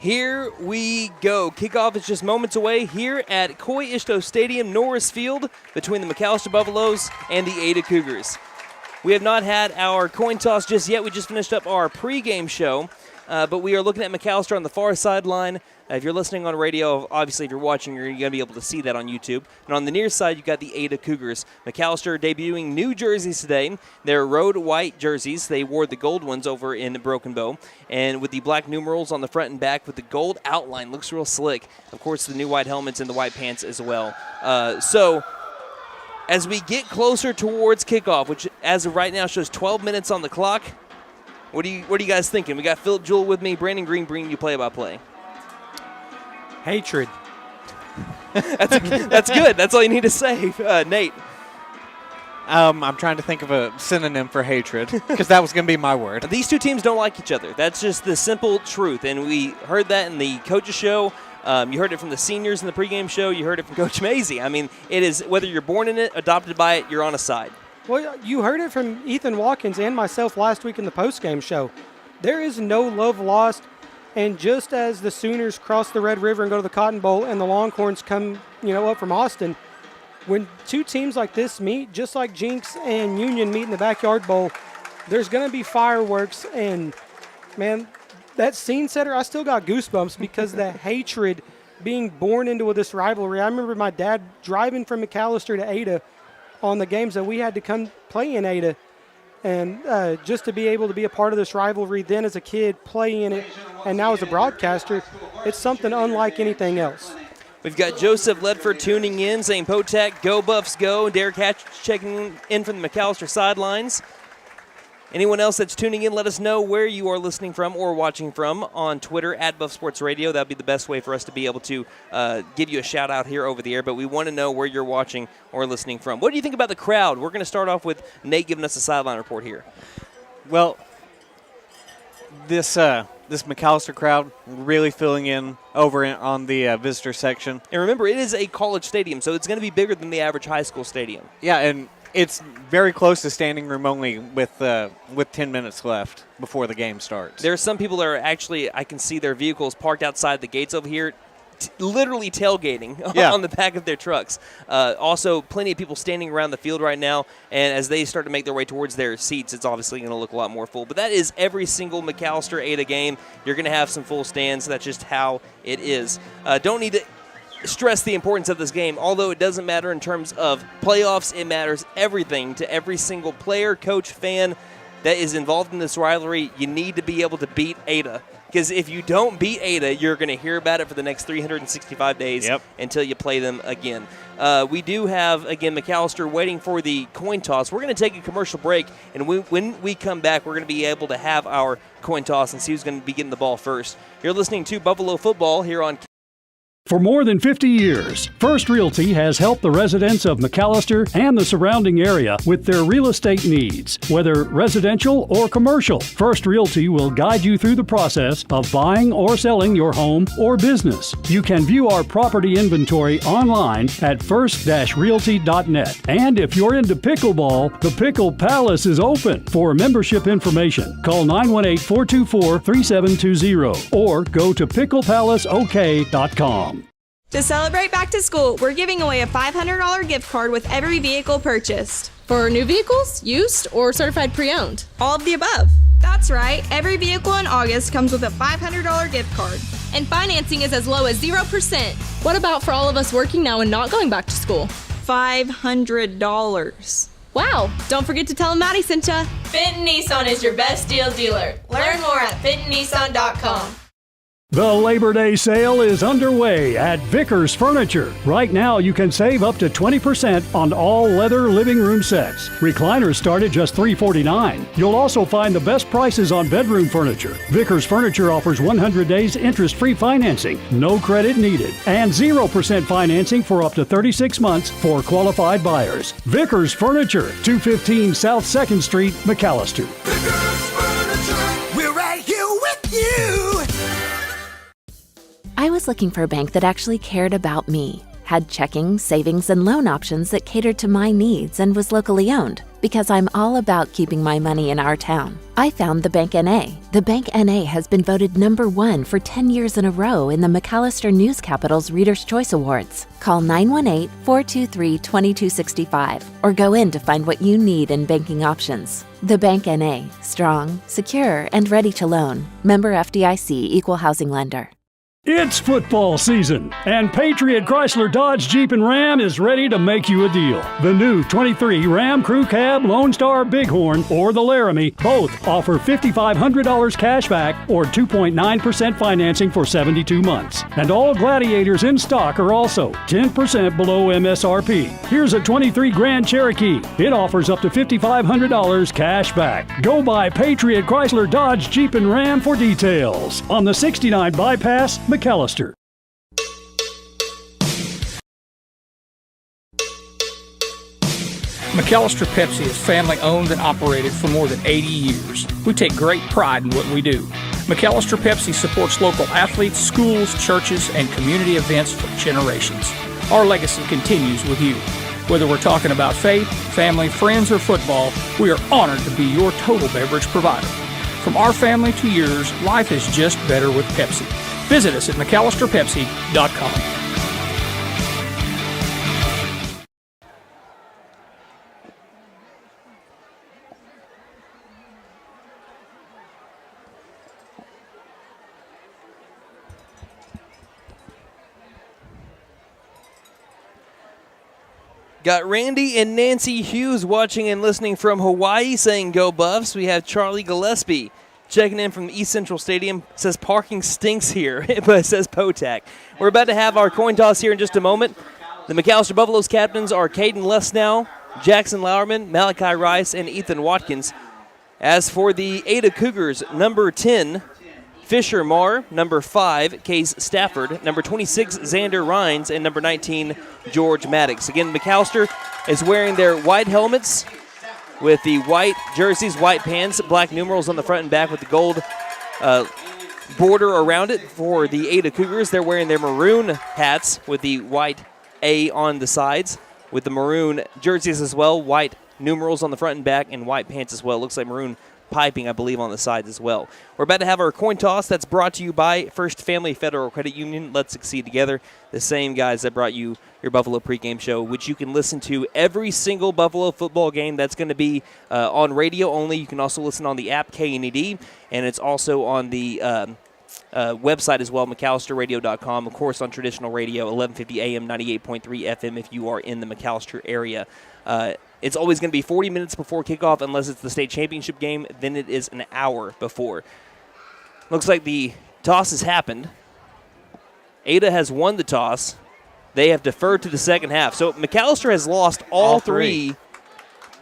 Here we go. Kickoff is just moments away here at Coy Ishto Stadium, Norris Field, between the McAlester Buffaloes and the Ada Cougars. We have not had our coin toss just yet. We just finished up our pregame show, but we are looking at McAlester on the far sideline. If you're listening on radio, obviously if you're watching, you're going to be able to see that on YouTube. And on the near side, you've got the Ada Cougars. McAlester debuting new jerseys today. They're road white jerseys. They wore the gold ones over in Broken Bow. And with the black numerals on the front and back with the gold outline. Looks real slick. Of course, the new white helmets and the white pants as well. So as we get closer towards kickoff, which as of right now shows 12 minutes on the clock, what are you guys thinking? We got Phillip Jewell with me. Brandon Green bringing you play-by-play. Hatred. That's good. That's all you need to say. Nate. I'm trying to think of a synonym for hatred because that was going to be my word. These two teams don't like each other. That's just the simple truth, and we heard that in the coaches' show. You heard it from the seniors in the pregame show. You heard it from Coach Mazey. I mean, it is whether you're born in it, adopted by it, you're on a side. Well, you heard it from Ethan Watkins and myself last week in the postgame show. There is no love lost. And just as the Sooners cross the Red River and go to the Cotton Bowl and the Longhorns come, up from Austin, when two teams like this meet, just like Jinx and Union meet in the Backyard Bowl, there's going to be fireworks. And, man, that scene setter, I still got goosebumps because the hatred being born into this rivalry. I remember my dad driving from McAlester to Ada on the games that we had to come play in Ada. And just to be able to be a part of this rivalry then as a kid, play in it, and now as a broadcaster, it's something unlike anything else. We've got Joseph Ledford tuning in, saying Potack, go Buffs go. Derek Hatch checking in from the McAlester sidelines. Anyone else that's tuning in, let us know where you are listening from or watching from on Twitter at Buff Sports Radio. That would be the best way for us to be able to give you a shout-out here over the air, but we want to know where you're watching or listening from. What do you think about the crowd? We're going to start off with Nate giving us a sideline report here. Well, this McAlester crowd really filling in over on the visitor section. And remember, it is a college stadium, so it's going to be bigger than the average high school stadium. Yeah, and it's very close to standing room only with 10 minutes left before the game starts. There are some people that are actually, I can see their vehicles parked outside the gates over here, literally tailgating on the back of their trucks. Also, plenty of people standing around the field right now, and as they start to make their way towards their seats, it's obviously going to look a lot more full. But that is every single McAlester Ada game. You're going to have some full stands. That's just how it is. Don't need to stress the importance of this game. Although it doesn't matter in terms of playoffs, it matters everything to every single player, coach, fan that is involved in this rivalry. You need to be able to beat Ada, because if you don't beat Ada, you're going to hear about it for the next 365 days until you play them again. We do have, again, McAlester waiting for the coin toss. We're going to take a commercial break, and when we come back, we're going to be able to have our coin toss and see who's going to be getting the ball first. You're listening to Buffalo Football here on For more than 50 years, First Realty has helped the residents of McAlester and the surrounding area with their real estate needs. Whether residential or commercial, First Realty will guide you through the process of buying or selling your home or business. You can view our property inventory online at first-realty.net. And if you're into pickleball, the Pickle Palace is open. For membership information, call 918-424-3720 or go to picklepalaceok.com. To celebrate back to school, we're giving away a $500 gift card with every vehicle purchased. For new vehicles, used, or certified pre-owned? All of the above. That's right. Every vehicle in August comes with a $500 gift card. And financing is as low as 0%. What about for all of us working now and not going back to school? $500. Wow. Don't forget to tell them Maddie sent ya. Fenton Nissan is your best deal dealer. Learn more at fentonnissan.com. The Labor Day sale is underway at Vickers Furniture. Right now, you can save up to 20% on all leather living room sets. Recliners start at just $349. You'll also find the best prices on bedroom furniture. Vickers Furniture offers 100 days interest-free financing, no credit needed, and 0% financing for up to 36 months for qualified buyers. Vickers Furniture, 215 South 2nd Street, McAlester. Vickers Furniture, we're right here with you. I was looking for a bank that actually cared about me, had checking, savings, and loan options that catered to my needs and was locally owned, because I'm all about keeping my money in our town. I found the Bank NA. The Bank NA has been voted #1 for 10 years in a row in the McAlester News Capital's Reader's Choice Awards. Call 918-423-2265 or go in to find what you need in banking options. The Bank NA, strong, secure, and ready to loan. Member FDIC, Equal Housing Lender. It's football season, and Patriot Chrysler Dodge Jeep and Ram is ready to make you a deal. The new 23 Ram Crew Cab, Lone Star Bighorn, or the Laramie both offer $5,500 cash back or 2.9% financing for 72 months. And all Gladiators in stock are also 10% below MSRP. Here's a 23 Grand Cherokee. It offers up to $5,500 cash back. Go by Patriot Chrysler Dodge Jeep and Ram for details. On the 69 Bypass, McAlester. McAlester Pepsi is family owned and operated for more than 80 years. We take great pride in what we do. McAlester Pepsi supports local athletes, schools, churches, and community events for generations. Our legacy continues with you. Whether we're talking about faith, family, friends, or football, we are honored to be your total beverage provider. From our family to yours, life is just better with Pepsi. Visit us at McAllisterPepsi.com. Got Randy and Nancy Hughes watching and listening from Hawaii saying go Buffs. We have Charlie Gillespie checking in from East Central Stadium. Says parking stinks here, but it says Potac. We're about to have our coin toss here in just a moment. The McAlester Buffaloes captains are Caden Lesnow, Jackson Lauerman, Malachi Rice, and Ethan Watkins. As for the Ada Cougars, number 10, Fisher Marr, number 5, Case Stafford, number 26, Xander Rhines, and number 19, George Maddox. Again, McAlester is wearing their white helmets with the white jerseys, white pants, black numerals on the front and back with the gold border around it. For the Ada Cougars, they're wearing their maroon hats with the white A on the sides with the maroon jerseys as well, white numerals on the front and back, and white pants as well. Looks like maroon piping, I believe, on the sides as well. We're about to have our coin toss. That's brought to you by First Family Federal Credit Union. Let's succeed together. The same guys that brought you your Buffalo pregame show, which you can listen to every single Buffalo football game. That's going to be on radio only. You can also listen on the app KNED, and it's also on the website as well, McAllisterRadio.com. Of course, on traditional radio, 1150 AM, 98.3 FM if you are in the McAlester area. It's always going to be 40 minutes before kickoff unless it's the state championship game. Then it is an hour before. Looks like the toss has happened. Ada has won the toss. They have deferred to the second half. So McAlester has lost all three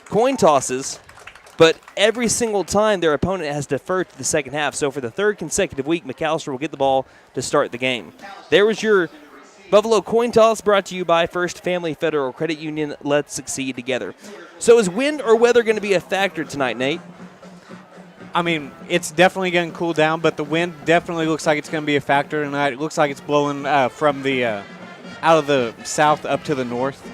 coin tosses, but every single time their opponent has deferred to the second half. So for the third consecutive week, McAlester will get the ball to start the game. There was your Buffalo coin toss, brought to you by First Family Federal Credit Union. Let's succeed together. So is wind or weather going to be a factor tonight, Nate? I mean, it's definitely going to cool down, but the wind definitely looks like it's going to be a factor tonight. It looks like it's blowing from the out of the south up to the north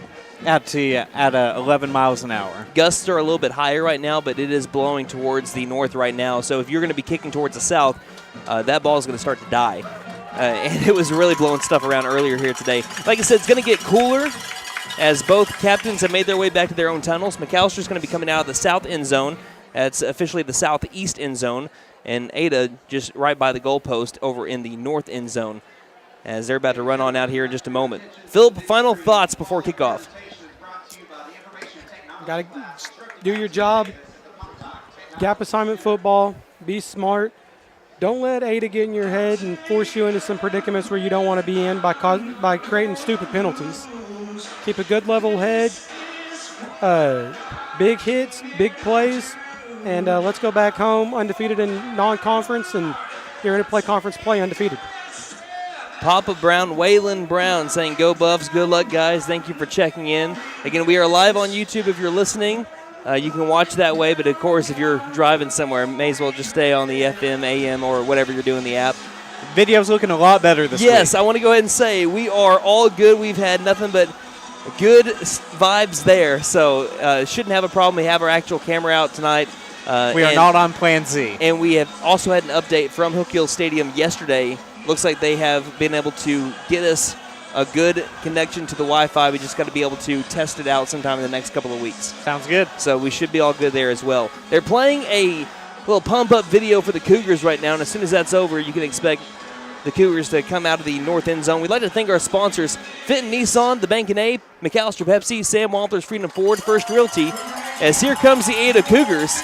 at 11 miles an hour. Gusts are a little bit higher right now, but it is blowing towards the north right now. So if you're going to be kicking towards the south, that ball is going to start to die. And it was really blowing stuff around earlier here today. Like I said, it's going to get cooler as both captains have made their way back to their own tunnels. McAllister's going to be coming out of the south end zone. That's officially the southeast end zone, and Ada just right by the goalpost over in the north end zone as they're about to run on out here in just a moment. Phillip, final thoughts before kickoff. Got to do your job. Gap assignment football. Be smart. Don't let Ada get in your head and force you into some predicaments where you don't want to be in by creating stupid penalties. Keep a good level head. Big hits, big plays, and let's go back home undefeated in non-conference, and you're going to play conference play undefeated. Papa Brown, Waylon Brown saying, go Buffs, good luck, guys. Thank you for checking in. Again, we are live on YouTube if you're listening. You can watch that way, but of course, if you're driving somewhere, may as well just stay on the FM, AM, or whatever you're doing in the app. Video's looking a lot better this week. Yes, I want to go ahead and say we are all good. We've had nothing but good vibes there, so shouldn't have a problem. We have our actual camera out tonight. We are not on Plan Z. And we have also had an update from Hook Hill Stadium yesterday. Looks like they have been able to get us a good connection to the Wi-Fi. We just got to be able to test it out sometime in the next couple of weeks. Sounds good. So we should be all good there as well. They're playing a little pump-up video for the Cougars right now, and as soon as that's over, you can expect the Cougars to come out of the north end zone. We'd like to thank our sponsors, Fenton Nissan, the Bank & A, McAlester Pepsi, Sam Walters, Freedom Ford, First Realty, as here comes the Ada Cougars.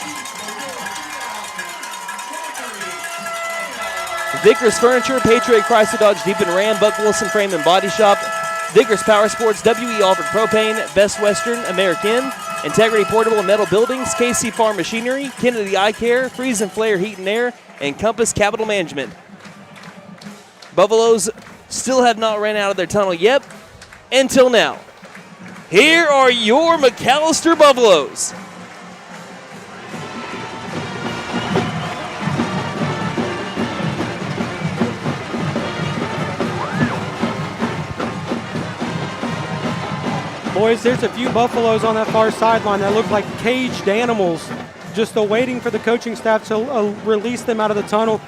Vickers Furniture, Patriot Chrysler Dodge Jeep and Ram, Buck Wilson Frame and Body Shop, Vickers Power Sports, WE Alfred Propane, Best Western, American, Integrity Portable and Metal Buildings, KC Farm Machinery, Kennedy Eye Care, Freeze and Flare Heat and Air, and Compass Capital Management. Buffaloes still have not ran out of their tunnel yet, until now. Here are your McAlester Buffaloes. Boys, there's a few Buffaloes on that far sideline that look like caged animals, just awaiting for the coaching staff to release them out of the tunnel.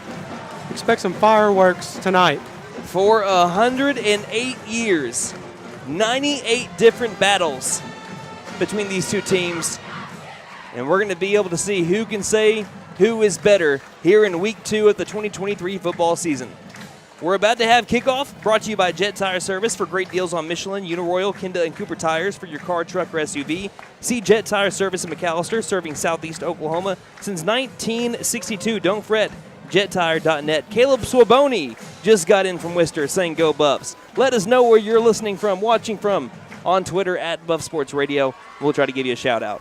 Expect some fireworks tonight. For 108 years, 98 different battles between these two teams, and we're going to be able to see who can say who is better here in Week 2 of the 2023 football season. We're about to have kickoff, brought to you by Jet Tire Service for great deals on Michelin, Uniroyal, Kinda, and Cooper tires for your car, truck, or SUV. See Jet Tire Service in McAlester, serving Southeast Oklahoma since 1962. Don't fret, jettire.net. Caleb Swaboni just got in from Worcester saying go Buffs. Let us know where you're listening from, watching from on Twitter at Buff Sports Radio. We'll try to give you a shout out.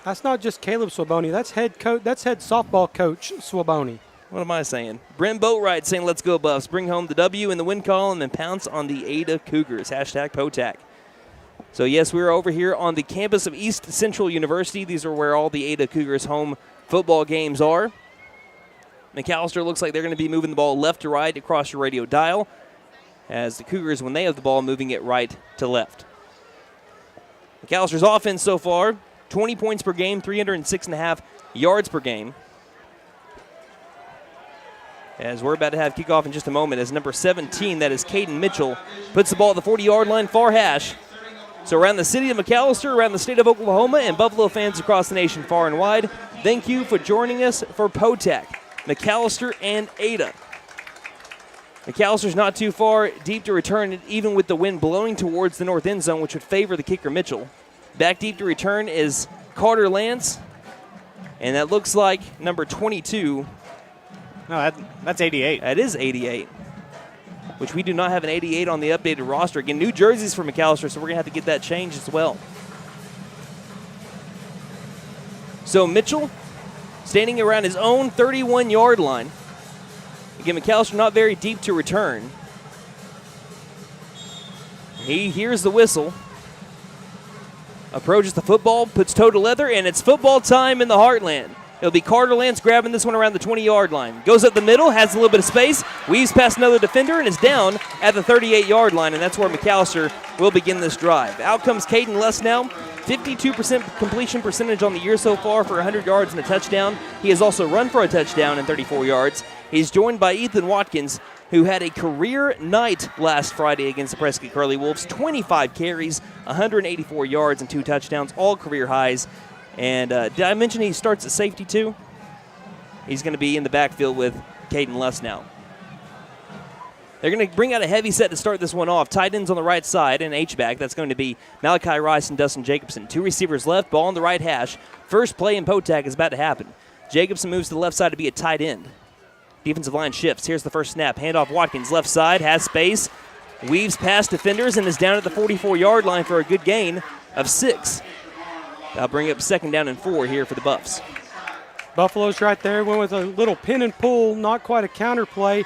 That's not just Caleb Swaboni. That's head softball coach Swaboni. What am I saying? Brent Boatwright saying, let's go Buffs. Bring home the W in the win column and pounce on the Ada Cougars. Hashtag POTAC. So, yes, we're over here on the campus of East Central University. These are where all the Ada Cougars home football games are. McAlester looks like they're going to be moving the ball left to right across your radio dial, as the Cougars, when they have the ball, moving it right to left. McAllister's offense so far, 20 points per game, 306.5 yards per game. As we're about to have kickoff in just a moment, as number 17, that is Caden Mitchell, puts the ball at the 40-yard line, far hash. So around the city of McAlester, around the state of Oklahoma, and Buffalo fans across the nation far and wide, thank you for joining us for POTAC, McAlester and Ada. McAllister's not too far deep to return, even with the wind blowing towards the north end zone, which would favor the kicker Mitchell. Back deep to return is Carter Lance, and that looks like number 22. No, that's 88. That is 88, which we do not have an 88 on the updated roster. Again, new jerseys for McAlester, so we're going to have to get that changed as well. So Mitchell standing around his own 31-yard line. Again, McAlester not very deep to return. He hears the whistle. Approaches the football, puts toe to leather, and it's football time in the Heartland. It'll be Carter Lance grabbing this one around the 20-yard line. Goes up the middle, has a little bit of space, weaves past another defender, and is down at the 38-yard line, and that's where McAlester will begin this drive. Out comes Caden Less now. 52% completion percentage on the year so far for 100 yards and a touchdown. He has also run for a touchdown and 34 yards. He's joined by Ethan Watkins, who had a career night last Friday against the Prescott Curly Wolves. 25 carries, 184 yards, and 2 touchdowns, all career highs. And did I mention he starts at safety too? He's going to be in the backfield with Caden Less now. They're going to bring out a heavy set to start this one off. Tight ends on the right side and H-back. That's going to be Malachi Rice and Dustin Jacobson. 2 receivers left, ball on the right hash. First play in Potac is about to happen. Jacobson moves to the left side to be a tight end. Defensive line shifts. Here's the first snap. Handoff Watkins, left side, has space. Weaves past defenders and is down at the 44-yard line for a good gain of 6. That'll bring up 2nd down and 4 here for the Buffs. Buffalo's right there. Went with a little pin and pull, not quite a counter play.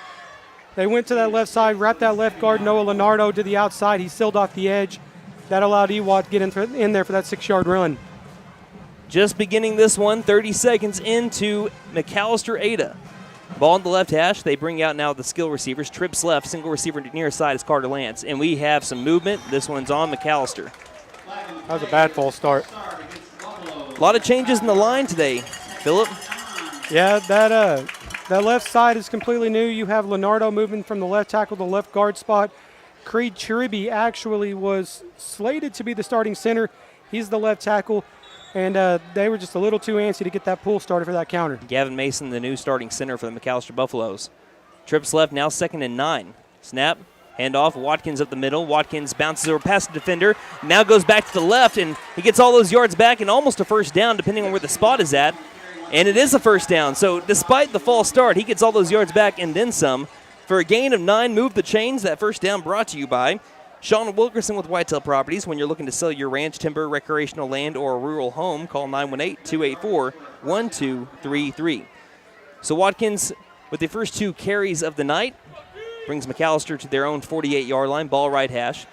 They went to that left side, wrapped that left guard, Noah Leonardo, to the outside. He sealed off the edge. That allowed Ewart to get in there for that 6-yard run. Just beginning this one, 30 seconds into McAlester Ada. Ball on the left hash. They bring out now the skill receivers. Trips left, single receiver near side is Carter Lance. And we have some movement. This one's on McAlester. That was a bad false start. A lot of changes in the line today, Phillip. Yeah, that left side is completely new. You have Leonardo moving from the left tackle to the left guard spot. Creed Chiribi actually was slated to be the starting center. He's the left tackle, and they were just a little too antsy to get that pull started for that counter. Gavin Mason, the new starting center for the McAlester Buffaloes. Trips left, now 2nd and 9. Snap, handoff, Watkins up the middle. Watkins bounces over past the defender, now goes back to the left, and he gets all those yards back and almost a first down depending on where the spot is at. And it is a first down. So despite the false start, he gets all those yards back and then some. For a gain of 9, move the chains. That first down brought to you by Sean Wilkerson with Whitetail Properties. When you're looking to sell your ranch, timber, recreational land, or a rural home, call 918-284-1233. So Watkins, with the first 2 carries of the night, brings McAlester to their own 48-yard line, ball right hash.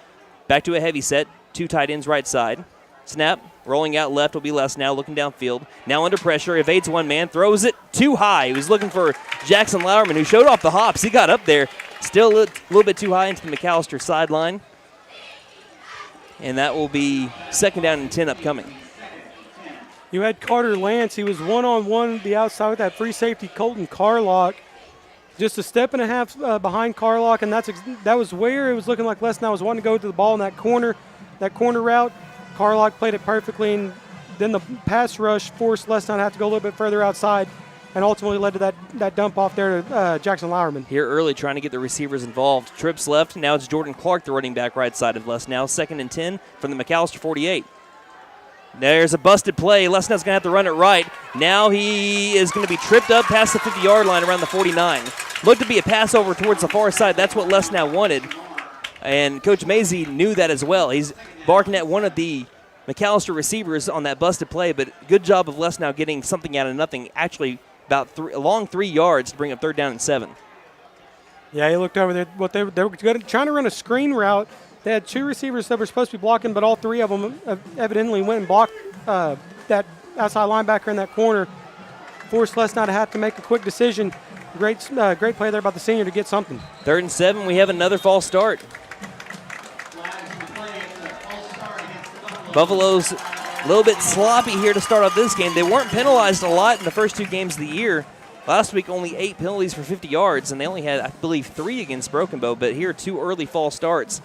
Back to a heavy set, 2 tight ends right side. Snap, rolling out left will be Less now, looking downfield. Now under pressure, evades one man, throws it too high. He was looking for Jackson Lauerman, who showed off the hops. He got up there, still a little bit too high into the McAlester sideline. And that will be 2nd down and 10 upcoming. You had Carter Lance. He was one-on-one the outside with that free safety, Colton Carlock. Just a step and a half behind Carlock, and that was where it was looking like Les now was wanting to go to the ball in that corner route. Carlock played it perfectly, and then the pass rush forced Les now to have to go a little bit further outside and ultimately led to that dump off there to Jackson Lauerman. Here early trying to get the receivers involved. Trips left. Now it's Jordan Clark, the running back right side of Les now. 2nd and 10 from the McAlester 48. There's a busted play. Les now's going to have to run it right. Now he is going to be tripped up past the 50-yard line around the 49. Looked to be a pass over towards the far side. That's what Les now wanted. And Coach Mazey knew that as well. He's barking at one of the McAlester receivers on that busted play, but good job of Les now getting something out of nothing, actually about a long 3 yards to bring up 3rd down and 7. Yeah, he looked over there. They were trying to run a screen route. They had 2 receivers that were supposed to be blocking, but all 3 of them evidently went and blocked that outside linebacker in that corner. Forced Les now to have to make a quick decision. Great play there by the senior to get something. 3rd and 7, we have another false start. Buffalo's a little bit sloppy here to start off this game. They weren't penalized a lot in the first 2 games of the year. Last week, only 8 penalties for 50 yards, and they only had, I believe, 3 against Broken Bow, but here 2 early false starts.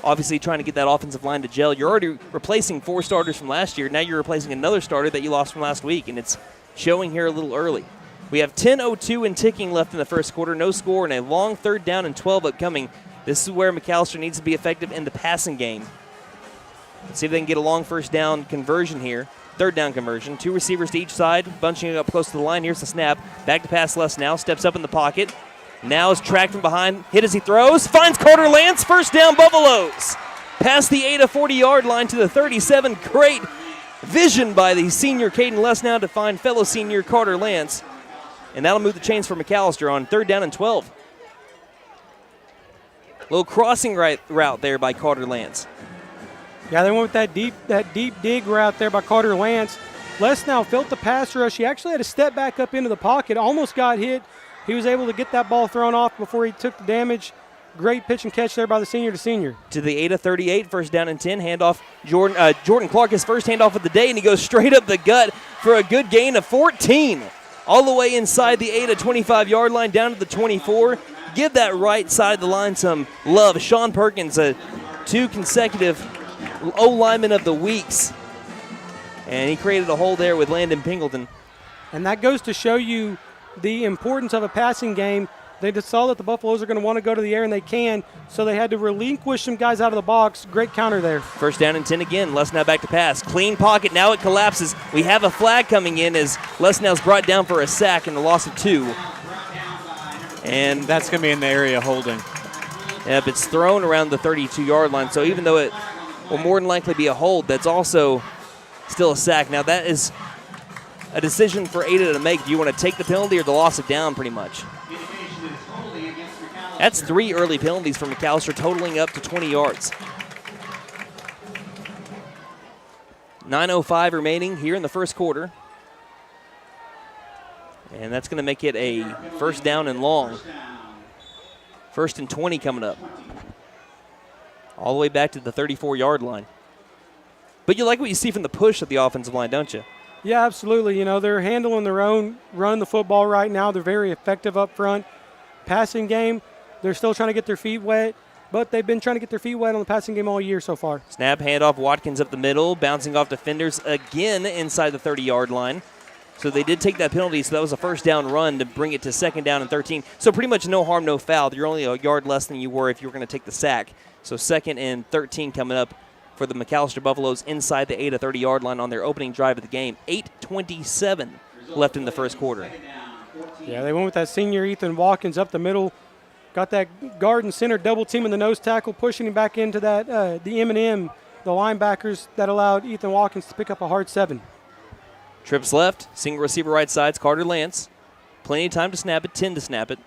Obviously trying to get that offensive line to gel. You're already replacing 4 starters from last year. Now you're replacing another starter that you lost from last week, and it's showing here a little early. We have 10:02 and ticking left in the first quarter. No score and a long 3rd down and 12 upcoming. This is where McAlester needs to be effective in the passing game. Let's see if they can get a long 1st down conversion here. 3rd down conversion. 2 receivers to each side, bunching up close to the line. Here's the snap. Back to pass Les now. Steps up in the pocket. Now is tracked from behind. Hit as he throws. Finds Carter Lance. 1st down Buffaloes. Past the 40-yard line to the 37. Great vision by the senior Caden Les now to find fellow senior Carter Lance. And that'll move the chains for McAlester on 3rd down and 12. Little crossing route there by Carter Lance. Yeah, they went with that deep dig route there by Carter Lance. Les now felt the pass rush. He actually had to step back up into the pocket, almost got hit. He was able to get that ball thrown off before he took the damage. Great pitch and catch there by the senior to senior. To the 38, 1st down and 10. Handoff, Jordan Clark, his first handoff of the day, and he goes straight up the gut for a good gain of 14. All the way inside the 25-yard line, down to the 24. Give that right side of the line some love. Sean Perkins, 2 consecutive O-lineman of the weeks. And he created a hole there with Landon Pingleton. And that goes to show you the importance of a passing game. They just saw that the Buffaloes are going to want to go to the air, and they can, so they had to relinquish some guys out of the box. Great counter there. First down and 10 again. Lesnow back to pass. Clean pocket. Now it collapses. We have a flag coming in as Lesnow's brought down for a sack and a loss of 2. And that's going to be in the area holding. Yep, it's thrown around the 32-yard line, so even though it will more than likely be a hold, that's also still a sack. Now that is a decision for Ada to make. Do you want to take the penalty or the loss of down pretty much? That's 3 early penalties for McAlester, totaling up to 20 yards. 9:05 remaining here in the first quarter. And that's going to make it a first down and long. 1st and 20 coming up. All the way back to the 34-yard line. But you like what you see from the push of the offensive line, don't you? Yeah, absolutely. You know, they're handling their own, running the football right now. They're very effective up front. Passing game, they're still trying to get their feet wet, but they've been trying to get their feet wet on the passing game all year so far. Snap, handoff, Watkins up the middle, bouncing off defenders again inside the 30-yard line. So they did take that penalty, so that was a first down run to bring it to 2nd down and 13. So pretty much no harm, no foul. You're only a yard less than you were if you were going to take the sack. So 2nd and 13 coming up for the McAlester Buffaloes inside the 8 to 30-yard line on their opening drive of the game. 8:27 left in the first quarter. Yeah, they went with that senior Ethan Watkins up the middle. Got that guard and center double team in the nose tackle, pushing him back into that the M&M, the linebackers that allowed Ethan Watkins to pick up a hard 7. Trips left, single receiver right side's Carter Lance. Plenty of time to snap it, 10 to snap it.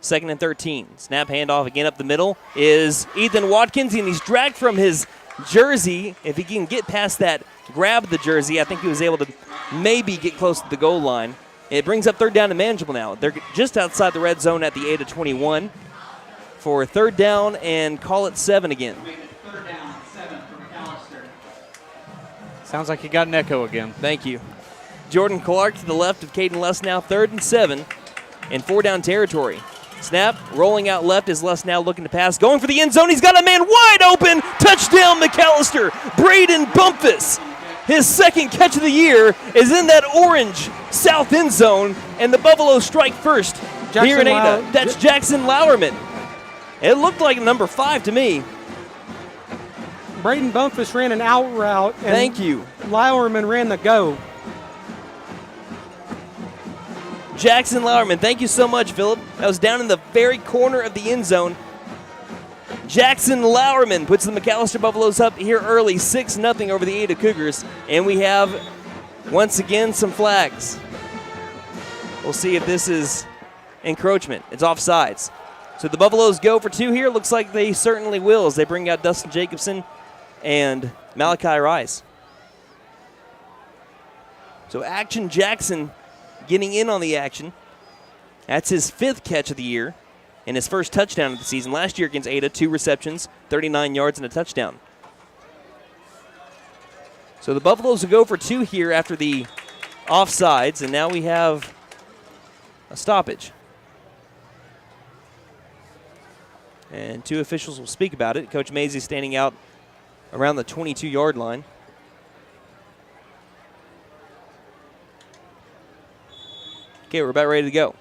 2nd and 13. Snap handoff again up the middle is Ethan Watkins, and he's dragged from his jersey. If he can get past that, grab the jersey, I think he was able to maybe get close to the goal line. It brings up 3rd down and manageable now. They're just outside the red zone at the 8 to 21 for 3rd down and call it 7 again. Sounds like you got an echo again. Thank you. Jordan Clark to the left of Caden Lesnow, 3rd and 7 in 4-down territory. Snap, rolling out left is Lesnow looking to pass. Going for the end zone. He's got a man wide open. Touchdown, McAlester. Braden Bumpus. His 2nd catch of the year is in that orange south end zone, and the Buffaloes strike first here in Ada. That's Jackson Lauerman. It looked like number 5 to me. Braden Bumpus ran an out route. And thank you. Lauerman ran the go. Jackson Lauerman, thank you so much, Phillip. That was down in the very corner of the end zone. Jackson Lauerman puts the McAlester Buffaloes up here early, 6-0 over the Ada Cougars. And we have, once again, some flags. We'll see if this is encroachment. It's offsides. So the Buffaloes go for 2 here. Looks like they certainly will as they bring out Dustin Jacobson and Malachi Rice. So Action Jackson getting in on the action. That's his 5th catch of the year and his first touchdown of the season. Last year against Ada, 2 receptions, 39 yards and a touchdown. So the Buffaloes will go for 2 here after the offsides, and now we have a stoppage. And 2 officials will speak about it. Coach Mazey standing out around the 22-yard line. Okay, we're about ready to go.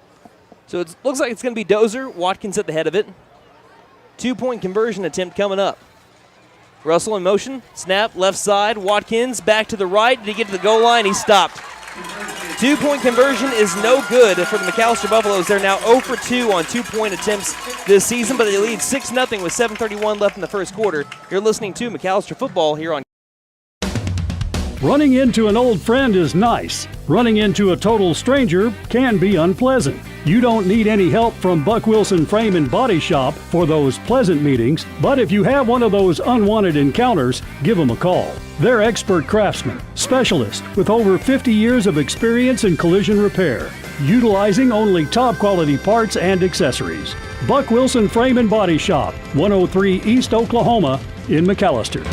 So it looks like it's going to be Dozer. Watkins at the head of it. 2-point conversion attempt coming up. Russell in motion. Snap, left side. Watkins back to the right. Did he get to the goal line? He stopped. 2-point conversion is no good for the McAlester Buffaloes. They're now 0 for 2 on 2-point attempts this season, but they lead 6-0 with 7:31 left in the first quarter. You're listening to McAlester Football here on. Running into an old friend is nice. Running into a total stranger can be unpleasant. You don't need any help from Buck Wilson Frame and Body Shop for those pleasant meetings, but if you have one of those unwanted encounters, give them a call. They're expert craftsmen, specialists with over 50 years of experience in collision repair, utilizing only top quality parts and accessories. Buck Wilson Frame and Body Shop, 103 East Oklahoma in McAlester.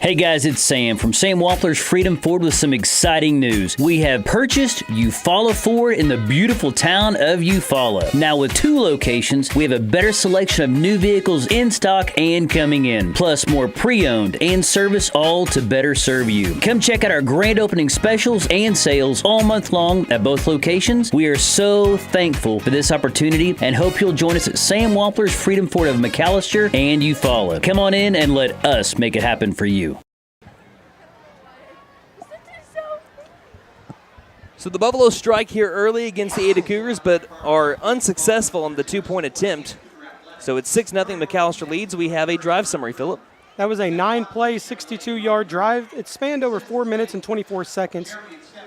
Hey guys, it's Sam from Sam Wampler's Freedom Ford with some exciting news. We have purchased Eufaula Ford in the beautiful town of Eufaula. Now with 2 locations, we have a better selection of new vehicles in stock and coming in, plus more pre-owned and service, all to better serve you. Come check out our grand opening specials and sales all month long at both locations. We are so thankful for this opportunity and hope you'll join us at Sam Wampler's Freedom Ford of McAlester and Eufaula. Come on in and let us make it happen for you. So the Buffaloes strike here early against the Ada Cougars, but are unsuccessful on the 2-point attempt. So it's 6-0 McAlester leads. We have a drive summary, Phillip. That was a 9-play, 62-yard drive. It spanned over 4 minutes and 24 seconds.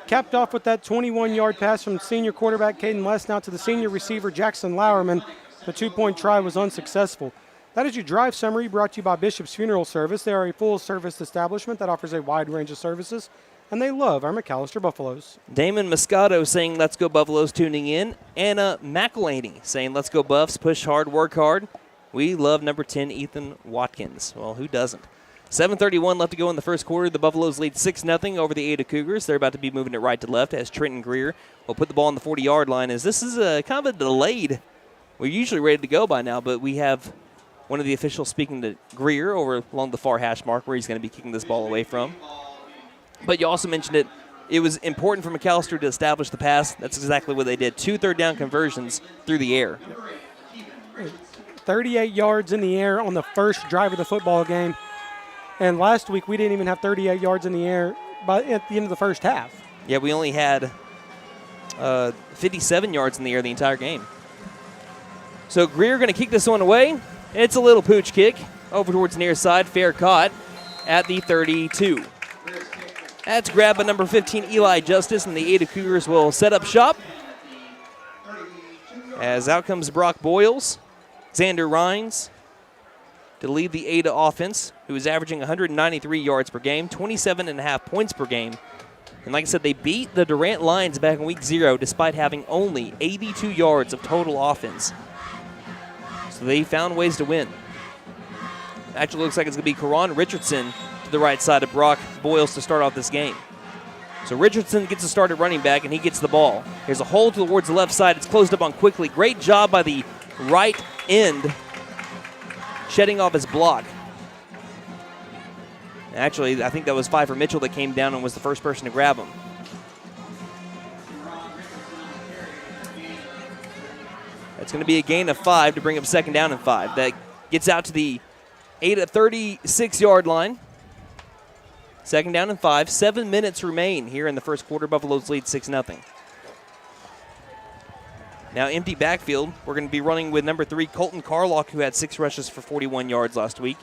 Capped off with that 21-yard pass from senior quarterback Caden Lesnow to the senior receiver Jackson Lowerman. The 2-point try was unsuccessful. That is your drive summary, brought to you by Bishop's Funeral Service. They are a full-service establishment that offers a wide range of services, and they love our McAlester Buffaloes. Damon Moscato saying, "Let's go Buffaloes," tuning in. Anna McElhaney saying, "Let's go Buffs, push hard, work hard." We love number 10, Ethan Watkins. Well, who doesn't? 7:31 left to go in the first quarter. The Buffaloes lead 6-0 over the Ada Cougars. They're about to be moving it right to left as Trenton Greer will put the ball on the 40-yard line. As this is kind of a delayed. We're usually ready to go by now, but we have one of the officials speaking to Greer over along the far hash mark where he's going to be kicking this ball away from. But you also mentioned it. It was important for McAlester to establish the pass. That's exactly what they did. 2 third-down conversions through the air. 38 yards in the air on the first drive of the football game. And last week we didn't even have 38 yards in the air at the end of the first half. Yeah, we only had 57 yards in the air the entire game. So Greer going to kick this one away. It's a little pooch kick over towards near side. Fair caught at the 32. That's grabbed by number 15, Eli Justice, and the Ada Cougars will set up shop. As out comes Brock Boyles, Xander Rhines to lead the Ada offense, who is averaging 193 yards per game, 27.5 points per game. And like I said, they beat the Durant Lions back in week 0 despite having only 82 yards of total offense. So they found ways to win. Actually looks like it's going to be Karan Richardson to the right side of Brock Boyles to start off this game. So Richardson gets a start at running back, and he gets the ball. Here's a hole towards the left side. It's closed up on quickly. Great job by the right end, shedding off his block. Actually, I think that was Pfeiffer Mitchell that came down and was the first person to grab him. That's going to be a gain of 5 to bring up 2nd down and 5. That gets out to the 36-yard line. 2nd down and 5. 7 minutes remain here in the first quarter. Buffaloes lead 6-0. Now empty backfield. We're going to be running with number 3, Colton Carlock, who had 6 rushes for 41 yards last week.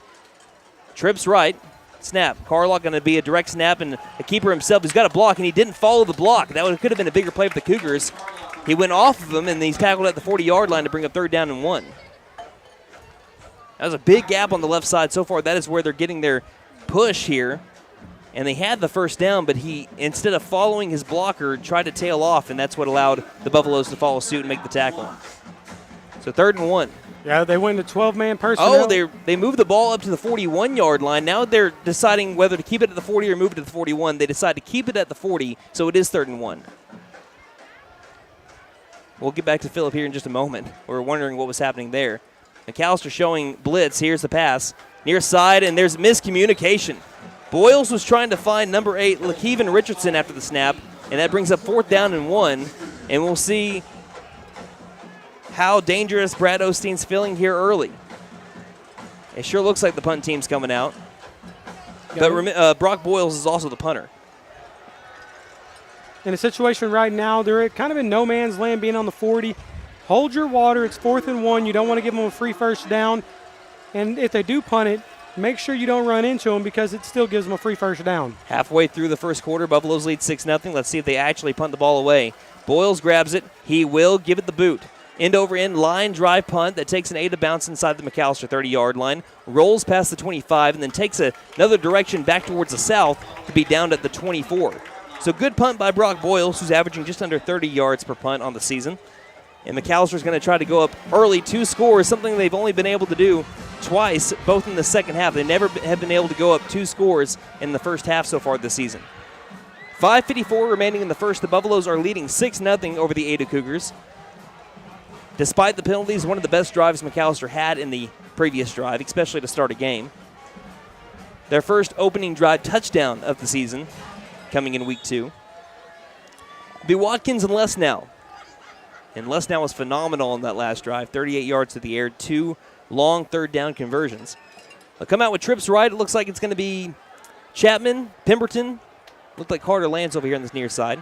Trips right. Snap. Carlock going to be a direct snap, and the keeper himself has got a block, and he didn't follow the block. That could have been a bigger play for the Cougars. He went off of him, and he's tackled at the 40-yard line to bring up 3rd down and 1. That was a big gap on the left side so far. That is where they're getting their push here. And they had the 1st down, but he, instead of following his blocker, tried to tail off, and that's what allowed the Buffaloes to follow suit and make the tackle. So 3rd and 1. Yeah, they went to 12-man personnel. Oh, they moved the ball up to the 41-yard line. Now they're deciding whether to keep it at the 40 or move it to the 41. They decide to keep it at the 40, so it is 3rd and 1. We'll get back to Phillip here in just a moment. We're wondering what was happening there. McAlester showing blitz. Here's the pass. Near side, and there's miscommunication. Boyles was trying to find number 8, Lakeven Richardson, after the snap, and that brings up 4th down and 1. And we'll see how dangerous Brad Osteen's feeling here early. It sure looks like the punt team's coming out. But Brock Boyles is also the punter. In a situation right now, they're kind of in no man's land being on the 40. Hold your water. It's 4th and 1. You don't want to give them a free 1st down. And if they do punt it, make sure you don't run into them because it still gives them a free 1st down. Halfway through the first quarter, Buffaloes lead 6-0. Let's see if they actually punt the ball away. Boyles grabs it. He will give it the boot. End-over-end line drive punt that takes an Ada bounce inside the McAlester 30-yard line, rolls past the 25, and then takes another direction back towards the south to be down at the 24. So good punt by Brock Boyles, who's averaging just under 30 yards per punt on the season. And McAllister's going to try to go up early 2 scores, something they've only been able to do twice, both in the second half. They never have been able to go up 2 scores in the first half so far this season. 5:54 remaining in the first. The Buffaloes are leading 6-0 over the Ada Cougars. Despite the penalties, one of the best drives McAlester had in the previous drive, especially to start a game. Their first opening drive touchdown of the season coming in week 2. It'll be Watkins and Lesnow. And Lesnow was phenomenal in that last drive, 38 yards to the air, 2 long third down conversions. They'll come out with trips right. It looks like it's going to be Chapman, Pemberton. Looked like Carter Lance over here on this near side.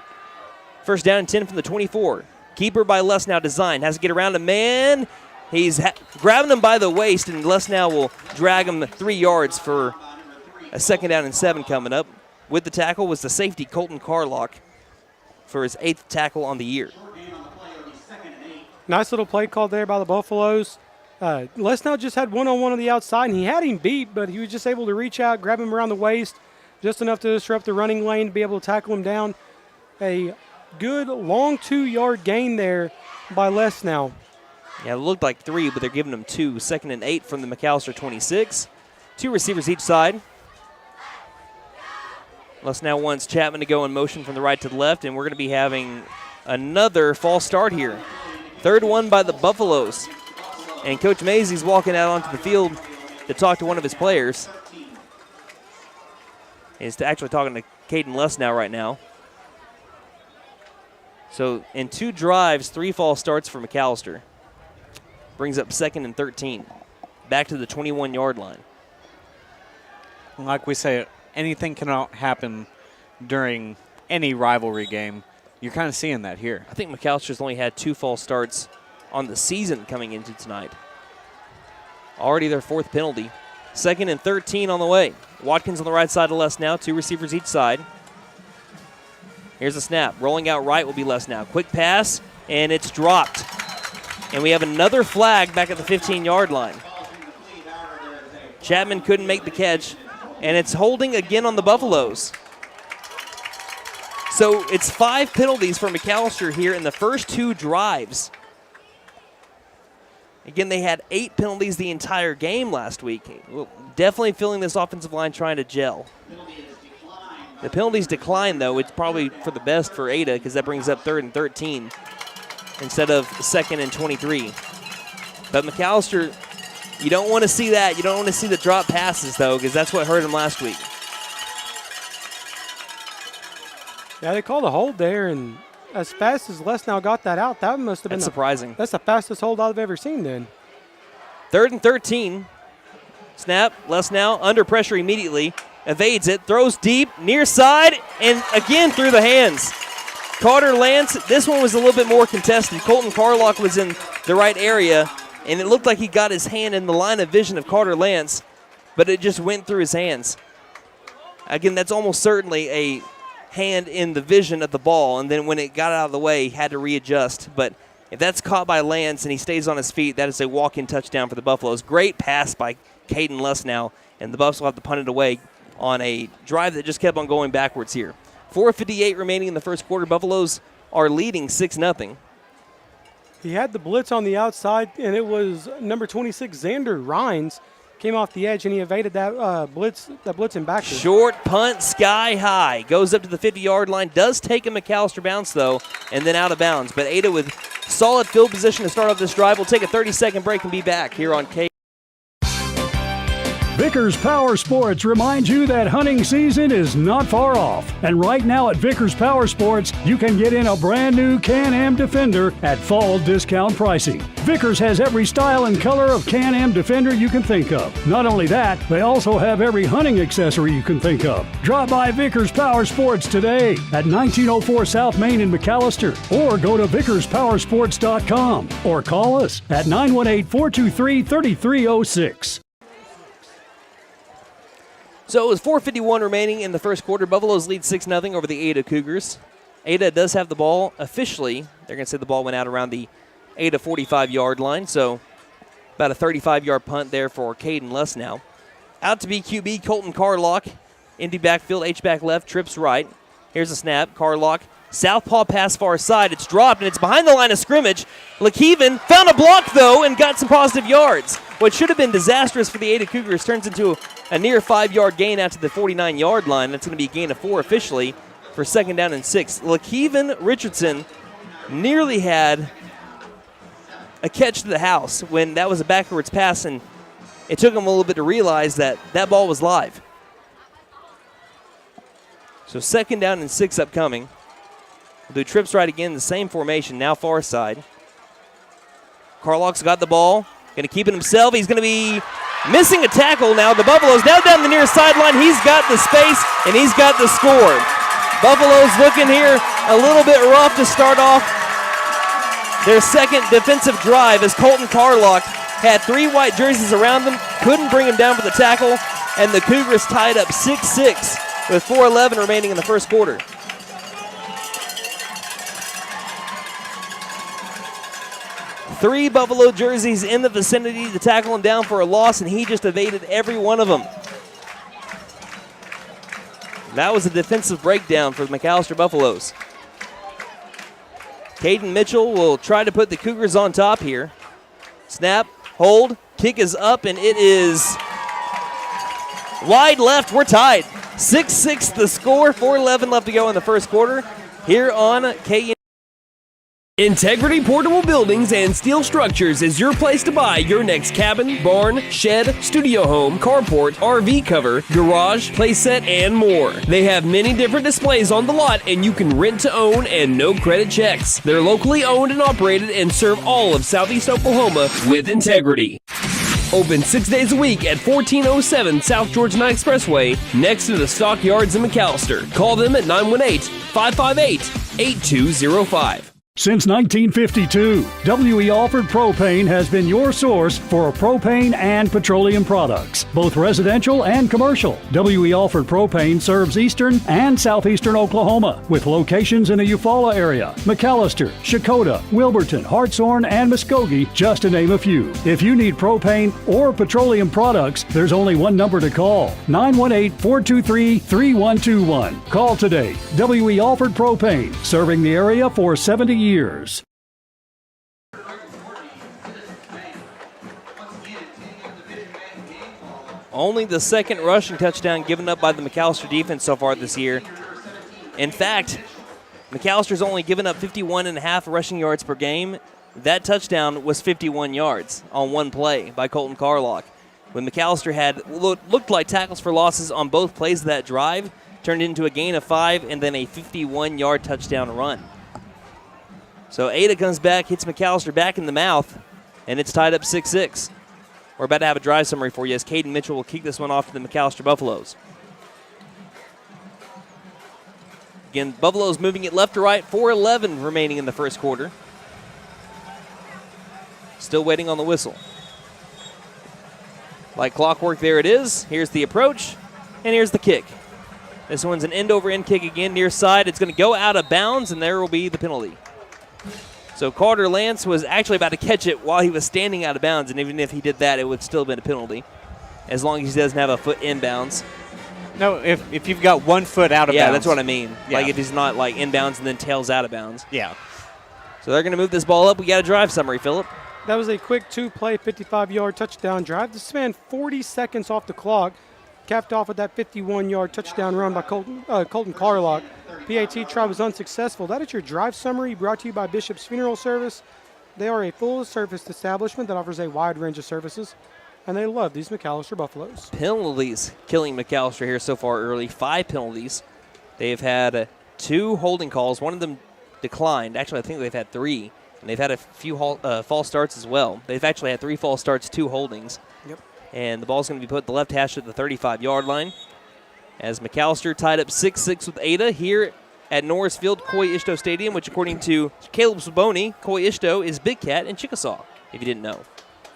First down and 10 from the 24. Keeper by Lesnow design. Has to get around a man. He's grabbing him by the waist, and Lesnow will drag him 3 yards for a second down and 7 coming up. With the tackle was the safety, Colton Carlock, for his 8th tackle on the year. Nice little play called there by the Buffaloes. Lesnow just had one-on-one on the outside, and he had him beat, but he was just able to reach out, grab him around the waist, just enough to disrupt the running lane to be able to tackle him down. A good long 2-yard gain there by Lesnow. Yeah, it looked like 3, but they're giving them 2. 2nd and 8 from the McAlester 26. 2 receivers each side. Lesnow wants Chapman to go in motion from the right to the left, and we're going to be having another false start here. 3rd one by the Buffaloes. And Coach Mazey's walking out onto the field to talk to one of his players. He's actually talking to Caden Lesnow right now. So in 2 drives, 3 false starts for McAlester. Brings up 2nd and 13. Back to the 21-yard line. Like we say, anything can happen during any rivalry game. You're kind of seeing that here. I think McAlster's only had 2 false starts on the season coming into tonight. Already their 4th penalty. 2nd and 13 on the way. Watkins on the right side of Lesnow, 2 receivers each side. Here's a snap. Rolling out right will be Lesnow. Quick pass, and it's dropped. And we have another flag back at the 15-yard line. Chapman couldn't make the catch, and it's holding again on the Buffaloes. So it's 5 penalties for McAlester here in the first 2 drives. Again, they had 8 penalties the entire game last week. Well, definitely feeling this offensive line trying to gel. The penalties decline, though. It's probably for the best for Ada because that brings up 3rd and 13 instead of 2nd and 23. But McAlester, you don't want to see that. You don't want to see the drop passes, though, because that's what hurt him last week. Yeah, they called a hold there, and as fast as Lesnow got that out, that must have been surprising. That's the fastest hold I've ever seen then. 3rd and 13. Snap, Lesnow under pressure immediately. Evades it, throws deep, near side, and again through the hands. Carter Lance, this one was a little bit more contested. Colton Carlock was in the right area, and it looked like he got his hand in the line of vision of Carter Lance, but it just went through his hands. Again, that's almost certainly a hand in the vision of the ball, and then when it got out of the way, he had to readjust. But if that's caught by Lance and he stays on his feet, that is a walk-in touchdown for the Buffaloes. Great pass by Caden Lesnow, and the Buffs will have to punt it away on a drive that just kept on going backwards here. 4:58 remaining in the first quarter. Buffaloes are leading 6-0. He had the blitz on the outside, and it was number 26, Xander Rhines, came off the edge, and he evaded that blitz and backwards. Short punt, sky high. Goes up to the 50-yard line. Does take a McAlester bounce, though, and then out of bounds. But Ada with solid field position to start off this drive. We'll take a 30-second break and be back here on K. Vickers Power Sports reminds you that hunting season is not far off. And right now at Vickers Power Sports, you can get in a brand new Can-Am Defender at fall discount pricing. Vickers has every style and color of Can-Am Defender you can think of. Not only that, they also have every hunting accessory you can think of. Drop by Vickers Power Sports today at 1904 South Main in McAlester, or go to vickerspowersports.com, or call us at 918-423-3306. So it was 4:51 remaining in the first quarter. Buffaloes lead 6-0 over the Ada Cougars. Ada does have the ball officially. They're going to say the ball went out around the Ada 45-yard line, so about a 35-yard punt there for Caden Lesnow. Out to be QB, Colton Carlock. Empty backfield, H-back left, trips right. Here's a snap. Carlock, southpaw pass far side. It's dropped, and it's behind the line of scrimmage. LeKeven found a block, though, and got some positive yards. what should have been disastrous for the Ada Cougars turns into a near 5-yard gain out to the 49-yard line. That's going to be a gain of 4 officially for 2nd down and 6. LaKeven Richardson nearly had a catch to the house when that was a backwards pass, and it took him a little bit to realize that that ball was live. So 2nd down and 6 upcoming. We'll do trips right again, the same formation, now far side. Carlock's got the ball, going to keep it himself. He's going to be missing a tackle now. The Buffaloes now down the near sideline. He's got the space, and he's got the score. Buffaloes looking here a little bit rough to start off their second defensive drive as Colton Carlock had 3 white jerseys around them, couldn't bring him down for the tackle, and the Cougars tied up 6-6 with 4:11 remaining in the first quarter. Three Buffalo jerseys in the vicinity to tackle him down for a loss, and he just evaded every one of them. That was a defensive breakdown for the McAlester Buffaloes. Caden Mitchell will try to put the Cougars on top here. Snap, hold, kick is up, and it is wide left. We're tied. 6-6 the score, 4:11 left to go in the first quarter here on KN. Integrity Portable Buildings and Steel Structures is your place to buy your next cabin, barn, shed, studio home, carport, RV cover, garage, playset, and more. They have many different displays on the lot, and you can rent to own and no credit checks. They're locally owned and operated and serve all of Southeast Oklahoma with integrity. Open 6 days a week at 1407 South Georgia Expressway, next to the Stockyards in McAlester. Call them at 918-558-8205. Since 1952, W.E. Alford Propane has been your source for propane and petroleum products, both residential and commercial. W.E. Alford Propane serves eastern and southeastern Oklahoma, with locations in the Eufaula area, McAlester, Shakota, Wilburton, Hartshorn, and Muskogee, just to name a few. If you need propane or petroleum products, there's only one number to call, 918-423-3121. Call today. W.E. Alford Propane, serving the area for 70 years. Only the second rushing touchdown given up by the McAlester defense so far this year. In fact, McAlster's only given up 51.5 rushing yards per game. That touchdown was 51 yards on one play by Colton Carlock. When McAlester had looked like tackles for losses on both plays of that drive, turned into a gain of 5 and then a 51-yard touchdown run. So Ada comes back, hits McAlester back in the mouth, and it's tied up 6-6. We're about to have a drive summary for you as Caden Mitchell will kick this one off to the McAlester Buffaloes. Again, Buffaloes moving it left to right, 4:11 remaining in the first quarter. Still waiting on the whistle. Like clockwork, there it is. Here's the approach, and here's the kick. This one's an end-over-end kick again, near side. It's going to go out of bounds, and there will be the penalty. So Carter Lance was actually about to catch it while he was standing out of bounds, and even if he did that, it would still have been a penalty, as long as he doesn't have a foot inbounds. No, if you've got 1 foot out of bounds. Yeah, that's what I mean. Yeah. Like if he's not like inbounds and then tails out of bounds. Yeah. So they're going to move this ball up. We got a drive summary, Phillip. That was a quick 2-play, 55-yard touchdown drive. This spanned 40 seconds off the clock, capped off with that 51-yard touchdown run by Colton Carlock. PAT try was unsuccessful. That is your drive summary brought to you by Bishop's Funeral Service. They are a full-service establishment that offers a wide range of services, and they love these McAlester Buffaloes. Penalties killing McAlester here so far early. 5 penalties. They've had 2 holding calls. One of them declined. Actually, I think they've had 3. And they've had a few false starts as well. They've actually had 3 false starts, 2 holdings. Yep. And the ball's going to be put at the left hash at the 35-yard line. As McAlester tied up 6-6 with Ada here at Norris Field, Coy Ishto Stadium, which according to Caleb Saboni, Coy Ishto is Big Cat in Chickasaw, if you didn't know.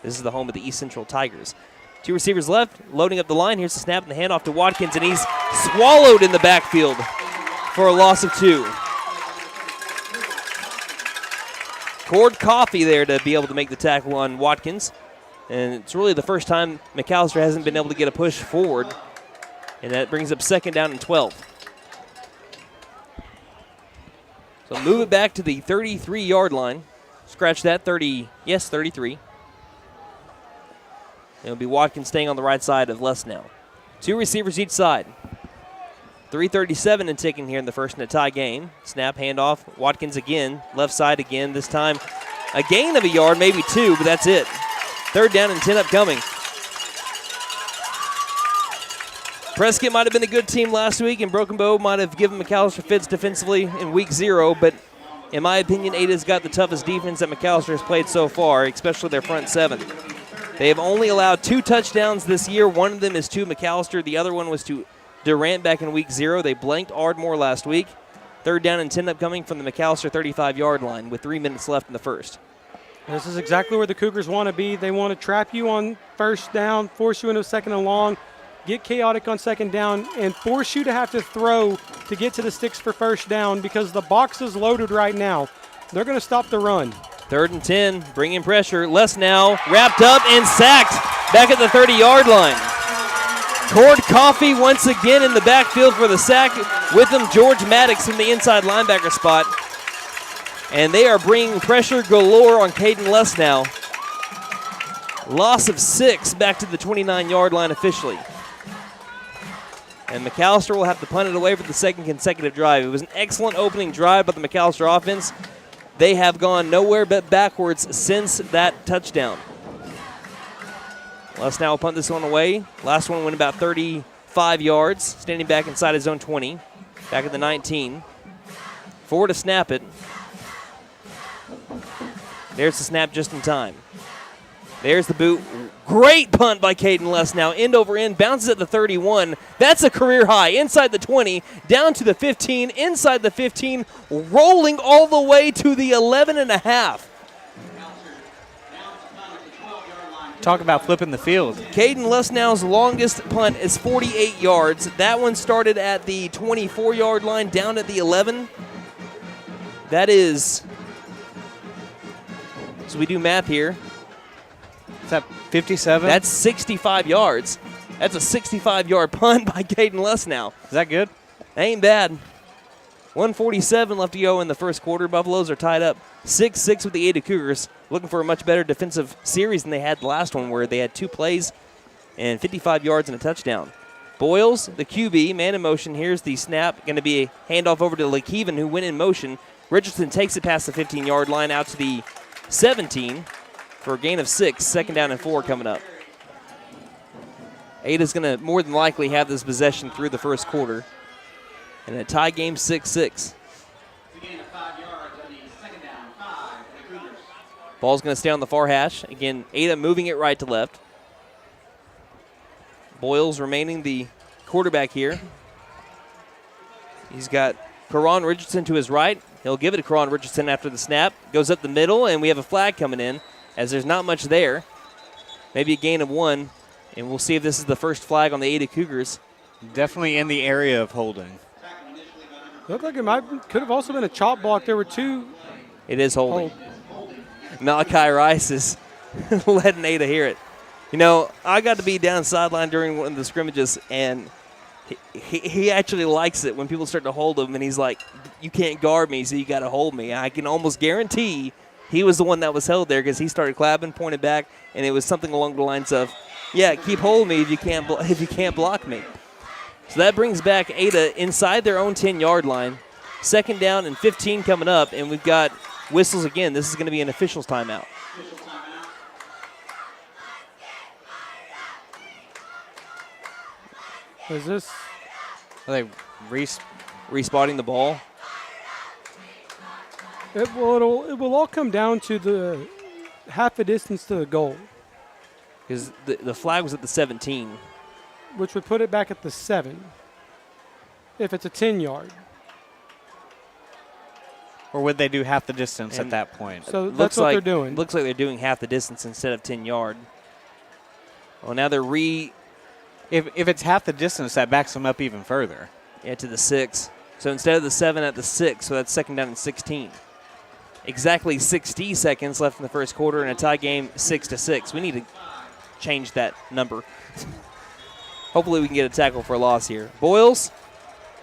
This is the home of the East Central Tigers. 2 receivers left, loading up the line. Here's the snap and the handoff to Watkins, and he's swallowed in the backfield for a loss of 2. Cord Coffee there to be able to make the tackle on Watkins. And it's really the first time McAlester hasn't been able to get a push forward. And that brings up 2nd down and 12. So move it back to the 33-yard line. Scratch that, 33. It'll be Watkins staying on the right side of Les now. 2 receivers each side. 3:37 and ticking here in the first in a tie game. Snap, handoff. Watkins again. Left side again. This time a gain of a yard, maybe 2, but that's it. 3rd down and 10 upcoming. Prescott might have been a good team last week, and Broken Bow might have given McAlester fits defensively in week 0, but in my opinion, Ada's got the toughest defense that McAlester has played so far, especially their front 7. They have only allowed 2 touchdowns this year. One of them is to McAlester. The other one was to Durant back in week 0. They blanked Ardmore last week. 3rd down and 10 upcoming from the McAlester 35-yard line with 3 minutes left in the first. This is exactly where the Cougars want to be. They want to trap you on first down, force you into a 2nd and long, get chaotic on 2nd down, and force you to have to throw to get to the sticks for first down because the box is loaded right now. They're going to stop the run. 3rd and 10, bringing pressure. Les now wrapped up and sacked back at the 30-yard line. Cord Coffee once again in the backfield for the sack. With him, George Maddox in the inside linebacker spot. And they are bringing pressure galore on Caden Les now. Loss of 6 back to the 29-yard line officially. And McAlester will have to punt it away for the 2nd consecutive drive. It was an excellent opening drive by the McAlester offense. They have gone nowhere but backwards since that touchdown. Les now will punt this one away. Last one went about 35 yards, standing back inside his own 20. Back at the 19. 4 to snap it. There's the snap just in time. There's the boot. Great punt by Caden Les now. End over end. Bounces at the 31. That's a career high. Inside the 20. Down to the 15. Inside the 15. Rolling all the way to the 11.5. Talk about flipping the field. Caden Lesnow's longest punt is 48 yards. That one started at the 24-yard line, down at the 11. That is, so we do math here. Is that 57? That's 65 yards. That's a 65-yard punt by Caden Lesnow. Is that good? That ain't bad. 1:47 left to go in the first quarter. Buffaloes are tied up 6-6 with the Ada Cougars, looking for a much better defensive series than they had the last one, where they had 2 plays and 55 yards and a touchdown. Boyles, the QB, man in motion. Here's the snap. Going to be a handoff over to Lakeven, who went in motion. Richardson takes it past the 15-yard line out to the 17 for a gain of 6. 2nd down and 4 coming up. Ada's going to more than likely have this possession through the first quarter. And a tie game 6-6. Ball's going to stay on the far hash. Again, Ada moving it right to left. Boyles remaining the quarterback here. He's got Karan Richardson to his right. He'll give it to Karan Richardson after the snap. Goes up the middle, and we have a flag coming in, as there's not much there. Maybe a gain of 1, and we'll see if this is the first flag on the Ada Cougars. Definitely in the area of holding. Looked like it could have also been a chop block. There were 2. It is holding. Malachi Rice is letting Ada hear it. You know, I got to be down sideline during one of the scrimmages, and he actually likes it when people start to hold him, and he's like, you can't guard me, so you got to hold me. I can almost guarantee he was the one that was held there, because he started clapping, pointed back, and it was something along the lines of, yeah, keep holding me if you can't block me. So that brings back Ada inside their own 10-yard line. 2nd down and 15 coming up, and we've got whistles again. This is going to be an official's timeout. Is this? Are they respotting the ball? It will all come down to the half a distance to the goal. Because the flag was at the 17. Which would put it back at the 7 if it's a 10-yard. Or would they do half the distance at that point? So that's what they're doing. Looks like they're doing half the distance instead of 10-yard. Well, now they're If it's half the distance, that backs them up even further. Yeah, to the 6. So instead of the 7 at the 6, so that's 2nd down and 16. Exactly 60 seconds left in the first quarter in a tie game 6-6. We need to change that number. Hopefully we can get a tackle for a loss here. Boyles,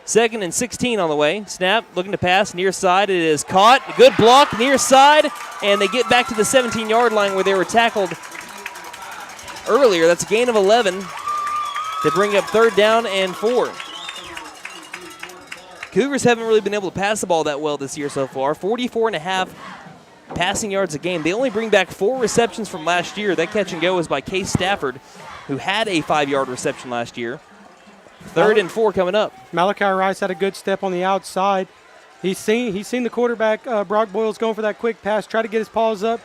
2nd and 16 on the way. Snap, looking to pass, near side. It is caught. Good block, near side. And they get back to the 17-yard line where they were tackled earlier. That's a gain of 11 to bring up 3rd down and 4. Cougars haven't really been able to pass the ball that well this year so far. 44.5 passing yards a game. They only bring back 4 receptions from last year. That catch and go was by Case Stafford, who had a 5-yard reception last year. 3rd and 4 coming up. Malachi Rice had a good step on the outside. He's seen the quarterback, Brock Boyles, going for that quick pass, try to get his paws up,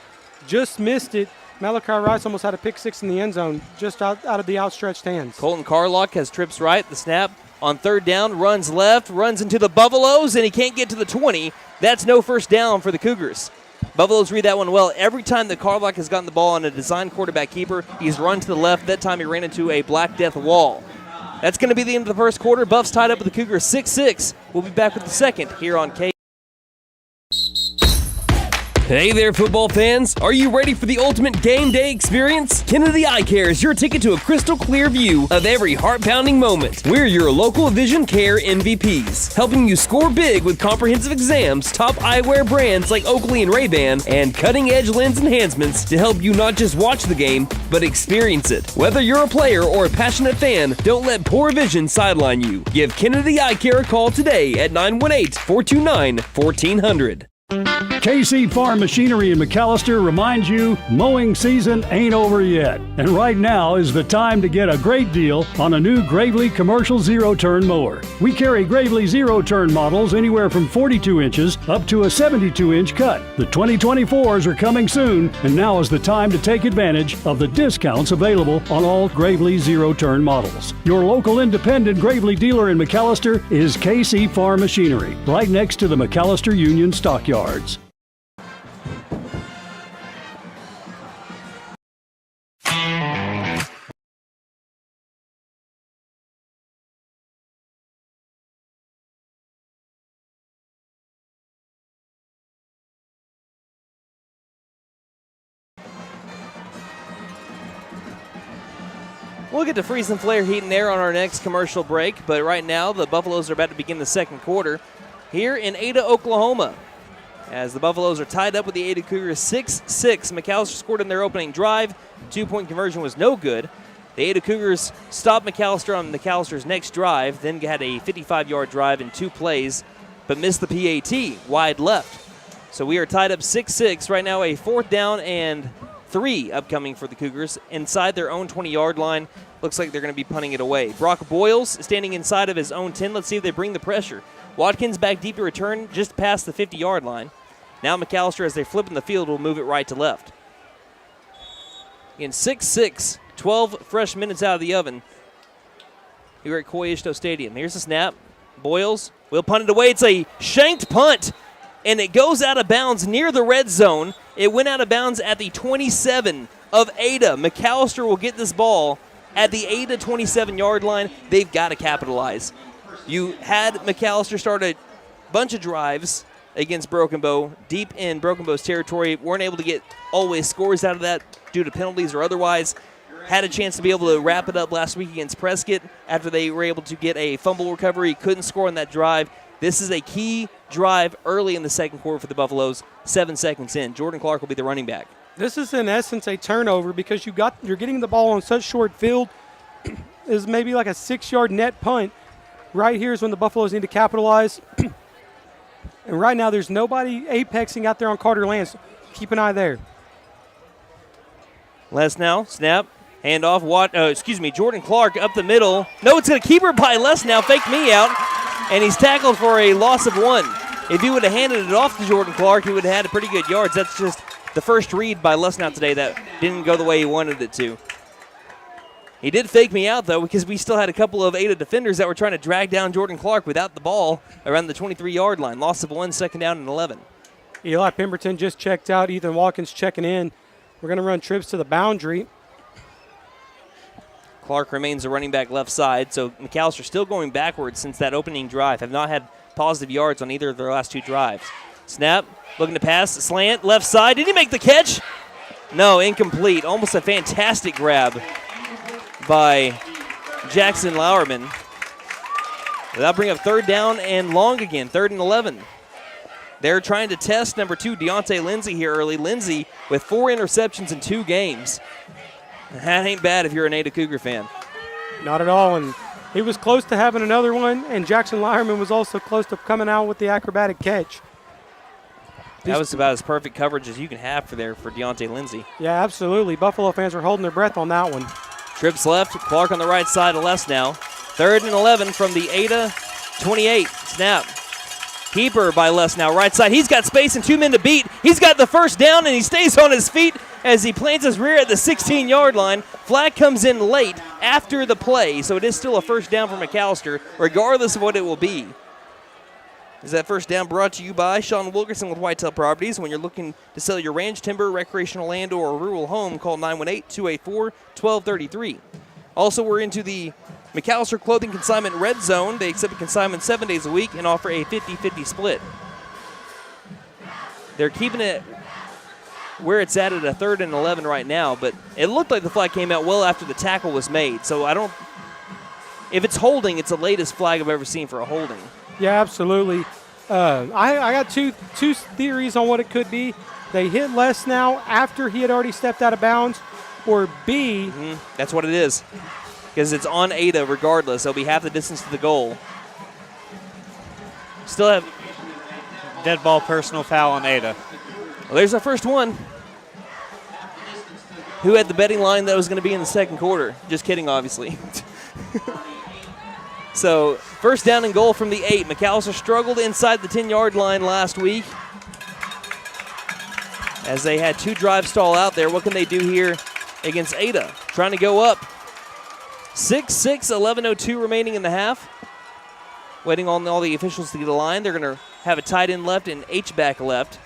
just missed it. Malachi Rice almost had a pick 6 in the end zone, just out of the outstretched hands. Colton Carlock has trips right. The snap on 3rd down, runs left, runs into the Buffaloes, and he can't get to the 20. That's no first down for the Cougars. Buffaloes read that one well. Every time that Carlock has gotten the ball on a design quarterback keeper, he's run to the left. That time he ran into a Black Death wall. That's going to be the end of the first quarter. Buffs tied up with the Cougars 6-6. We'll be back with the second here on K. Hey there, football fans. Are you ready for the ultimate game day experience? Kennedy Eye Care is your ticket to a crystal clear view of every heart-pounding moment. We're your local vision care MVPs, helping you score big with comprehensive exams, top eyewear brands like Oakley and Ray-Ban, and cutting-edge lens enhancements to help you not just watch the game, but experience it. Whether you're a player or a passionate fan, don't let poor vision sideline you. Give Kennedy Eye Care a call today at 918-429-1400. KC Farm Machinery in McAlester reminds you mowing season ain't over yet. And right now is the time to get a great deal on a new Gravely Commercial Zero-Turn Mower. We carry Gravely Zero-Turn models anywhere from 42 inches up to a 72-inch cut. The 2024s are coming soon, and now is the time to take advantage of the discounts available on all Gravely Zero-Turn models. Your local independent Gravely dealer in McAlester is KC Farm Machinery, right next to the McAlester Union Stockyards. We'll get to Freeze and Flare Heat and Air on our next commercial break, but right now the Buffaloes are about to begin the second quarter here in Ada, Oklahoma. As the Buffaloes are tied up with the Ada Cougars 6-6. McAlester scored in their opening drive. 2-point conversion was no good. The Ada Cougars stopped McAlester on McAllister's next drive, then had a 55-yard drive in 2 plays, but missed the PAT wide left. So we are tied up 6-6. Right now a 4th down and 3 upcoming for the Cougars inside their own 20-yard line. Looks like they're going to be punting it away. Brock Boyles standing inside of his own 10. Let's see if they bring the pressure. Watkins back deep to return just past the 50-yard line. Now McAlester, as they flip in the field, will move it right to left. In 6-6, 12 fresh minutes out of the oven here at Coy Ishto Stadium. Here's the snap. Boyles will punt it away. It's a shanked punt, and it goes out of bounds near the red zone. It went out of bounds at the 27 of Ada. McAlester will get this ball at the Ada 27-yard line. They've got to capitalize. You had McAlester start a bunch of drives against Broken Bow, deep in Broken Bow's territory. Weren't able to get always scores out of that due to penalties or otherwise. Had a chance to be able to wrap it up last week against Prescott after they were able to get a fumble recovery. Couldn't score on that drive. This is a key drive early in the second quarter for the Buffaloes, 7 seconds in. Jordan Clark will be the running back. This is in essence a turnover because you're getting the ball on such short field. Is maybe like a 6-yard net punt. Right here is when the Buffaloes need to capitalize. And right now there's nobody apexing out there on Carter Lance. Keep an eye there. Les now, snap, handoff, Jordan Clark up the middle. No, it's going to keep her by Les now, fake me out, and he's tackled for a loss of 1. If he would have handed it off to Jordan Clark, he would have had a pretty good yards. That's just the first read by Les now today that didn't go the way he wanted it to. He did fake me out, though, because we still had a couple of Ada defenders that were trying to drag down Jordan Clark without the ball around the 23-yard line. Loss of 1, 2nd down and 11. Eli Pemberton just checked out. Ethan Watkins checking in. We're going to run trips to the boundary. Clark remains the running back left side, so McAlester still going backwards since that opening drive. Have not had positive yards on either of their last 2 drives. Snap, looking to pass, slant, left side. Did he make the catch? No, incomplete. Almost a fantastic grab by Jackson Lauerman. That'll bring up 3rd down and long again, 3rd and 11. They're trying to test number 2, Deontay Lindsey here early. Lindsey with 4 interceptions in 2 games. That ain't bad if you're an Ada Cougar fan. Not at all, and he was close to having another one, and Jackson Lyerman was also close to coming out with the acrobatic catch. That was about as perfect coverage as you can have for Deontay Lindsay. Yeah, absolutely. Buffalo fans were holding their breath on that one. Trips left, Clark on the right side of Les now. 3rd and 11 from the Ada 28. Snap. Keeper by Les now, right side. He's got space and 2 men to beat. He's got the first down, and he stays on his feet as he plants his rear at the 16-yard line. Flag comes in late after the play, so it is still a first down for McAlester, regardless of what it will be. Is that first down brought to you by Sean Wilkerson with Whitetail Properties? When you're looking to sell your ranch, timber, recreational land, or a rural home, call 918-284-1233. Also, we're into the McAlester Clothing Consignment Red Zone. They accept consignment 7 days a week and offer a 50-50 split. They're keeping it where it's at a 3rd and 11 right now, but it looked like the flag came out well after the tackle was made. So if it's holding, it's the latest flag I've ever seen for a holding. Yeah, absolutely. I got two theories on what it could be. They hit Les now after he had already stepped out of bounds, or B. That's what it is, because it's on Ada regardless. They'll be half the distance to the goal. Still have dead ball personal foul on Ada. Well, there's our first one. Who had the betting line that was going to be in the second quarter? Just kidding, obviously. So, first down and goal from the 8. McAlester struggled inside the 10-yard line last week as they had 2 drives stall out there. What can they do here against Ada? Trying to go up. 6-6, 11:02 remaining in the half. Waiting on all the officials to get a line. They're going to have a tight end left and H-back left.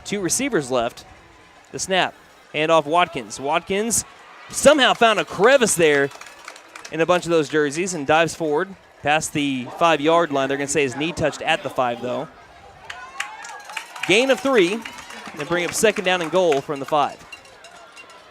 2 receivers left. The snap. Hand off Watkins. Watkins somehow found a crevice there in a bunch of those jerseys and dives forward past the 5-yard line. They're going to say his knee touched at the 5, though. Gain of 3. They bring up second down and goal from the 5.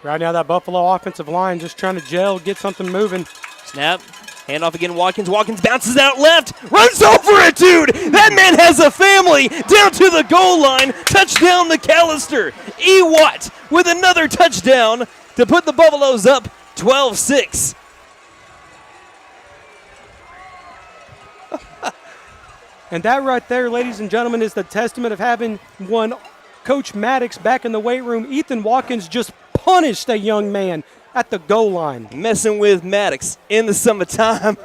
Right now, that Buffalo offensive line just trying to gel, get something moving. Snap. Hand off again, Watkins. Watkins bounces out left. Runs over it, dude. That man has a family. Down to the goal line. Touchdown, McAlester. E. Watt with another touchdown to put the Buffaloes up 12-6. And that right there, ladies and gentlemen, is the testament of having one Coach Maddox back in the weight room. Ethan Watkins just punished a young man at the goal line. Messing with Maddox in the summertime.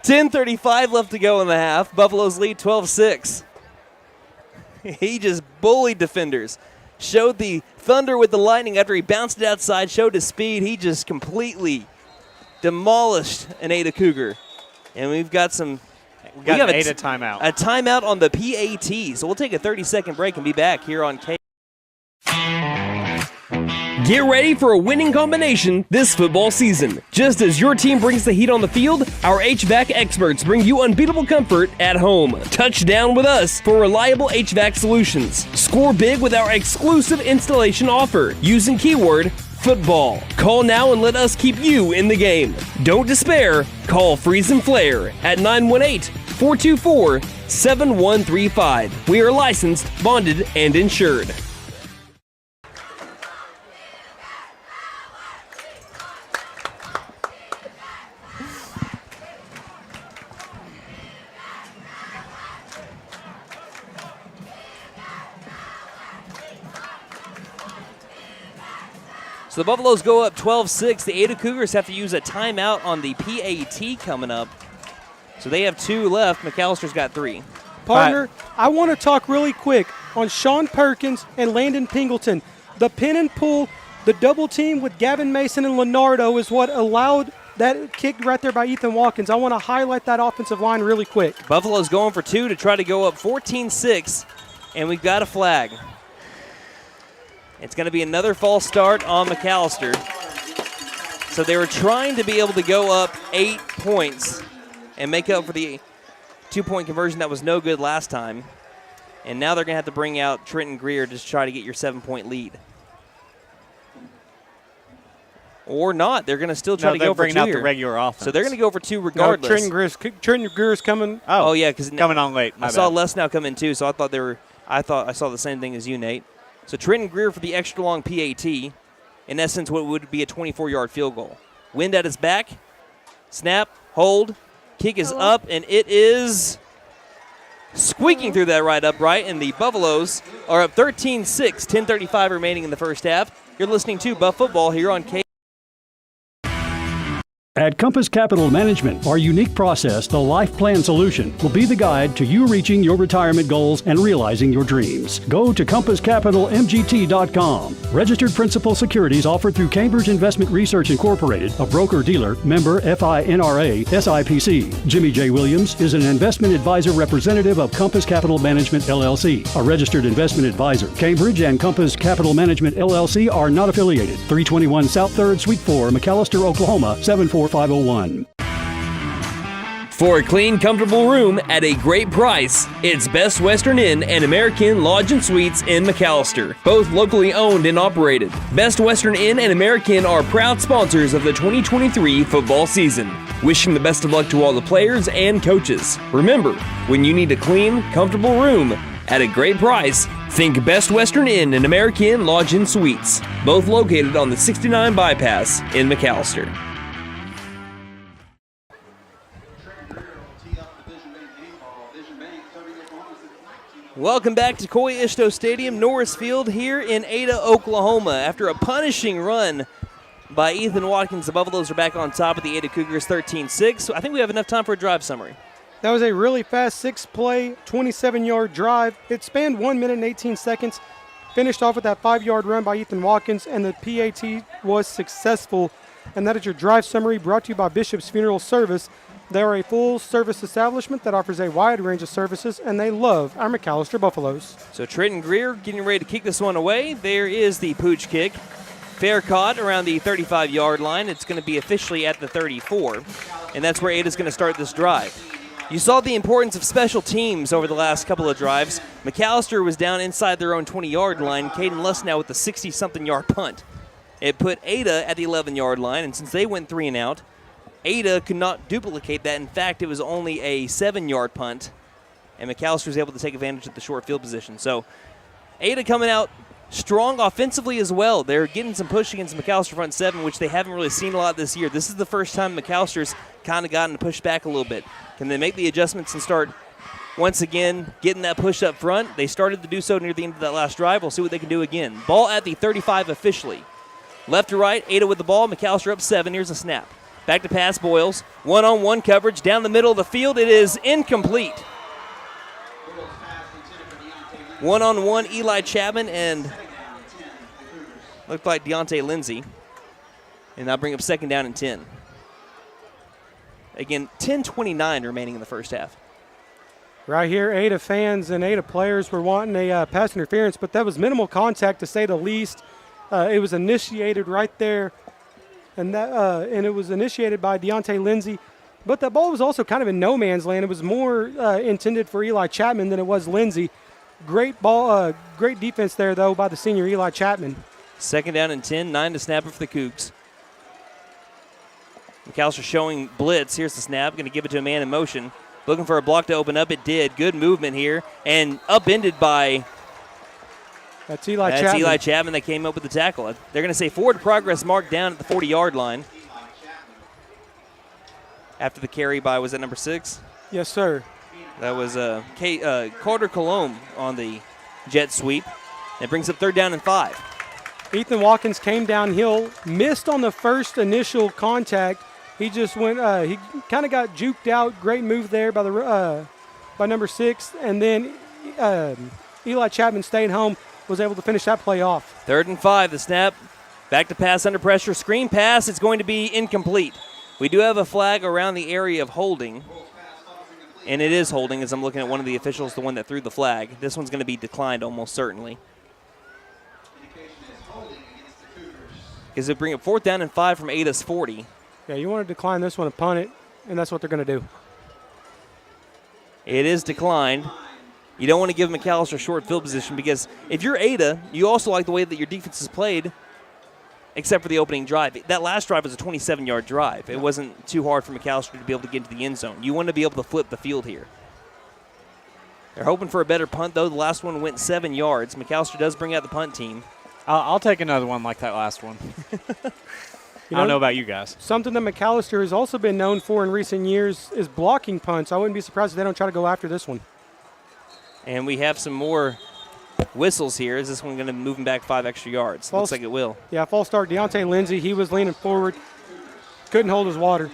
10:35 left to go in the half. Buffaloes lead 12-6. He just bullied defenders. Showed the thunder with the lightning after he bounced it outside, showed his speed. He just completely demolished an Ada Cougar. And we've got some... We got an Ada timeout. A timeout on the PAT. So we'll take a 30-second break and be back here on K. Get ready for a winning combination this football season. Just as your team brings the heat on the field, our HVAC experts bring you unbeatable comfort at home. Touchdown with us for reliable HVAC solutions. Score big with our exclusive installation offer using keyword football. Call now and let us keep you in the game. Don't despair. Call Freeze and Flare at 918-424-7135. We are licensed, bonded, and insured. So the Buffaloes go up 12-6. The Ada Cougars have to use a timeout on the PAT coming up. So they have 2 left. McAllister's got 3. Partner, I want to talk really quick on Sean Perkins and Landon Pingleton. The pin and pull, the double team with Gavin Mason and Leonardo is what allowed that kick right there by Ethan Watkins. I want to highlight that offensive line really quick. Buffalo's going for 2 to try to go up 14-6, and we've got a flag. It's going to be another false start on McAlester. So they were trying to be able to go up 8 points and make up for the 2-point conversion that was no good last time. And now they're going to have to bring out Trenton Greer to try to get your 7-point lead. Or not. They're going to still try to go for 2 bring out here. the regular offense. So they're going to go for 2 regardless. No, Trenton Greer's coming. Oh yeah, because coming on late. I saw Les now come in too, so I thought I saw the same thing as you, Nate. So Trenton Greer for the extra long PAT. in essence, what would be a 24-yard field goal. Wind at his back. Snap, hold, kick is up, and it is squeaking through that right upright, and the Buffaloes are up 13-6, 10:35 remaining in the first half. You're listening to Buff Football here on K. At Compass Capital Management, our unique process, the Life Plan Solution, will be the guide to you reaching your retirement goals and realizing your dreams. Go to compasscapitalmgt.com. Registered principal securities offered through Cambridge Investment Research Incorporated, a broker-dealer, member FINRA, SIPC. Jimmy J. Williams is an investment advisor representative of Compass Capital Management, LLC, a registered investment advisor. Cambridge and Compass Capital Management, LLC are not affiliated. 321 South 3rd, Suite 4, McAlester, Oklahoma, 74501. For a clean, comfortable room at a great price, it's Best Western Inn and American Lodge and Suites in McAlester, both locally owned and operated. Best Western Inn and American are proud sponsors of the 2023 football season. Wishing the best of luck to all the players and coaches. Remember, when you need a clean, comfortable room at a great price, think Best Western Inn and American Lodge and Suites, both located on the 69 bypass in McAlester. Welcome back to Coy Ishto Stadium, Norris Field here in Ada, Oklahoma. After a punishing run by Ethan Watkins, the Buffaloes are back on top of the Ada Cougars 13-6. So I think we have enough time for a drive summary. That was a really fast 6-play, 27-yard drive. It spanned 1 minute and 18 seconds. Finished off with that 5-yard run by Ethan Watkins, and the PAT was successful. And that is your drive summary brought to you by Bishop's Funeral Service. They are a full-service establishment that offers a wide range of services, and they love our McAlester Buffaloes. So Trenton Greer getting ready to kick this one away. There is the pooch kick. Fair caught around the 35-yard line. It's going to be officially at the 34, and that's where Ada's going to start this drive. You saw the importance of special teams over the last couple of drives. McAlester was down inside their own 20-yard line. Caden Luss now with the 60-something-yard punt. It put Ada at the 11-yard line, and since they went 3 and out, Ada could not duplicate that. In fact, it was only a 7-yard punt, and McAlester was able to take advantage of the short field position. So Ada coming out strong offensively as well. They're getting some push against McAlester front 7, which they haven't really seen a lot this year. This is the first time McAlster's kind of gotten to push back a little bit. Can they make the adjustments and start once again getting that push up front? They started to do so near the end of that last drive. We'll see what they can do again. Ball at the 35 officially. Left to right, Ada with the ball. McAlester up 7. Here's a snap. Back to pass, Boyles. One-on-one coverage down the middle of the field. It is incomplete. One-on-one, Eli Chapman and looked like Deontay Lindsay. And that'll bring up 2nd down and 10. Again, 10:29 remaining in the first half. Right here, Ada fans and Ada players were wanting a pass interference, but that was minimal contact to say the least. It was initiated right there. And it was initiated by Deontay Lindsay. But that ball was also kind of in no man's land. It was more intended for Eli Chapman than it was Lindsay. Great ball, great defense there, though, by the senior Eli Chapman. 2nd down and 10, 9 to snap it for the Cougs. McAlester showing blitz. Here's the snap. Going to give it to a man in motion. Looking for a block to open up. It did. Good movement here. And upended by... That's Eli Chapman. Eli Chapman that came up with the tackle. They're going to say forward progress marked down at the 40-yard line. After the carry by, was that number 6? Yes, sir. That was Carter Colomb on the jet sweep. It brings up 3rd down and 5. Ethan Watkins came downhill, missed on the first initial contact. He just went. He kind of got juked out. Great move there by number 6, and then Eli Chapman stayed home. Was able to finish that play off. 3rd and 5, the snap. Back to pass under pressure. Screen pass. It's going to be incomplete. We do have a flag around the area of holding. And it is holding as I'm looking at one of the officials, the one that threw the flag. This one's going to be declined almost certainly. Because it bring up 4th down and 5 from Ada's 40. Yeah, you want to decline this one and punt it, and that's what they're going to do. It is declined. You don't want to give McAlester short field position because if you're Ada, you also like the way that your defense is played, except for the opening drive. That last drive was a 27-yard drive. It wasn't too hard for McAlester to be able to get into the end zone. You want to be able to flip the field here. They're hoping for a better punt, though. The last one went 7 yards. McAlester does bring out the punt team. I'll take another one like that last one. I don't know about you guys. Something that McAlester has also been known for in recent years is blocking punts. I wouldn't be surprised if they don't try to go after this one. And we have some more whistles here. Is this one going to move him back 5 extra yards? Looks like it will. Yeah, false start. Deontay Lindsey, he was leaning forward. Couldn't hold his water.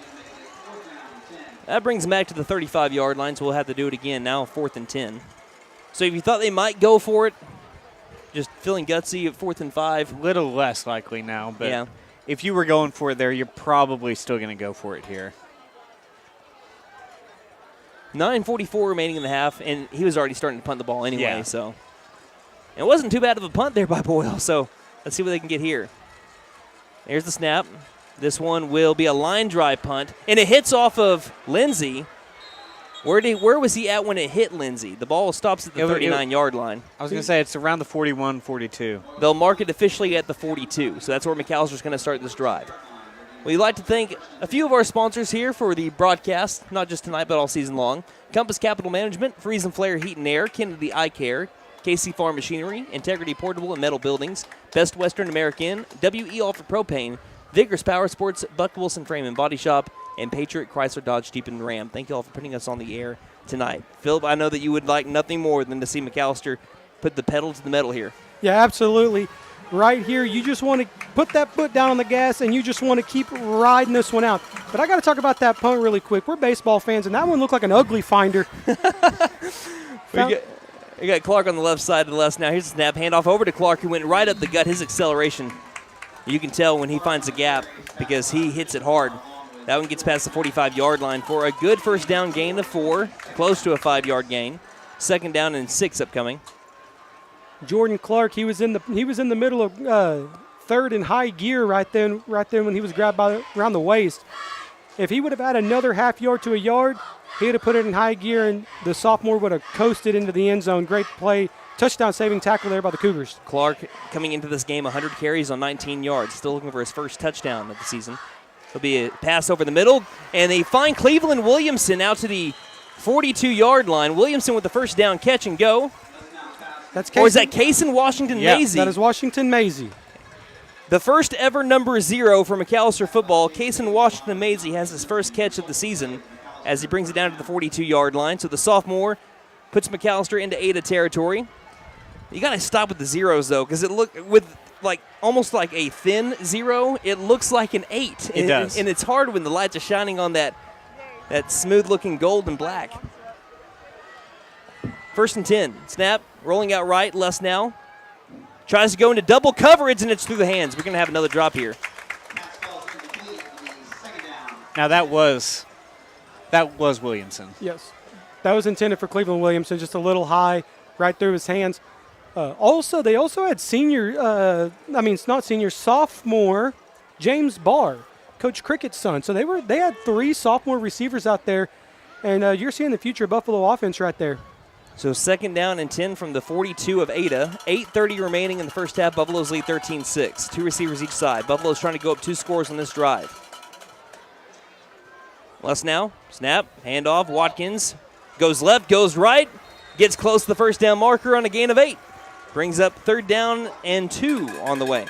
That brings him back to the 35-yard line, so we'll have to do it again. Now 4th and 10. So if you thought they might go for it, just feeling gutsy at 4th and 5. Little less likely now, but yeah. If you were going for it there, you're probably still going to go for it here. 9:44 remaining in the half, and he was already starting to punt the ball anyway. So it wasn't too bad of a punt there by Boyle. So let's see what they can get here. There's the snap. This one will be a line drive punt, and it hits off of Lindsey. Where was he at when it hit Lindsey? The ball stops at the 39-yard line. I was going to say it's around the 41, 42. They'll mark it officially at the 42, so that's where McAllister's going to start this drive. We'd like to thank a few of our sponsors here for the broadcast, not just tonight but all season long. Compass Capital Management, Freeze and Flare Heat and Air, Kennedy Eye Care, KC Farm Machinery, Integrity Portable and Metal Buildings, Best Western American, WE All for Propane, Vigorous Power Sports, Buck Wilson Frame and Body Shop, and Patriot Chrysler Dodge Jeep and Ram. Thank you all for putting us on the air tonight. Philip, I know that you would like nothing more than to see McAlester put the pedal to the metal here. Yeah, absolutely. Right here, you just want to put that foot down on the gas, and you just want to keep riding this one out. But I got to talk about that punt really quick. We're baseball fans, and that one looked like an ugly finder. We got Clark on the left side of the left now. Here's a snap. Handoff over to Clark, who went right up the gut. His acceleration, you can tell when he finds a gap because he hits it hard. That one gets past the 45-yard line for a good first down gain of 4, close to a 5-yard gain. 2nd down and 6 upcoming. Jordan Clark, he was in the middle of 3rd and high gear right then when he was grabbed around the waist. If he would have had another half yard to a yard, he would have put it in high gear, and the sophomore would have coasted into the end zone. Great play. Touchdown saving tackle there by the Cougars. Clark coming into this game 100 carries on 19 yards. Still looking for his first touchdown of the season. It'll be a pass over the middle, and they find Cleveland Williamson out to the 42-yard line. Williamson with the first down catch and go. Or is that Cason Washington Mazie? That is Washington Mazie. The first ever number 0 for McAlester football. Cason Washington Mazie has his first catch of the season as he brings it down to the 42-yard line. So the sophomore puts McAlester into Ada territory. You got to stop with the zeros, though, because it looked with almost like a thin 0. It looks like an 8. It does. And it's hard when the lights are shining on that smooth-looking gold and black. 1st and 10. Snap, rolling out right, less now. Tries to go into double coverage, and it's through the hands. We're going to have another drop here. Now that was Williamson. Yes. That was intended for Cleveland Williamson, just a little high right through his hands. They also had sophomore James Barr, Coach Crickett's son. So they had 3 sophomore receivers out there, and you're seeing the future Buffalo offense right there. So 2nd down and 10 from the 42 of Ada. 8:30 remaining in the first half. Buffalo's lead 13-6. 2 receivers each side. Buffalo's trying to go up 2 scores on this drive. Less now. Snap. Handoff. Watkins goes left, goes right. Gets close to the first down marker on a gain of 8. Brings up 3rd down and 2 on the way.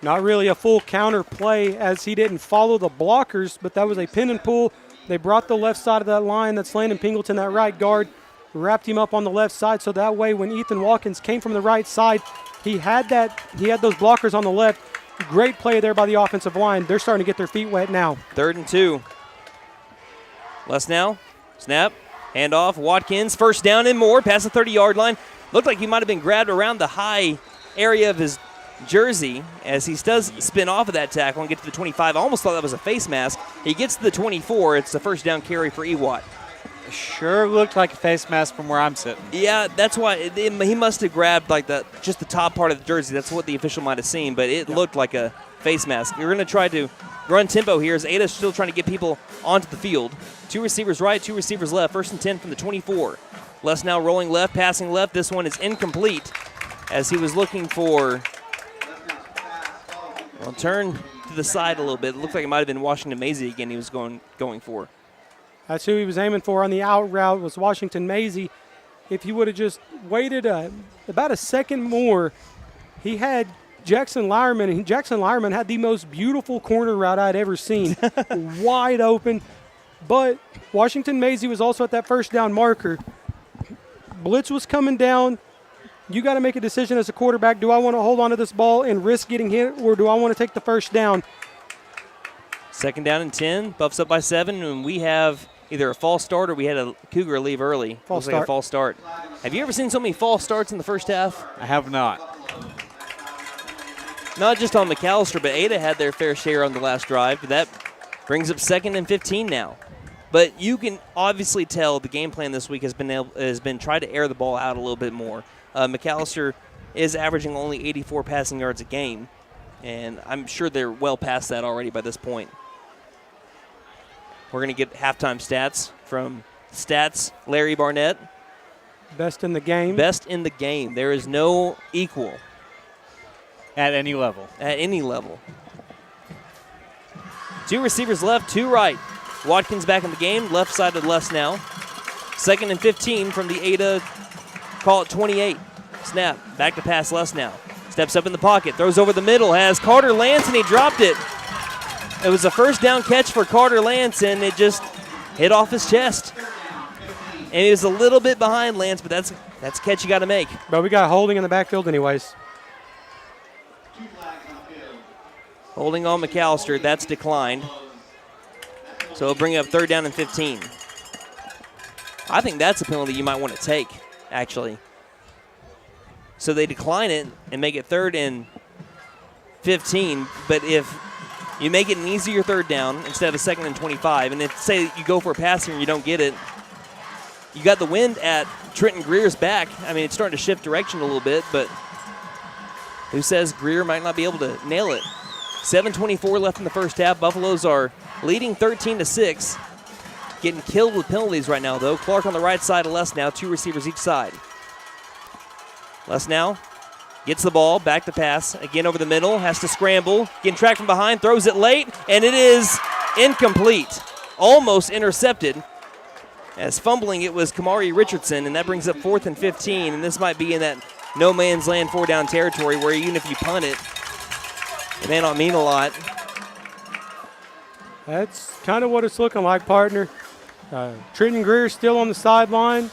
Not really a full counter play as he didn't follow the blockers, but that was a pin and pull. They brought the left side of that line. That's Landon Pingleton, that right guard. Wrapped him up on the left side, so that way when Ethan Watkins came from the right side, he had those blockers on the left. Great play there by the offensive line. They're starting to get their feet wet now. 3rd and 2. Less now. Snap. Handoff. Watkins. First down and more. Past the 30-yard line. Looked like he might have been grabbed around the high area of his jersey as he does spin off of that tackle and get to the 25. I almost thought that was a face mask. He gets to the 24. It's the first down carry for Ewart. Sure looked like a face mask from where I'm sitting. Yeah, that's why he must have grabbed just the top part of the jersey. That's what the official might have seen, but it looked like a face mask. We're going to try to run tempo here as Ada's still trying to get people onto the field. 2 receivers right, 2 receivers left. 1st and 10 from the 24. Les now rolling left, passing left. This one is incomplete as he was looking for turn to the side a little bit. It looked like it might have been Washington Mazie again he was going for. That's who he was aiming for on the out route was Washington Mazie. If he would have just waited about a second more, he had Jackson Lyerman, and Jackson Lyerman had the most beautiful corner route I'd ever seen, wide open. But Washington Maisie was also at that first down marker. Blitz was coming down. You got to make a decision as a quarterback. Do I want to hold on to this ball and risk getting hit, or do I want to take the first down? 2nd down and 10. Buffs up by 7, and we have either a false start or we had a Cougar leave early. False Looks like a false start. Have you ever seen so many false starts in the first half? I have not. Not just on McAlester, but Ada had their fair share on the last drive. But that brings up 2nd and 15 now. But you can obviously tell the game plan this week has been try to air the ball out a little bit more. McAlester is averaging only 84 passing yards a game, and I'm sure they're well past that already by this point. We're going to get halftime stats from Stats Larry Barnett. Best in the game. Best in the game. There is no equal. At any level. At any level. 2 receivers left, 2 right. Watkins back in the game, left side of Les now. 2nd and 15 from the Ada, call it 28. Snap, back to pass Les now. Steps up in the pocket, throws over the middle, has Carter Lance, and he dropped it. It was a first down catch for Carter Lance, and it just hit off his chest. And he was a little bit behind Lance, but that's a catch you got to make. But we got holding in the backfield anyways. Holding on McAlester, that's declined. So it'll bring up 3rd down and 15. I think that's a penalty you might want to take, actually. So they decline it and make it 3rd and 15, but if you make it an easier 3rd down instead of a 2nd and 25, and if, say, you go for a passing and you don't get it, you got the wind at Trenton Greer's back. I mean, it's starting to shift direction a little bit, but who says Greer might not be able to nail it? 7:24 left in the first half. Buffaloes are leading 13-6. Getting killed with penalties right now, though. Clark on the right side of Les now, 2 receivers each side. Les now gets the ball, back to pass, again over the middle, has to scramble, getting tracked from behind, throws it late, and it is incomplete. Almost intercepted. As fumbling, it was Kamari Richardson, and that brings up 4th and 15, and this might be in that no man's land 4-down territory where even if you punt it, it may not mean a lot. That's kind of what it's looking like, partner. Trenton Greer still on the sideline.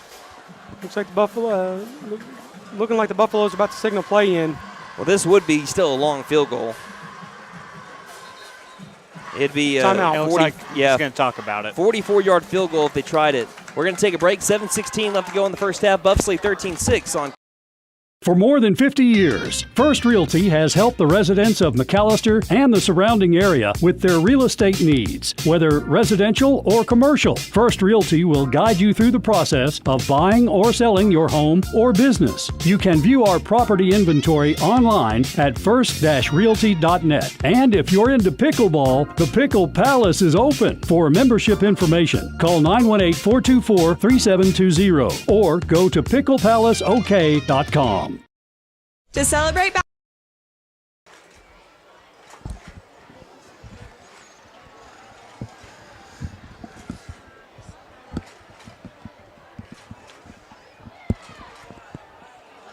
Looks like the Buffalo, looking like the Buffaloes about to signal play in. Well, this would be still a long field goal. It'd be timeout. 40, like he's going to talk about it. 44-yard field goal if they tried it. We're going to take a break. 7:16 left to go in the first half. Buffs lead 13-6 on. For more than 50 years, First Realty has helped the residents of McAlester and the surrounding area with their real estate needs. Whether residential or commercial, First Realty will guide you through the process of buying or selling your home or business. You can view our property inventory online at first-realty.net. And if you're into pickleball, the Pickle Palace is open. For membership information, call 918-424-3720 or go to picklepalaceok.com. To celebrate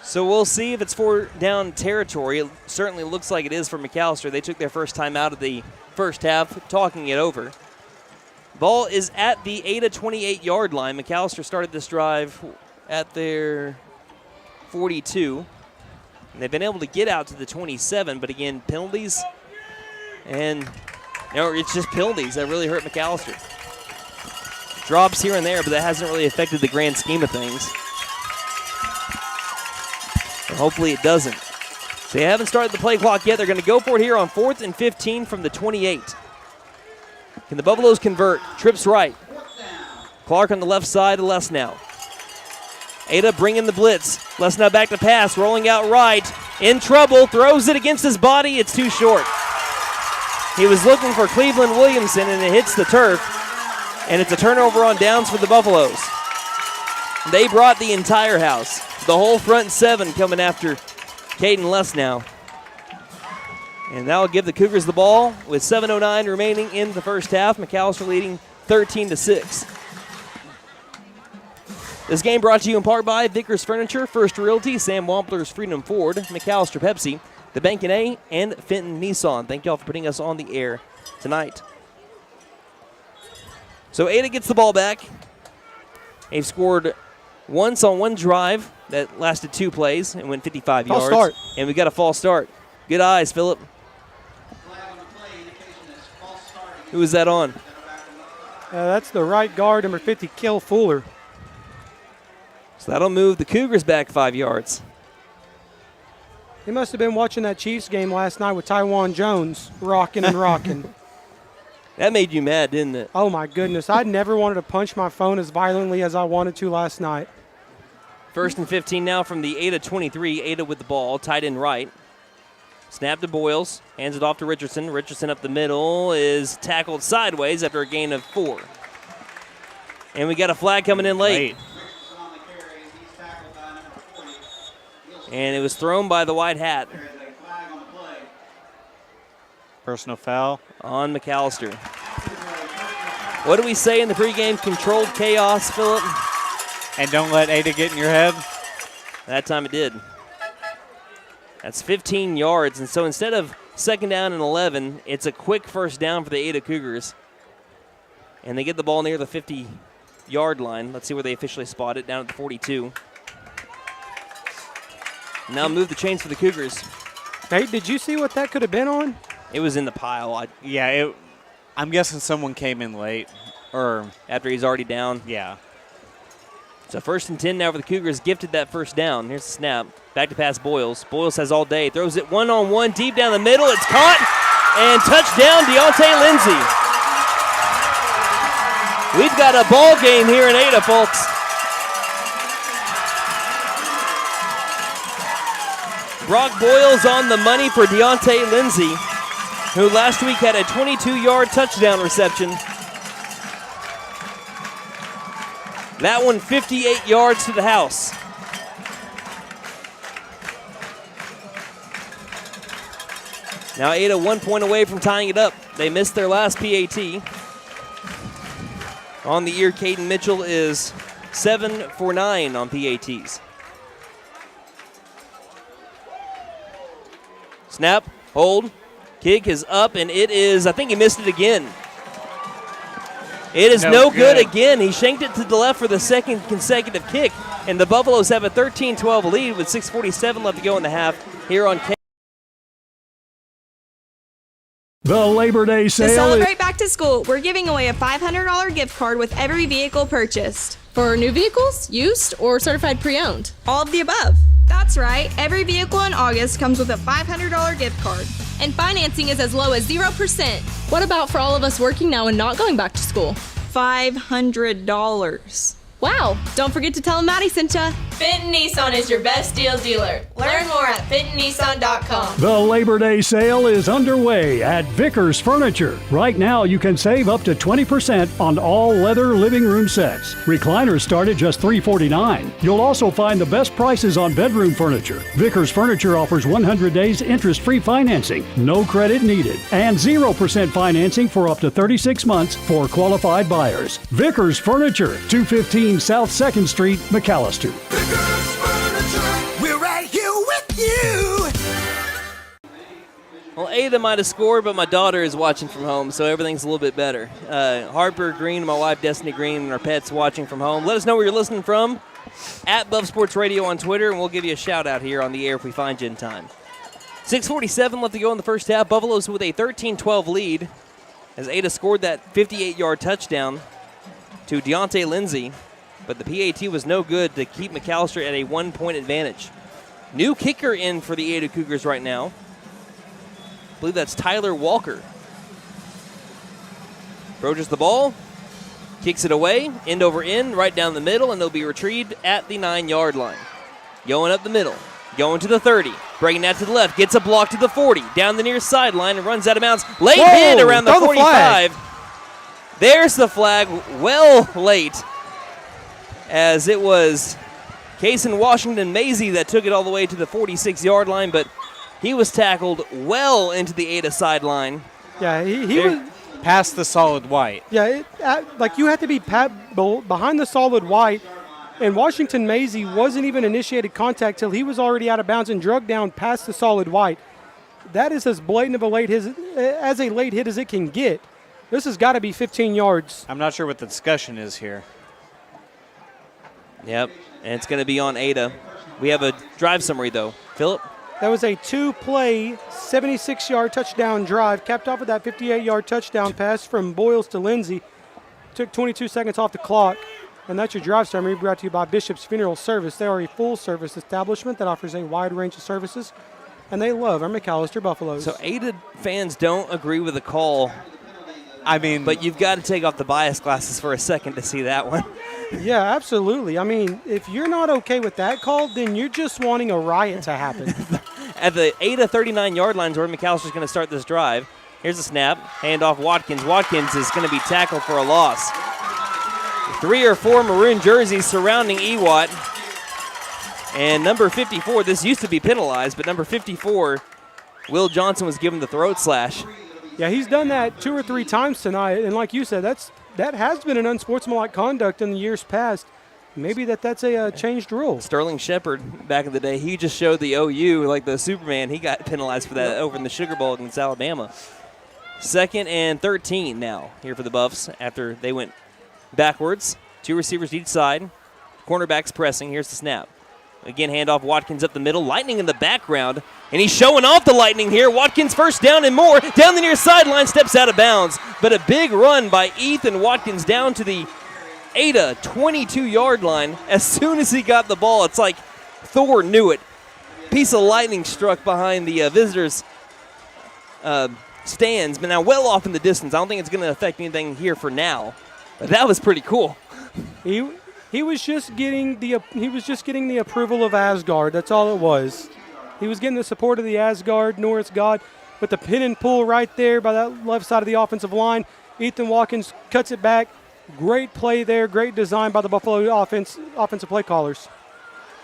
So we'll see if it's 4-down territory. It certainly looks like it is for McAlester. They took their first time out of the first half, talking it over. Ball is at the Ada 28-yard line. McAlester started this drive at their 42. And they've been able to get out to the 27, but again, penalties. And it's just penalties that really hurt McAlester. Drops here and there, but that hasn't really affected the grand scheme of things. And hopefully it doesn't. So they haven't started the play clock yet. They're going to go for it here on 4th and 15 from the 28. Can the Buffaloes convert? Trips right. Clark on the left side of Les now. Ada bringing the blitz. Les now back to pass, rolling out right. In trouble, throws it against his body. It's too short. He was looking for Cleveland Williamson, and it hits the turf. And it's a turnover on downs for the Buffaloes. They brought the entire house. The whole front 7 coming after Caden Les now. And that'll give the Cougars the ball with 7:09 remaining in the first half. McAlester leading 13-6. This game brought to you in part by Vickers Furniture, First Realty, Sam Wampler's Freedom Ford, McAlester Pepsi, the Bank & A, and Fenton Nissan. Thank y'all for putting us on the air tonight. So Ada gets the ball back. They've scored once on one drive that lasted 2 plays and went 55 yards. Start. And we got a false start. Good eyes, Phillip. Who was that on? That's the right guard, number 50, Kel Fuller. So that'll move the Cougars back 5 yards. He must have been watching that Chiefs game last night with Tywan Jones rocking and rocking. That made you mad, didn't it? Oh, my goodness. I never wanted to punch my phone as violently as I wanted to last night. 1st and 15 now from the Ada 23. Ada with the ball, tight end right. Snap to Boyles, hands it off to Richardson. Richardson up the middle is tackled sideways after a gain of 4. And we got a flag coming in late. And it was thrown by the white hat. Personal foul on McAlester. What do we say in the pregame? Controlled chaos, Phillip? And don't let Ada get in your head. That time it did. That's 15 yards, and so instead of 2nd down and 11, it's a quick 1st down for the Ada Cougars. And they get the ball near the 50-yard line. Let's see where they officially spot it, down at the 42. Now move the chains for the Cougars. Hey, did you see what that could have been on? It was in the pile. I'm guessing someone came in late. Or after he's already down. Yeah. So 1st and 10 now for the Cougars. Gifted that 1st down. Here's the snap. Back to pass Boyles. Boyles has all day. Throws it one-on-one deep down the middle. It's caught. And touchdown, Deontay Lindsay. We've got a ball game here in Ada, folks. Brock Boyles on the money for Deontay Lindsay, who last week had a 22-yard touchdown reception. That one 58 yards to the house. Now Ada 1 point away from tying it up. They missed their last PAT. On the year, Caden Mitchell is 7 for 9 on PATs. Snap, hold, kick is up, and it is, I think he missed it again. It is no good again. He shanked it to the left for the 2nd consecutive kick, and the Buffaloes have a 13-12 lead with 6:47 left to go in the half here on K. The Labor Day sale. To celebrate back to school, we're giving away a $500 gift card with every vehicle purchased. For new vehicles, used, or certified pre-owned? All of the above. That's right. Every vehicle in August comes with a $500 gift card. And financing is as low as 0%. What about for all of us working now and not going back to school? $500. Wow. Don't forget to tell them Maddie sent ya. Fenton Nissan is your best deal dealer. Learn more at FentonNissan.com. The Labor Day sale is underway at Vickers Furniture. Right now, you can save up to 20% on all leather living room sets. Recliners start at just $349. You'll also find the best prices on bedroom furniture. Vickers Furniture offers 100 days interest-free financing, no credit needed, and 0% financing for up to 36 months for qualified buyers. Vickers Furniture, 215 South 2nd Street, McAlester. We're right here with you. Well, Ada might have scored, but my daughter is watching from home, so everything's a little bit better. Harper Green, my wife Destiny Green, and our pets watching from home. Let us know where you're listening from at Buff Sports Radio on Twitter, and we'll give you a shout-out here on the air if we find you in time. 6:47 left to go in the first half. Buffaloes with a 13-12 lead as Ada scored that 58-yard touchdown to Deontay Lindsay. But the PAT was no good to keep McAlester at a 1-point advantage. New kicker in for the Ada Cougars right now. I believe that's Tyler Walker. Approaches the ball, kicks it away, end over end, right down the middle, and they'll be retrieved at the 9-yard line. Going up the middle, going to the 30, bringing that to the left, gets a block to the 40, down the near sideline, and runs out of bounds. Late hit around the 45. There's the flag, well late, as it was Kason Washington Maisie that took it all the way to the 46-yard line, but he was tackled well into the Ada sideline. Yeah, he was past the solid white. Yeah, like you have to be behind the solid white And Washington Maisie wasn't even initiated contact till he was already out of bounds and drugged down past the solid white. That is as blatant of a late hit as it can get. This has got to be 15 yards. I'm not sure what the discussion is here. Yep, and it's going to be on Ada. We have a drive summary, though. Phillip? That was a 2-play, 76-yard touchdown drive, capped off with that 58-yard touchdown pass from Boyles to Lindsay. Took 22 seconds off the clock. And that's your drive summary, brought to you by Bishop's Funeral Service. They are a full-service establishment that offers a wide range of services, and they love our McAlester Buffaloes. So Ada fans don't agree with the call. I mean, but you've got to take off the bias glasses for a second to see that one. Yeah, absolutely. I mean, if you're not okay with that call, then you're just wanting a riot to happen. At the Ada 39-yard line is where McAlster's going to start this drive. Here's a snap. Hand off Watkins. Watkins is going to be tackled for a loss. 3 or 4 maroon jerseys surrounding Ewott. And number 54, this used to be penalized, but number 54, Will Johnson, was given the throat slash. Yeah, he's done that 2 or 3 times tonight. And like you said, that has been an unsportsmanlike conduct in the years past. Maybe that's a changed rule. Sterling Shepard, back in the day, he just showed the OU like the Superman. He got penalized for that over in the Sugar Bowl against Alabama. 2nd and 13 now here for the Buffs after they went backwards. 2 receivers each side. Cornerbacks pressing. Here's the snap. Again, handoff Watkins up the middle. Lightning in the background. And he's showing off the Lightning here. Watkins first down and more. Down the near sideline, steps out of bounds. But a big run by Ethan Watkins down to the Ada 22-yard line. As soon as he got the ball, it's like Thor knew it. Piece of lightning struck behind the visitors' stands, but now well off in the distance. I don't think it's going to affect anything here for now. But that was pretty cool. He was just getting the approval of Asgard. That's all it was. He was getting the support of the Asgard, Norris God, with the pin and pull right there by that left side of the offensive line. Ethan Watkins cuts it back. Great play there. Great design by the Buffalo offensive play callers.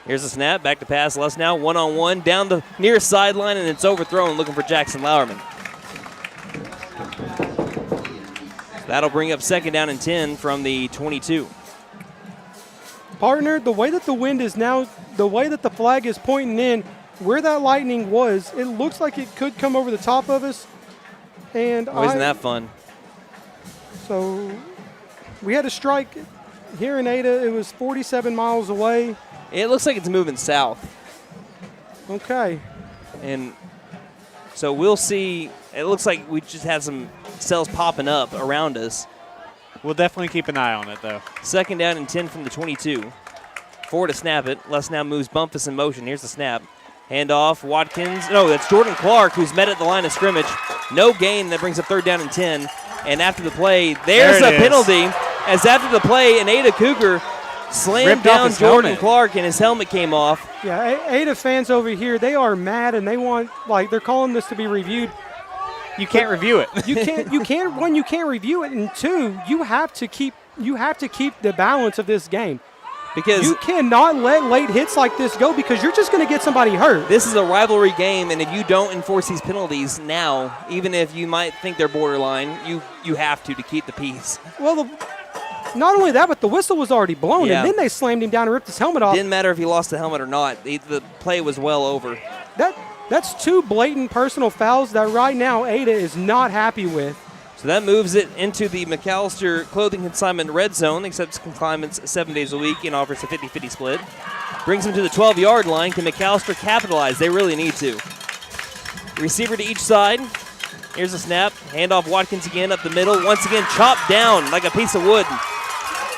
Here's the snap. Back to pass. Les now one-on-one down the near sideline, and it's overthrown, looking for Jackson Lauerman. That'll bring up 2nd down and 10 from the 22. Partner, the way that the wind is now, the way that the flag is pointing in, where that lightning was, it looks like it could come over the top of us. And isn't that fun? So we had a strike here in Ada. It was 47 miles away. It looks like it's moving south. Okay. And so we'll see. It looks like we just had some cells popping up around us. We'll definitely keep an eye on it, though. 2nd down and 10 from the 22. 4 to snap it. Les now moves Bumpus in motion. Here's the snap. Handoff, Watkins. No, that's Jordan Clark, who's met at the line of scrimmage. No gain. That brings up 3rd down and 10. And after the play, there's a penalty. As after the play, an Ada Cougar slammed down Jordan Clark, and his helmet came off. Yeah, Ada fans over here, they are mad, and they want, they're calling this to be reviewed. You can't review it. You can't review it, and 2, you have to keep the balance of this game. Because you cannot let late hits like this go, because you're just going to get somebody hurt. This is a rivalry game, and if you don't enforce these penalties now, even if you might think they're borderline, you have to keep the peace. Well, not only that, but the whistle was already blown, and then they slammed him down and ripped his helmet off. Didn't matter if he lost the helmet or not. The play was well over. That's 2 blatant personal fouls that right now Ada is not happy with. So that moves it into the McAlester Clothing Consignment red zone, accepts consignments 7 days a week and offers a 50-50 split. Brings them to the 12-yard line. Can McAlester capitalize? They really need to. Receiver to each side. Here's a snap. Handoff Watkins again up the middle. Once again, chopped down like a piece of wood.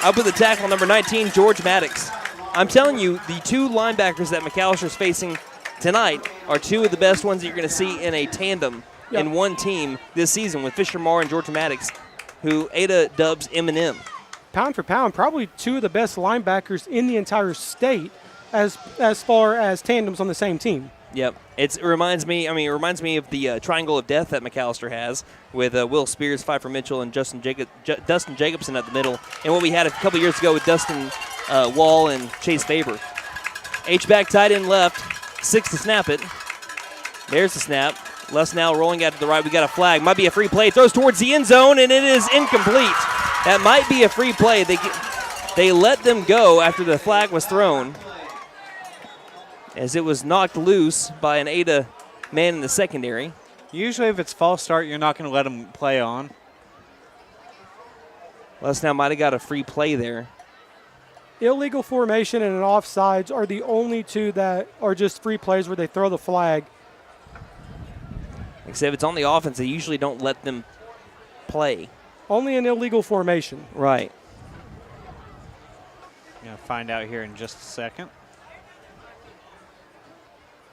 Up with the tackle, number 19, George Maddox. I'm telling you, the 2 linebackers that McAlster's facing tonight are 2 of the best ones that you're going to see in a tandem in one team this season with Fisher Marr and George Maddox, who Ada dubs M&M. Pound for pound, probably 2 of the best linebackers in the entire state as far as tandems on the same team. Yep. It reminds me of the triangle of death that McAlester has with Will Spears, Pfeiffer Mitchell, and Dustin Jacobson at the middle, and what we had a couple years ago with Dustin Wall and Chase Faber. H-back tight end left, 6 to snap it. There's the snap. Les now rolling out to the right. We got a flag. Might be a free play. Throws towards the end zone, and it is incomplete. That might be a free play. They let them go after the flag was thrown, as it was knocked loose by an Ada man in the secondary. Usually if it's false start, you're not going to let them play on. Les now might have got a free play there. Illegal formation and an offsides are the only two that are just free plays where they throw the flag. Except if it's on the offense, they usually don't let them play. Only an illegal formation. Right. Going to find out here in just a second.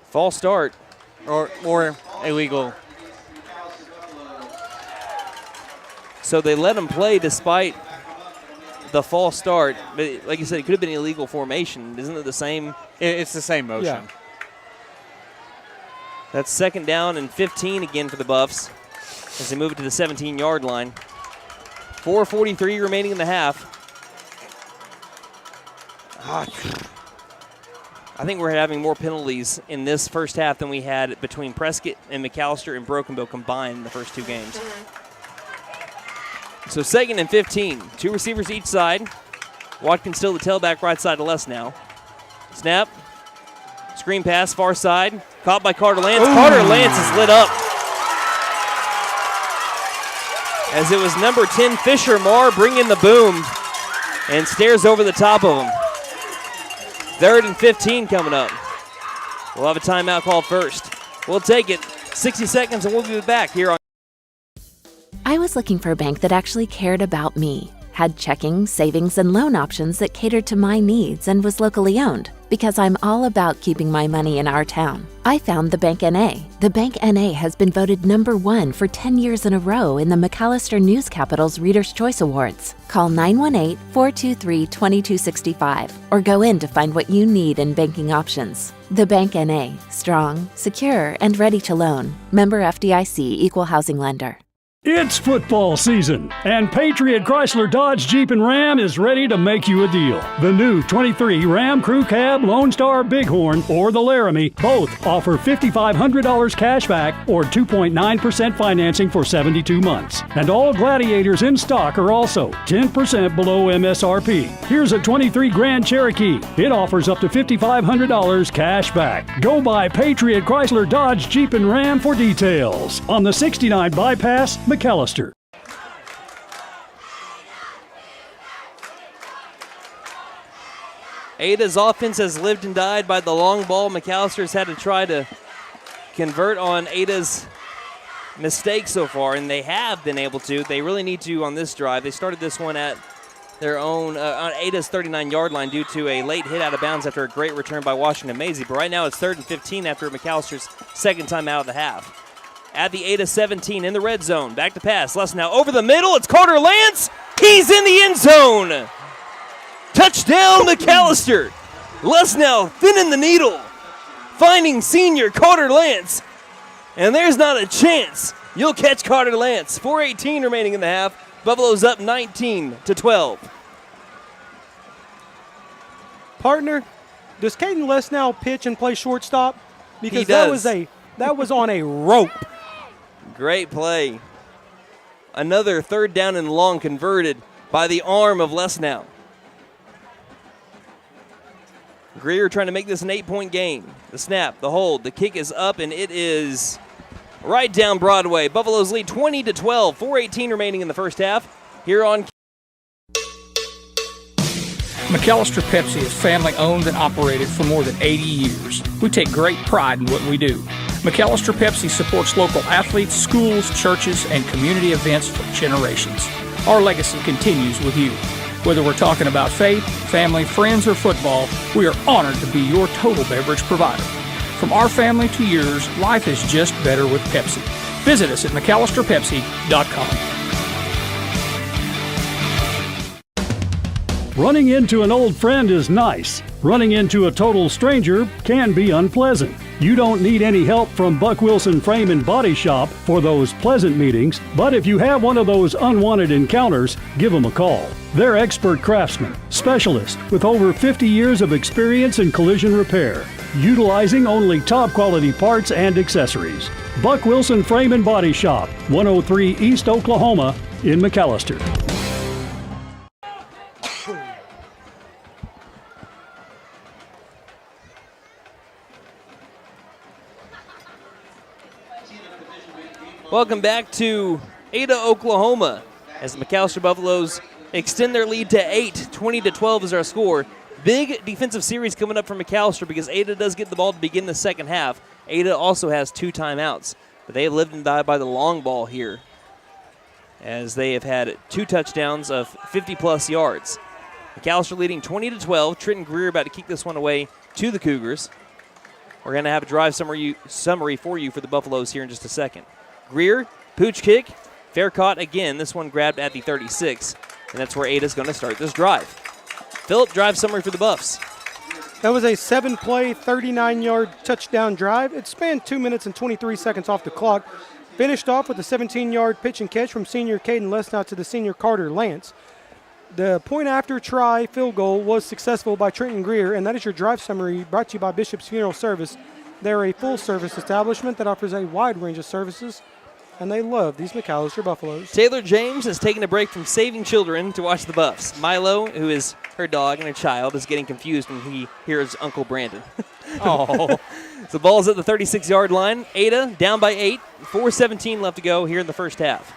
False start. Or illegal. So they let him play despite the false start. But like you said, it could have been illegal formation. Isn't it the same? It's the same motion. Yeah. That's 2nd down and 15 again for the Buffs as they move it to the 17-yard line. 4:43 remaining in the half. I think we're having more penalties in this first half than we had between Prescott and McAlester and Broken Bow combined in the first two games. So 2nd and 15. 2 receivers each side. Watkins still the tailback right side to Les now. Snap. Screen pass, far side. Caught by Carter Lance. Ooh. Carter Lance is lit up. As it was number 10, Fisher Marr, bringing the boom and stares over the top of him. 3rd and 15 coming up. We'll have a timeout called first. We'll take it. 60 seconds and we'll be back here on. I was looking for a bank that actually cared about me, had checking, savings, and loan options that catered to my needs and was locally owned, because I'm all about keeping my money in our town. I found the Bank NA. The Bank NA has been voted #1 for 10 years in a row in the McAlester News Capital's Reader's Choice Awards. Call 918-423-2265 or go in to find what you need in banking options. The Bank NA, strong, secure, and ready to loan. Member FDIC, Equal Housing Lender. It's football season, and Patriot Chrysler Dodge Jeep and Ram is ready to make you a deal. The new 23 Ram Crew Cab, Lone Star Bighorn, or the Laramie both offer $5,500 cash back or 2.9% financing for 72 months. And all Gladiators in stock are also 10% below MSRP. Here's a 23 Grand Cherokee. It offers up to $5,500 cash back. Go by Patriot Chrysler Dodge Jeep and Ram for details. On the 69 Bypass, McAlester. Ada's offense has lived and died by the long ball. McAllister's had to try to convert on Ada's mistakes so far, and they have been able to. They really need to on this drive. They started this one at their own, on Ada's 39-yard line due to a late hit out of bounds after a great return by Washington Maisie. But right now it's 3rd and 15 after McAllister's second time out of the half. At the Ada 17 in the red zone. Back to pass. Les now over the middle. It's Carter Lance. He's in the end zone. Touchdown, McAlester. Les now thinning the needle. Finding senior Carter Lance. And there's not a chance you'll catch Carter Lance. 4:18 remaining in the half. Buffalo's up 19-12. Partner, does Caden Les now pitch and play shortstop? Because he does. that was on a rope. Great play. Another 3rd down and long converted by the arm of Les now. Greer trying to make this an 8-point game. The snap, the hold, the kick is up, and it is right down Broadway. Buffaloes lead 20-12. 4:18 remaining in the first half. Here on McAlester Pepsi is family owned and operated for more than 80 years. We take great pride in what we do. McAlester Pepsi supports local athletes, schools, churches, and community events for generations. Our legacy continues with you. Whether we're talking about faith, family, friends, or football, we are honored to be your total beverage provider. From our family to yours, life is just better with Pepsi. Visit us at McAllisterPepsi.com. Running into an old friend is nice. Running into a total stranger can be unpleasant. You don't need any help from Buck Wilson Frame and Body Shop for those pleasant meetings, but if you have one of those unwanted encounters, give them a call. They're expert craftsmen, specialists with over 50 years of experience in collision repair, utilizing only top quality parts and accessories. Buck Wilson Frame and Body Shop, 103 East Oklahoma in McAlester. Welcome back to Ada, Oklahoma, as the McAlester Buffaloes extend their lead to 8. 20-12 is our score. Big defensive series coming up from McAlester because Ada does get the ball to begin the second half. Ada also has 2 timeouts, but they have lived and died by the long ball here, as they have had 2 touchdowns of 50-plus yards. McAlester leading 20-12. Trenton Greer about to kick this one away to the Cougars. We're going to have a drive summary for you for the Buffaloes here in just a second. Greer, pooch kick, fair caught again. This one grabbed at the 36, and that's where Ada's going to start this drive. Phillip, drive summary for the Buffs. That was a 7-play, 39-yard touchdown drive. It spanned 2 minutes and 23 seconds off the clock. Finished off with a 17-yard pitch and catch from senior Caden Lesnott to the senior Carter Lance. The point-after try field goal was successful by Trenton Greer, and that is your drive summary brought to you by Bishop's Funeral Service. They're a full-service establishment that offers a wide range of services, and they love these McAlester Buffaloes. Taylor James has taken a break from saving children to watch the Buffs. Milo, who is her dog and her child, is getting confused when he hears Uncle Brandon. Oh. So the ball's at the 36-yard line. Ada down by 8. 4:17 left to go here in the first half.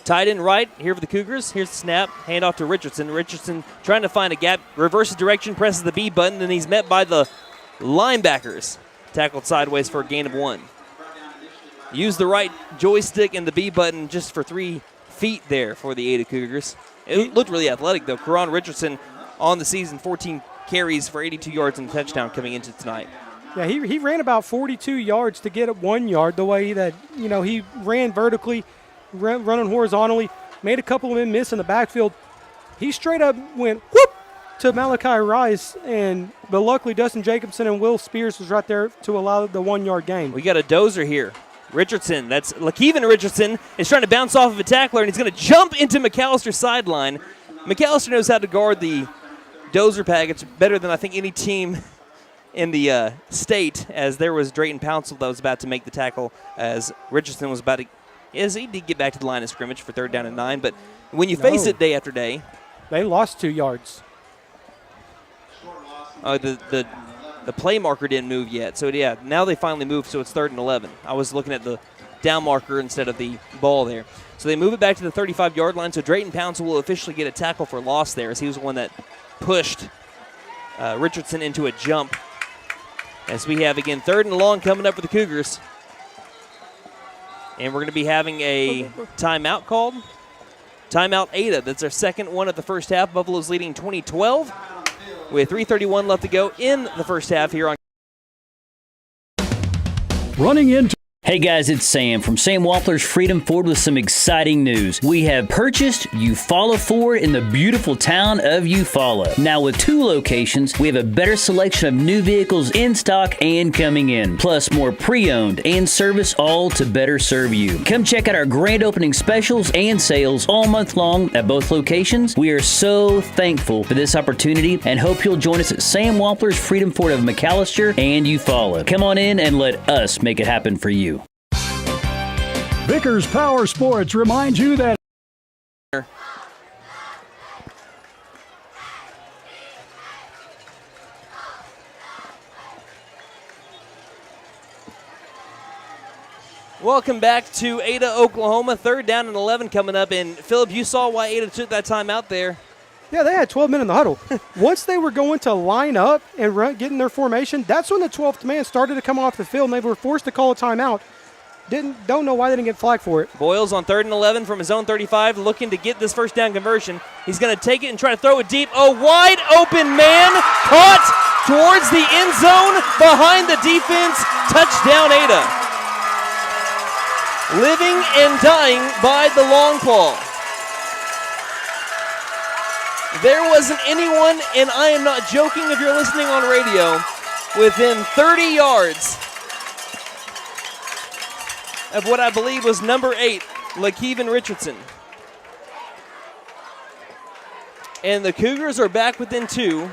Tight end right here for the Cougars. Here's the snap. Hand off to Richardson. Richardson trying to find a gap. Reverses direction, presses the B button, and he's met by the linebackers. Tackled sideways for a gain of 1. Use the right joystick and the B button just for 3 feet there for the Ada Cougars. It looked really athletic, though. Karan Richardson on the season, 14 carries for 82 yards and a touchdown coming into tonight. Yeah, he ran about 42 yards to get 1 yard the way that, he ran vertically, running horizontally, made a couple of them miss in the backfield. He straight up went whoop to Malachi Rice, but luckily Dustin Jacobson and Will Spears was right there to allow the 1 yard gain. We got a dozer here. Richardson, that's Lakeven Richardson, is trying to bounce off of a tackler, and he's going to jump into McAlster's sideline. McAlester knows how to guard the dozer package better than I think any team in the state, as there was Drayton Pouncil that was about to make the tackle as Richardson was about to, yes, he did get back to the line of scrimmage for 3rd down and 9, but when you face it day after day. They lost 2 yards. The play marker didn't move yet. So, yeah, now they finally moved, so it's 3rd and 11. I was looking at the down marker instead of the ball there. So they move it back to the 35-yard line, so Drayton Pouncil will officially get a tackle for loss there, as he was the one that pushed Richardson into a jump. As we have, again, 3rd and long coming up for the Cougars. And we're going to be having a timeout called. Timeout Ada. That's our second one of the first half. Buffalo's leading 20-12. With 3:31 left to go in the first half here on. Running into. Hey guys, it's Sam from Sam Wampler's Freedom Ford with some exciting news. We have purchased Eufaula Ford in the beautiful town of Eufaula. Now with 2 locations, we have a better selection of new vehicles in stock and coming in, plus more pre-owned and service, all to better serve you. Come check out our grand opening specials and sales all month long at both locations. We are so thankful for this opportunity and hope you'll join us at Sam Wampler's Freedom Ford of McAlester and Eufaula. Come on in and let us make it happen for you. Vickers Power Sports reminds you that Welcome back to Ada, Oklahoma. 3rd down and 11 coming up. And, Phillip, you saw why Ada took that time out there. Yeah, they had 12 men in the huddle. Once they were going to line up and get in their formation, that's when the 12th man started to come off the field, and they were forced to call a timeout. Don't know why they didn't get flagged for it. Boyles on 3rd and 11 from his own 35, looking to get this first down conversion. He's going to take it and try to throw it deep. A wide open man caught towards the end zone behind the defense. Touchdown, Ada. Living and dying by the long ball. There wasn't anyone, and I am not joking if you're listening on radio, within 30 yards of what I believe was number 8, Lakeven Richardson. And the Cougars are back within 2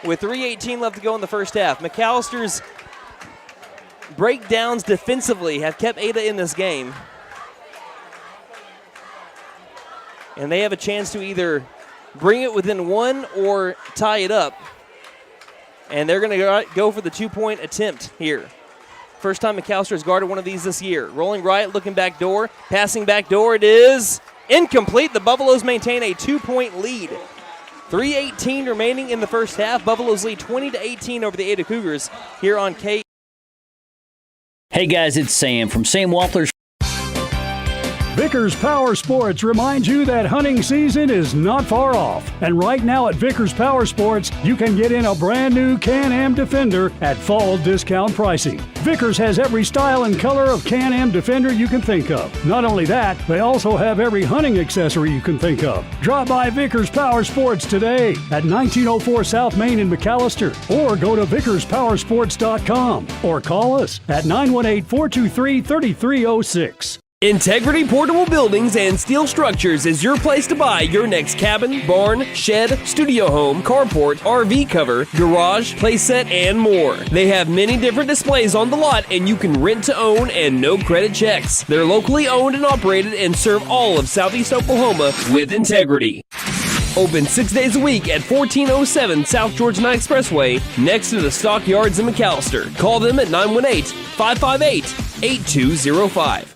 with 3:18 left to go in the first half. McAllister's breakdowns defensively have kept Ada in this game. And they have a chance to either bring it within 1 or tie it up. And they're going to go for the 2-point attempt here. First time McAlester has guarded one of these this year. Rolling right, looking back door, passing back door. It is incomplete. The Buffaloes maintain a 2-point lead. 3:18 remaining in the first half. Buffaloes lead 20-18 over the Ada Cougars here on K. Hey guys, it's Sam from Sam Walters. Vickers Power Sports reminds you that hunting season is not far off. And right now at Vickers Power Sports, you can get in a brand new Can-Am Defender at fall discount pricing. Vickers has every style and color of Can-Am Defender you can think of. Not only that, they also have every hunting accessory you can think of. Drop by Vickers Power Sports today at 1904 South Main in McAlester, or go to vickerspowersports.com, or call us at 918-423-3306. Integrity Portable Buildings and Steel Structures is your place to buy your next cabin, barn, shed, studio home, carport, RV cover, garage, playset, and more. They have many different displays on the lot, and you can rent to own and no credit checks. They're locally owned and operated and serve all of Southeast Oklahoma with integrity. Open 6 days a week at 1407 South Georgia Knight Expressway, next to the Stockyards in McAlester. Call them at 918-558-8205.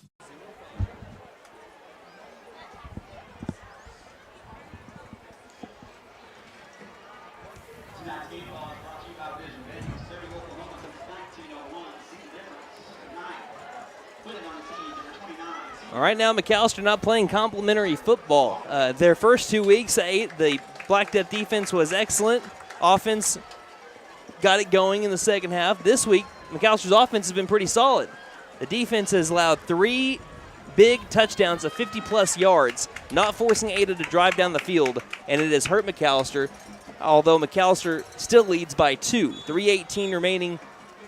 All right, now McAlester not playing complimentary football. Their first 2 weeks, the Black Death defense was excellent. Offense got it going in the second half. This week, McAlster's offense has been pretty solid. The defense has allowed 3 big touchdowns of 50-plus yards, not forcing Ada to drive down the field, and it has hurt McAlester, although McAlester still leads by 2. 3:18 remaining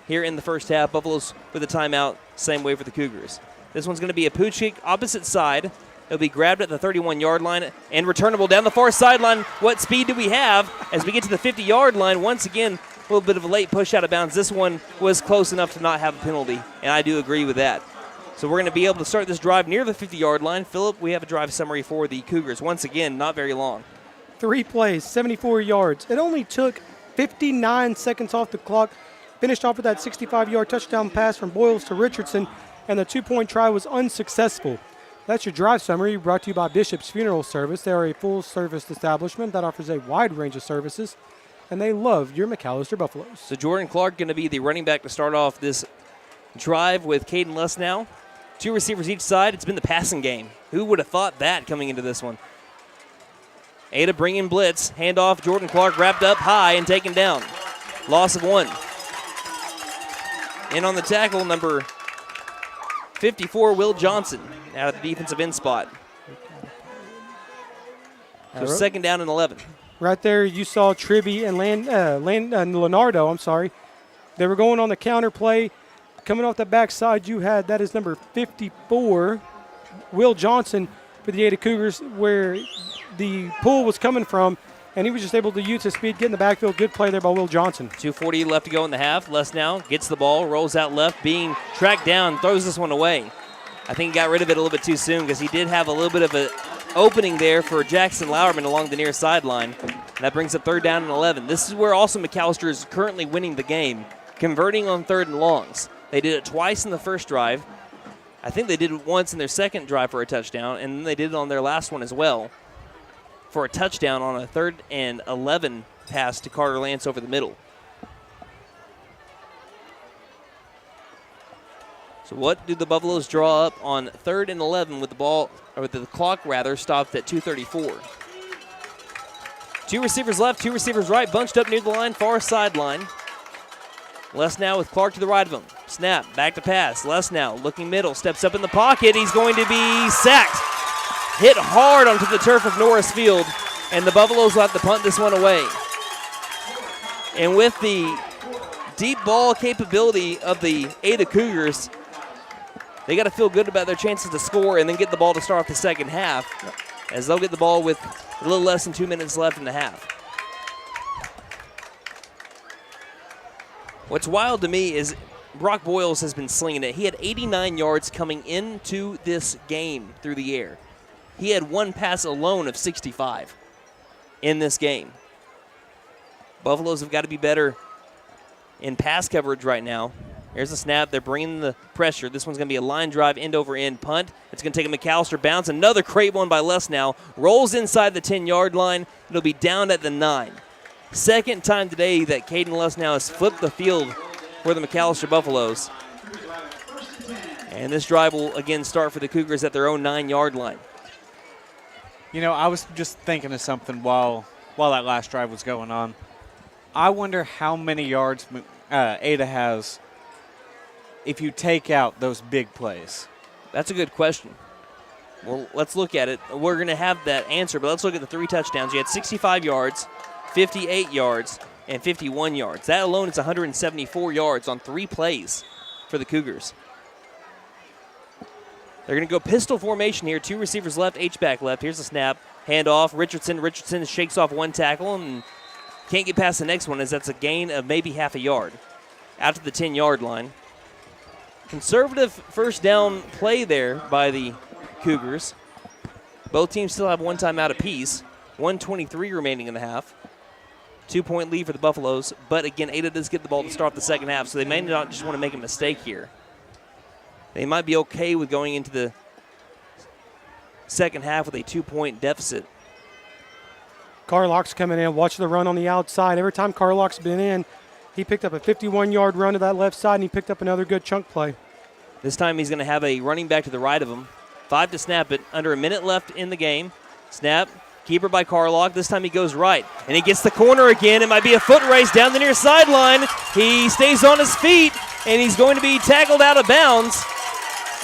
here in the first half. Buffaloes with a timeout, same way for the Cougars. This one's going to be a pooch kick opposite side. It'll be grabbed at the 31-yard line and returnable down the far sideline. What speed do we have as we get to the 50-yard line? Once again, a little bit of a late push out of bounds. This one was close enough to not have a penalty, and I do agree with that. So we're going to be able to start this drive near the 50-yard line. Phillip, we have a drive summary for the Cougars. Once again, not very long. 3 plays, 74 yards. It only took 59 seconds off the clock. Finished off with that 65-yard touchdown pass from Boyles to Richardson, and the 2-point try was unsuccessful. That's your drive summary, brought to you by Bishop's Funeral Service. They are a full-service establishment that offers a wide range of services, and they love your McAlester Buffaloes. So Jordan Clark going to be the running back to start off this drive with Caden Lesnow. 2 receivers each side. It's been the passing game. Who would have thought that coming into this one? Ada bringing blitz. Handoff. Jordan Clark wrapped up high and taken down. Loss of 1. In on the tackle, number 54, Will Johnson, out of the defensive end spot. So second down and 11. Right there, you saw Tribby and Leonardo, They were going on the counter play. Coming off the backside, you had, that is number 54, Will Johnson for the Ada Cougars, where the pull was coming from, and he was just able to use his speed, get in the backfield. Good play there by Will Johnson. 2:40 left to go in the half. Lesnow gets the ball, rolls out left, being tracked down, throws this one away. I think he got rid of it a little bit too soon because he did have a little bit of an opening there for Jackson Lauerman along the near sideline. That brings up third down and 11. This is where also McAlester is currently winning the game, converting on third and longs. They did it twice in the first drive. I think they did it once in their second drive for a touchdown, and then they did it on their last one as well for a touchdown on a 3rd and 11 pass to Carter Lance over the middle. So what do the Buffaloes draw up on 3rd and 11 with the ball, or with the clock rather, stopped at 2:34? 2 receivers left, 2 receivers right, bunched up near the line, far sideline. Lesnow with Clark to the right of him. Snap, back to pass. Lesnow looking middle, steps up in the pocket. He's going to be sacked. Hit hard onto the turf of Norris Field, and the Buffaloes will have to punt this one away. And with the deep ball capability of the Ada Cougars, they got to feel good about their chances to score and then get the ball to start off the second half, as they'll get the ball with a little less than 2 minutes left in the half. What's wild to me is Brock Boyles has been slinging it. He had 89 yards coming into this game through the air. He had 1 pass alone of 65 in this game. Buffaloes have got to be better in pass coverage right now. Here's the snap. They're bringing the pressure. This one's going to be a line drive, end over end punt. It's going to take a McAlester bounce. Another great one by Les now. Rolls inside the 10-yard line. It'll be down at the 9. Second time today that Caden Lesnow has flipped the field for the McAlester Buffaloes. And this drive will again start for the Cougars at their own 9-yard line. You know, I was just thinking of something while that last drive was going on. I wonder how many yards Ada has if you take out those big plays. That's a good question. Well, let's look at it. We're going to have that answer, but let's look at the 3 touchdowns. You had 65 yards, 58 yards, and 51 yards. That alone is 174 yards on 3 plays for the Cougars. They're going to go pistol formation here. 2 receivers left, H-back left. Here's the snap. Handoff. Richardson shakes off 1 tackle and can't get past the next one, as that's a gain of maybe half a yard out to the 10-yard line. Conservative first down play there by the Cougars. Both teams still have 1 timeout apiece. 1:23 remaining in the half. 2-point lead for the Buffaloes. But again, Ada does get the ball to start the second half, so they may not just want to make a mistake here. They might be okay with going into the second half with a 2-point deficit. Carlock's coming in. Watch the run on the outside. Every time Carlock's been in, he picked up a 51-yard run to that left side, and he picked up another good chunk play. This time he's going to have a running back to the right of him. 5 to snap it. Under a minute left in the game. Snap. Keeper by Carlock. This time he goes right. And he gets the corner again. It might be a foot race down the near sideline. He stays on his feet, and he's going to be tackled out of bounds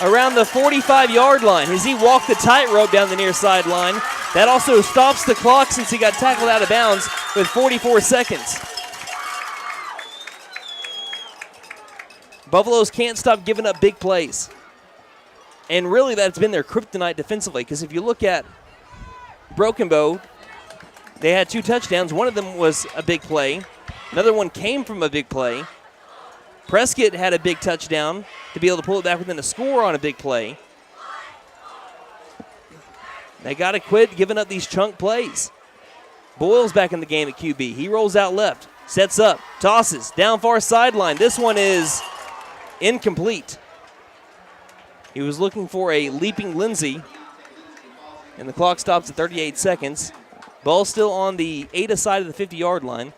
around the 45-yard line as he walked the tightrope down the near sideline. That also stops the clock since he got tackled out of bounds with 44 seconds. Buffaloes can't stop giving up big plays. And really that's been their kryptonite defensively, because if you look at Broken Bow, they had 2 touchdowns. One of them was a big play. Another one came from a big play. Prescott had a big touchdown to be able to pull it back within a score on a big play. They got to quit giving up these chunk plays. Boyle's back in the game at QB. He rolls out left, sets up, tosses, down far sideline. This one is incomplete. He was looking for a leaping Lindsey, and the clock stops at 38 seconds. Ball still on the Ada side of the 50-yard line.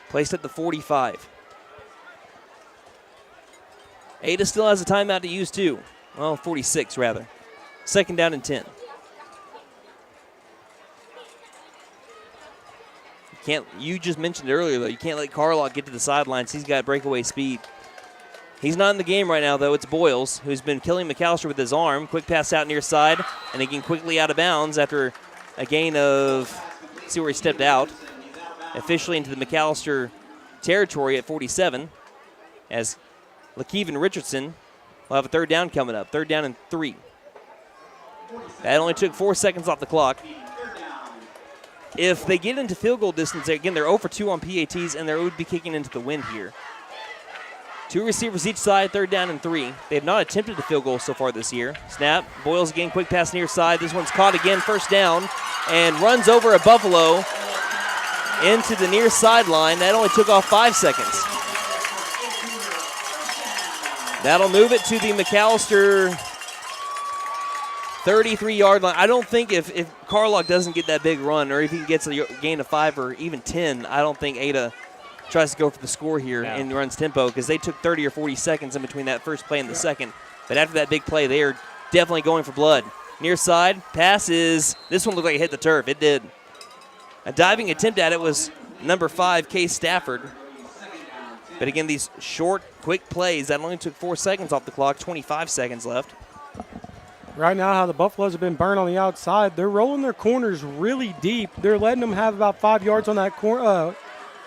Placed at the 45. Ada still has a timeout to use too. Well, 46 rather. Second down and 10. You just mentioned it earlier, though. You can't let Carlock get to the sidelines. He's got breakaway speed. He's not in the game right now, though. It's Boyles, who's been killing McAlester with his arm. Quick pass out near side, and again quickly out of bounds after a gain of, see where he stepped out. Officially into the McAlester territory at 47, as LaKeven Richardson will have a third down coming up. 3rd down and 3. That only took 4 seconds off the clock. If they get into field goal distance, again, they're 0 for 2 on PATs, and they would be kicking into the wind here. 2 receivers each side, 3rd down and 3. They have not attempted a field goal so far this year. Snap. Boyles again, quick pass near side. This one's caught again, 1st down, and runs over a Buffalo into the near sideline. That only took off 5 seconds. That'll move it to the McAlester 33-yard line. I don't think if Carlock doesn't get that big run, or if he gets a gain of 5 or even 10, I don't think Ada tries to go for the score here and runs tempo, because they took 30 or 40 seconds in between that first play and the second. But after that big play, they are definitely going for blood. Near side, passes. This one looked like it hit the turf. It did. A diving attempt at it was number 5, Case Stafford. But again, these short, quick plays, that only took 4 seconds off the clock, 25 seconds left. Right now, how the Buffaloes have been burned on the outside, they're rolling their corners really deep. They're letting them have about 5 yards on that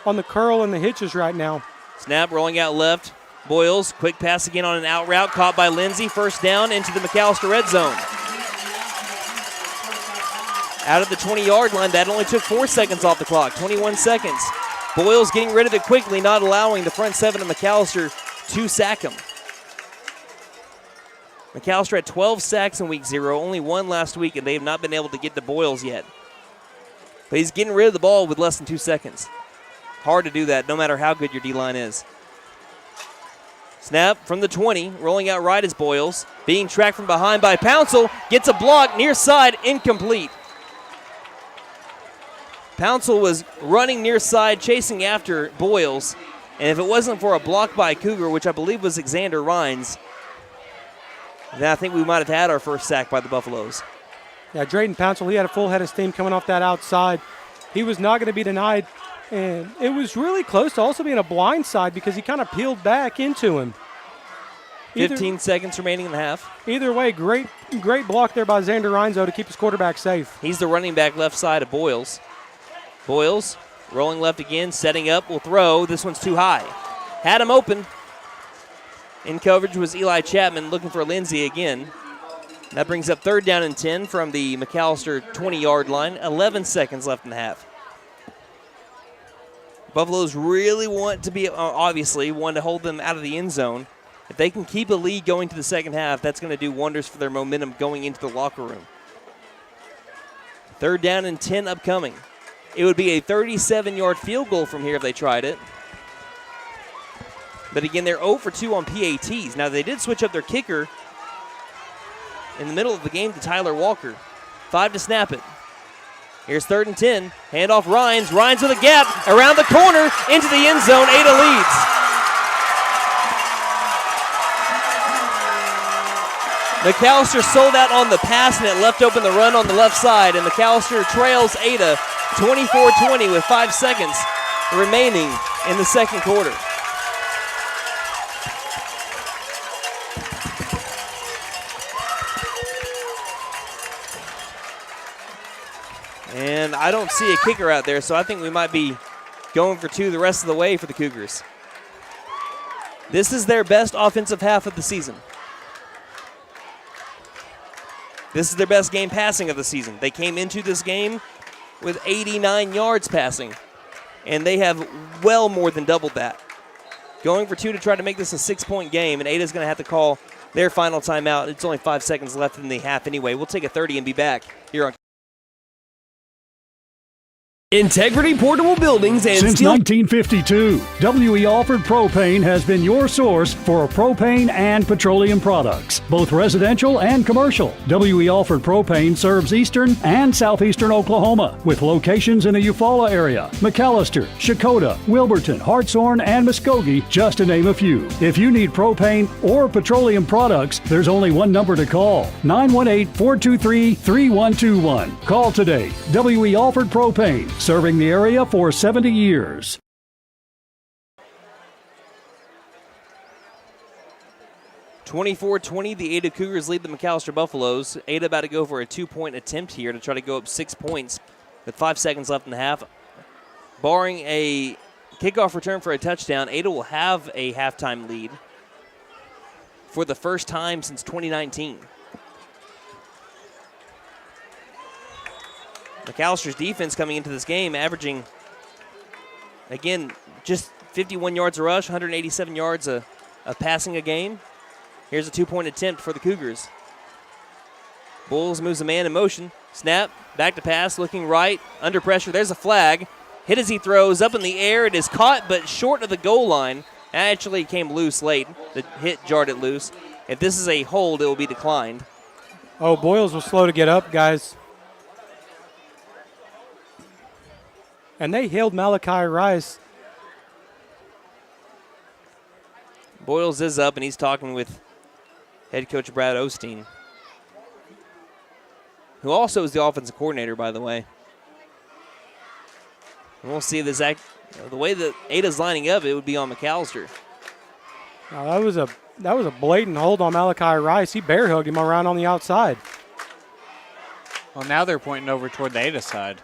on the curl and the hitches right now. Snap, rolling out left. Boyles, quick pass again on an out route, caught by Lindsey. 1st down into the McAlester red zone. Out of the 20-yard line, that only took 4 seconds off the clock, 21 seconds. Boyles getting rid of it quickly, not allowing the front 7 of McAlester to sack him. McAlester had 12 sacks in week 0, only 1 last week, and they have not been able to get to Boyles yet. But he's getting rid of the ball with less than 2 seconds. Hard to do that, no matter how good your D-line is. Snap from the 20, rolling out right is Boyles. Being tracked from behind by Pouncil, gets a block near side, incomplete. Pouncil was running near side, chasing after Boyles, and if it wasn't for a block by Cougar, which I believe was Xander Rhines, then I think we might have had our first sack by the Buffaloes. Yeah, Drayden Pouncil, he had a full head of steam coming off that outside. He was not going to be denied. And it was really close to also being a blind side because he kind of peeled back into him. 15 seconds remaining in the half. Either way, great block there by Xander Reinzo to keep his quarterback safe. He's the running back left side of Boyles. Boyles rolling left again, setting up, will throw. This one's too high. Had him open. In coverage was Eli Chapman looking for Lindsey again. That brings up 3rd down and 10 from the McAlester 20-yard line. 11 seconds left in the half. Buffaloes really want to be, obviously, want to hold them out of the end zone. If they can keep a lead going to the second half, that's going to do wonders for their momentum going into the locker room. 3rd down and 10 upcoming. It would be a 37-yard field goal from here if they tried it. But again, they're 0 for 2 on PATs. Now, they did switch up their kicker in the middle of the game to Tyler Walker. 5 to snap it. Here's 3rd and 10. Handoff Rhines. Rhines with a gap around the corner into the end zone. Ada leads. McAlester sold out on the pass and it left open the run on the left side. And McAlester trails Ada 24-20 with 5 seconds remaining in the second quarter. And I don't see a kicker out there, so I think we might be going for 2 the rest of the way for the Cougars. This is their best offensive half of the season. This is their best game passing of the season. They came into this game with 89 yards passing, and they have well more than doubled that. Going for 2 to try to make this a 6-point game, and Ada's going to have to call their final timeout. It's only 5 seconds left in the half anyway. We'll take a 30 and be back here on Integrity Portable Buildings and Since Steel. 1952, W.E. Alford Propane has been your source for propane and petroleum products, both residential and commercial. W.E. Alford Propane serves eastern and southeastern Oklahoma, with locations in the Eufaula area, McAlester, Shakota, Wilburton, Hartshorn, and Muskogee, just to name a few. If you need propane or petroleum products, there's only one number to call, 918-423-3121. Call today. W.E. Alford Propane, serving the area for 70 years. (24-20), the Ada Cougars lead the McAlester Buffaloes. Ada about to go for a 2-point attempt here to try to go up 6 points with 5 seconds left in the half. Barring a kickoff return for a touchdown, Ada will have a halftime lead for the first time since 2019. McAllister's defense coming into this game averaging, again, just 51 yards a rush, 187 yards of passing a game. Here's a 2-point attempt for the Cougars. Bulls moves a man in motion. Snap, back to pass, looking right, under pressure. There's a flag. Hit as he throws, up in the air. It is caught, but short of the goal line. Actually came loose late. The hit jarred it loose. If this is a hold, it will be declined. Oh, Boyles was slow to get up, guys. And they held Malachi Rice. Boyles is up, and he's talking with head coach Brad Osteen, who also is the offensive coordinator, by the way. And we'll see this the way that Ada's lining up, it would be on McAlester. That was a blatant hold on Malachi Rice. He bear hugged him around on the outside. Well, now they're pointing over toward the Ada side.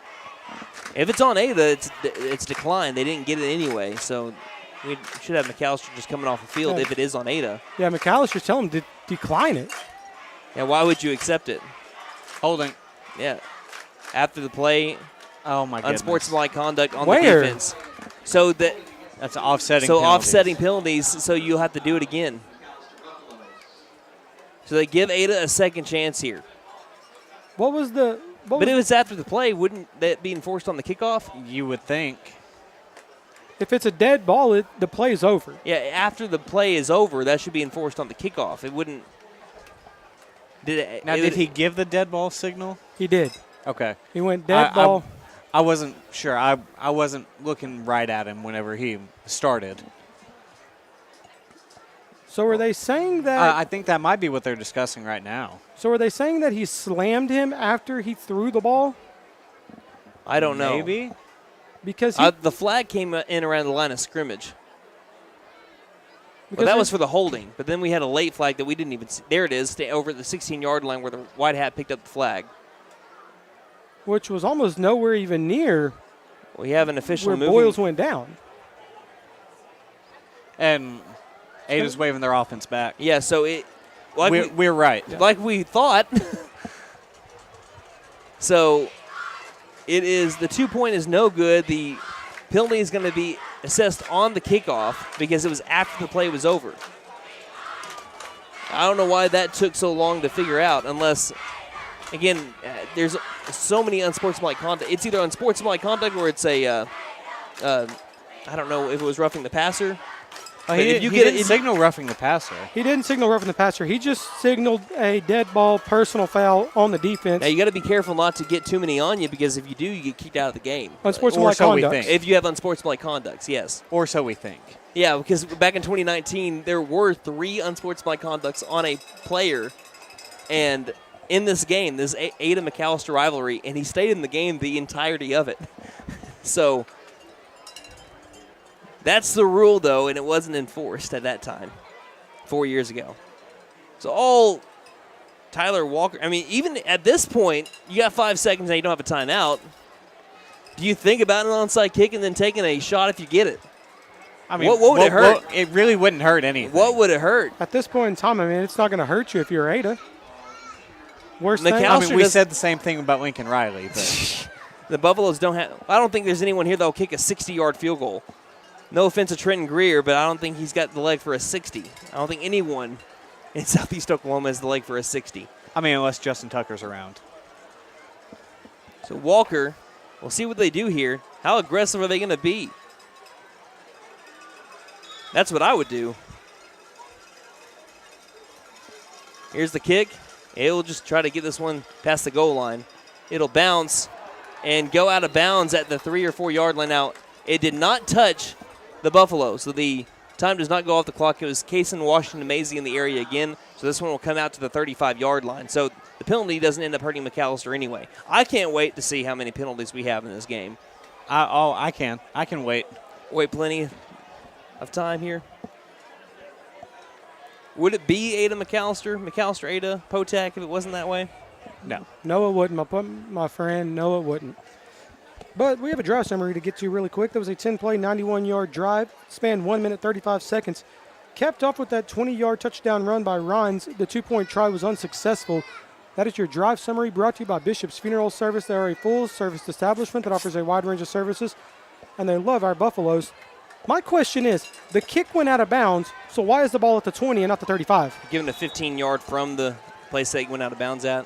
If it's on Ada, it's declined. They didn't get it anyway, so we should have McAlester just coming off the field if it is on Ada. Yeah, McAllister's telling him to decline it. Yeah, why would you accept it? Holding. Yeah. After the play, oh my goodness, unsportsmanlike conduct on Where? the defense. So that's offsetting. So penalties. offsetting penalties. So you'll have to do it again. So they give Ada a second chance here. What was the? But if it's after the play, wouldn't that be enforced on the kickoff? You would think. If it's a dead ball, the play is over. Yeah, after the play is over, that should be enforced on the kickoff. It wouldn't. Did he give the dead ball signal? He did. Okay. He went dead ball. I wasn't sure. I wasn't looking right at him whenever he started. So are they saying that? I think that might be what they're discussing right now. So are they saying that he slammed him after he threw the ball? I don't know. Maybe. Because the flag came in around the line of scrimmage. Well, that was for the holding, but then we had a late flag that we didn't even see. There it is, over at the 16-yard line where the white hat picked up the flag. Which was almost nowhere even near We have an official where moving. Boyles went down. And Ada's waving their offense back. Yeah, so it. Like we're right. Like we thought. So it is, the 2-point is no good. The penalty is going to be assessed on the kickoff because it was after the play was over. I don't know why that took so long to figure out unless, again, there's so many unsportsmanlike conduct. It's either unsportsmanlike conduct or it's I don't know if it was roughing the passer. He didn't signal roughing the passer. He didn't signal roughing the passer. He just signaled a dead ball personal foul on the defense. Now, you got to be careful not to get too many on you because if you do, you get kicked out of the game. Unsportsmanlike conduct. If you have unsportsmanlike conducts, yes. Or so we think. Yeah, because back in 2019, there were 3 unsportsmanlike conducts on a player. And in this game, this Ada McAlester rivalry, and he stayed in the game the entirety of it. So that's the rule, though, and it wasn't enforced at that time 4 years ago. So all Tyler Walker, I mean, even at this point, you got 5 seconds and you don't have a timeout. Do you think about an onside kick and then taking a shot if you get it? I mean, what would it hurt? It really wouldn't hurt anything. What would it hurt? At this point in time, I mean, it's not going to hurt you if you're Ada. Worst thing. I mean, we said the same thing about Lincoln Riley. But the Buffaloes don't have – I don't think there's anyone here that will kick a 60-yard field goal. No offense to Trenton Greer, but I don't think he's got the leg for a 60. I don't think anyone in Southeast Oklahoma has the leg for a 60. I mean, unless Justin Tucker's around. So Walker, we'll see what they do here. How aggressive are they going to be? That's what I would do. Here's the kick. It'll just try to get this one past the goal line. It'll bounce and go out of bounds at the 3 or 4 yard line. Now, it did not touch the Buffalo, so the time does not go off the clock. It was Kaysen Washington Maisie in the area again, so this one will come out to the 35-yard line. So the penalty doesn't end up hurting McAlester anyway. I can't wait to see how many penalties we have in this game. I can wait. Wait plenty of time here. Would it be Ada McAlester, Ada, Potak if it wasn't that way? No. No, it wouldn't, my friend. No, it wouldn't. But we have a drive summary to get to really quick. That was a 10-play, 91-yard drive. Spanned 1 minute, 35 seconds. Capped off with that 20-yard touchdown run by Rhines. The 2-point try was unsuccessful. That is your drive summary brought to you by Bishop's Funeral Service. They are a full-service establishment that offers a wide range of services, and they love our Buffaloes. My question is, the kick went out of bounds, so why is the ball at the 20 and not the 35? Given a 15-yard from the place that went out of bounds at.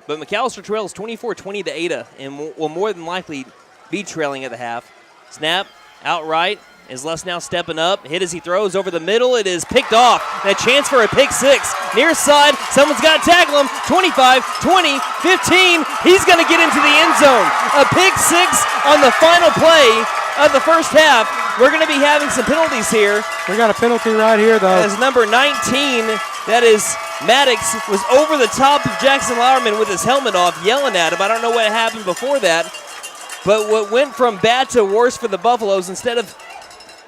But McAlester trails 24-20 to Ada and will more than likely be trailing at the half. Snap, outright, is Les now stepping up. Hit as he throws over the middle. It is picked off. And a chance for a pick six. Near side, someone's got to tackle him. 25, 20, 15. He's going to get into the end zone. A pick six on the final play of the first half. We're going to be having some penalties here. We got a penalty right here, though. As number 19, that is Maddox, was over the top of Jackson Lauerman with his helmet off, yelling at him. I don't know what happened before that. But what went from bad to worse for the Buffaloes, instead of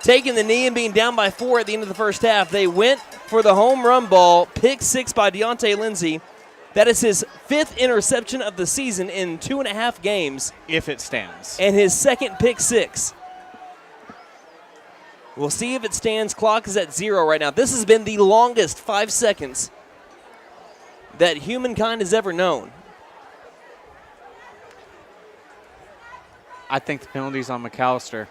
taking the knee and being down by 4 at the end of the first half, they went for the home run ball, pick six by Deontay Lindsay. That is his 5th interception of the season in 2.5 games. If it stands. And his 2nd pick six. We'll see if it stands. Clock is at 0 right now. This has been the longest 5 seconds that humankind has ever known. I think the penalty's on McAlester.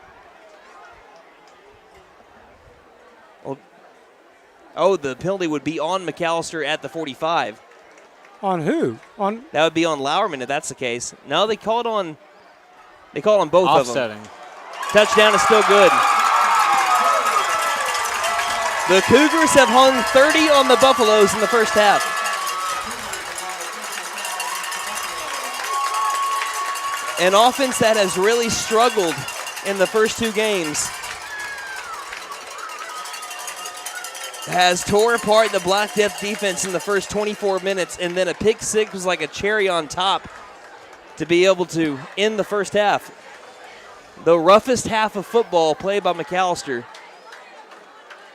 Oh, the penalty would be on McAlester at the 45. On who? That would be on Lauerman if that's the case. No, they called on both Offsetting. of them. Touchdown is still good. The Cougars have hung 30 on the Buffaloes in the first half. An offense that has really struggled in the first two games has tore apart the Black Death defense in the first 24 minutes, and then a pick six was like a cherry on top to be able to end the first half. The roughest half of football played by McAlester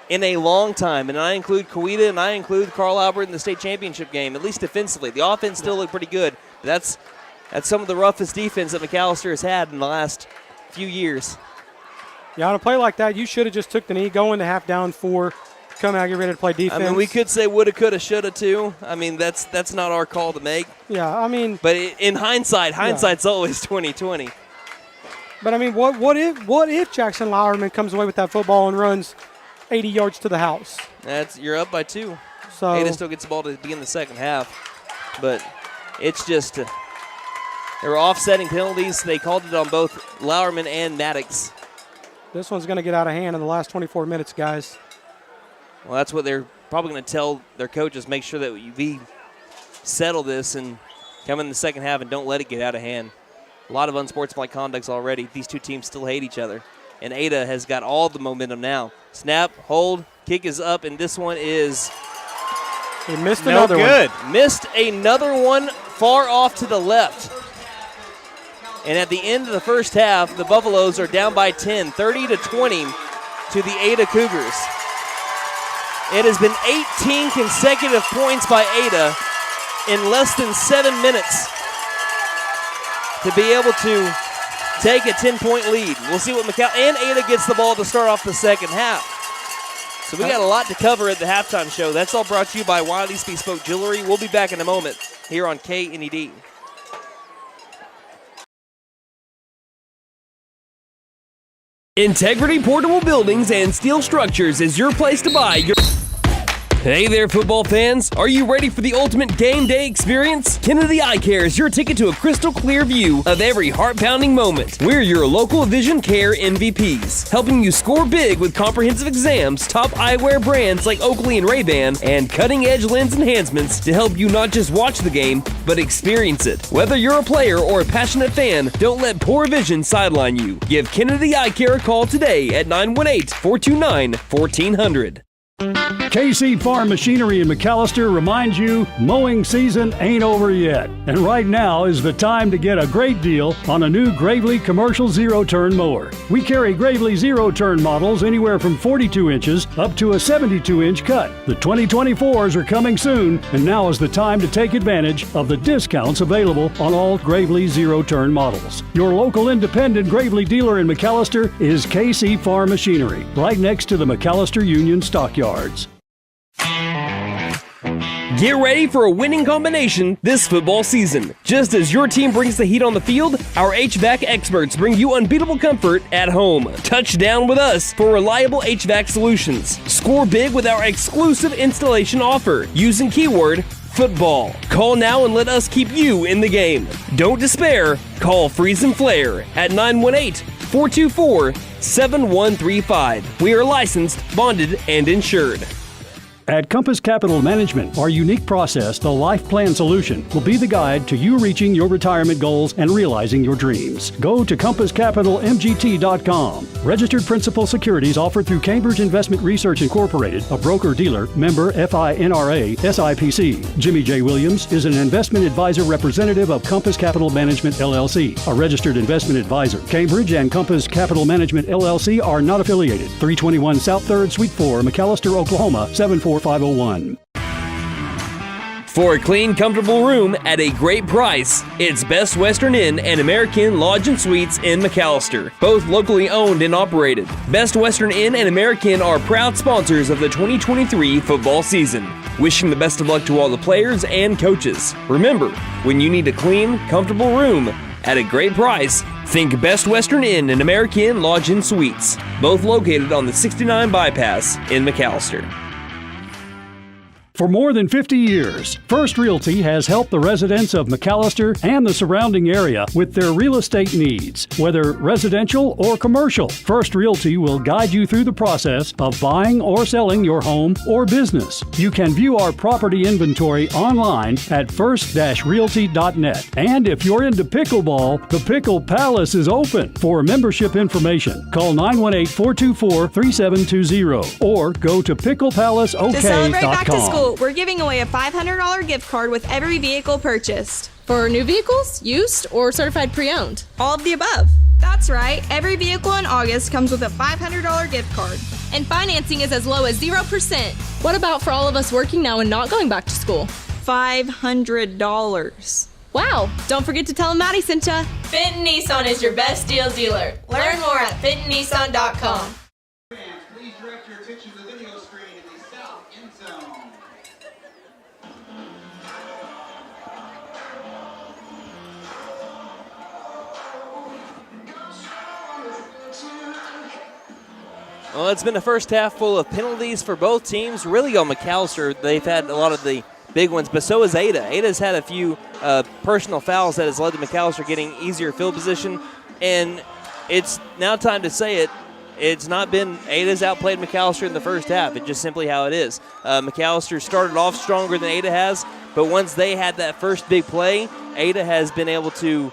in a long time, and I include Coweta and I include Carl Albert in the state championship game, at least defensively. The offense still looked pretty good, but that's some of the roughest defense that McAlester has had in the last few years. Yeah, on a play like that, you should have just took the knee, go into half down 4, come out, get ready to play defense. I mean, we could say woulda, coulda, shoulda too. I mean, that's not our call to make. Yeah, I mean. But in hindsight's always 20/20. But I mean, what if Jackson Lowerman comes away with that football and runs 80 yards to the house? You're up by 2. So Ada still gets the ball to begin the second half, but it's just there were offsetting penalties. They called it on both Lowerman and Maddox. This one's going to get out of hand in the last 24 minutes, guys. Well, that's what they're probably going to tell their coaches, make sure that we settle this and come in the second half and don't let it get out of hand. A lot of unsportsmanlike conducts already. These two teams still hate each other. And Ada has got all the momentum now. Snap, hold, kick is up, and this one is he missed another one. Missed another one far off to the left. And at the end of the first half, the Buffaloes are down by 10, 30-20 to the Ada Cougars. It has been 18 consecutive points by Ada in less than 7 minutes to be able to take a 10-point lead. We'll see what and Ada gets the ball to start off the second half. So we got a lot to cover at the halftime show. That's all brought to you by Wiley's Bespoke Jewelry. We'll be back in a moment here on KNED. Integrity Portable Buildings and Steel Structures is your place to buy your... Hey there, football fans. Are you ready for the ultimate game day experience? Kennedy Eye Care is your ticket to a crystal clear view of every heart-pounding moment. We're your local vision care MVPs, helping you score big with comprehensive exams, top eyewear brands like Oakley and Ray-Ban, and cutting-edge lens enhancements to help you not just watch the game, but experience it. Whether you're a player or a passionate fan, don't let poor vision sideline you. Give Kennedy Eye Care a call today at 918-429-1400. KC Farm Machinery in McAlester reminds you mowing season ain't over yet. And right now is the time to get a great deal on a new Gravely Commercial Zero-Turn Mower. We carry Gravely Zero-Turn models anywhere from 42 inches up to a 72-inch cut. The 2024s are coming soon, and now is the time to take advantage of the discounts available on all Gravely Zero-Turn models. Your local independent Gravely dealer in McAlester is KC Farm Machinery, right next to the McAlester Union Stockyards. Get ready for a winning combination this football season. Just as your team brings the heat on the field, our HVAC experts bring you unbeatable comfort at home. Touchdown with us for reliable HVAC solutions. Score big with our exclusive installation offer using keyword football. Call now and let us keep you in the game. Don't despair. Call Freeze and Flare at 918-424-7135. We are licensed, bonded, and insured. At Compass Capital Management, our unique process, the Life Plan Solution, will be the guide to you reaching your retirement goals and realizing your dreams. Go to CompassCapitalMGT.com. Registered principal securities offered through Cambridge Investment Research Incorporated, a broker-dealer, member FINRA, SIPC. Jimmy J. Williams is an investment advisor representative of Compass Capital Management, LLC, a registered investment advisor. Cambridge and Compass Capital Management, LLC are not affiliated. 321 South 3rd, Suite 4, McAlester, Oklahoma, 74501. For a clean, comfortable room at a great price, it's Best Western Inn and American Lodge and Suites in McAlester, both locally owned and operated. Best Western Inn and American are proud sponsors of the 2023 football season. Wishing the best of luck to all the players and coaches. Remember, when you need a clean, comfortable room at a great price, think Best Western Inn and American Lodge and Suites, both located on the 69 bypass in McAlester. For more than 50 years, First Realty has helped the residents of McAlester and the surrounding area with their real estate needs. Whether residential or commercial, First Realty will guide you through the process of buying or selling your home or business. You can view our property inventory online at first-realty.net. And if you're into pickleball, the Pickle Palace is open. For membership information, call 918-424-3720 or go to picklepalaceok.com. To celebrate back to school, we're giving away a $500 gift card with every vehicle purchased. For new vehicles, used, or certified pre-owned? All of the above. That's right. Every vehicle in August comes with a $500 gift card. And financing is as low as 0%. What about for all of us working now and not going back to school? $500. Wow. Don't forget to tell them Maddie sent ya. Fenton Nissan is your best deal dealer. Learn more at fentonnissan.com. Please direct your attention to the video screen in the south end zone. Well, it's been a first half full of penalties for both teams. Really on McAlester, they've had a lot of the big ones, but so has Ada. Ada's had a few personal fouls that has led to McAlester getting easier field position, and it's now time to say it. It's not been Ada's outplayed McAlester in the first half. It's just simply how it is. McAlester started off stronger than Ada has, but once they had that first big play, Ada has been able to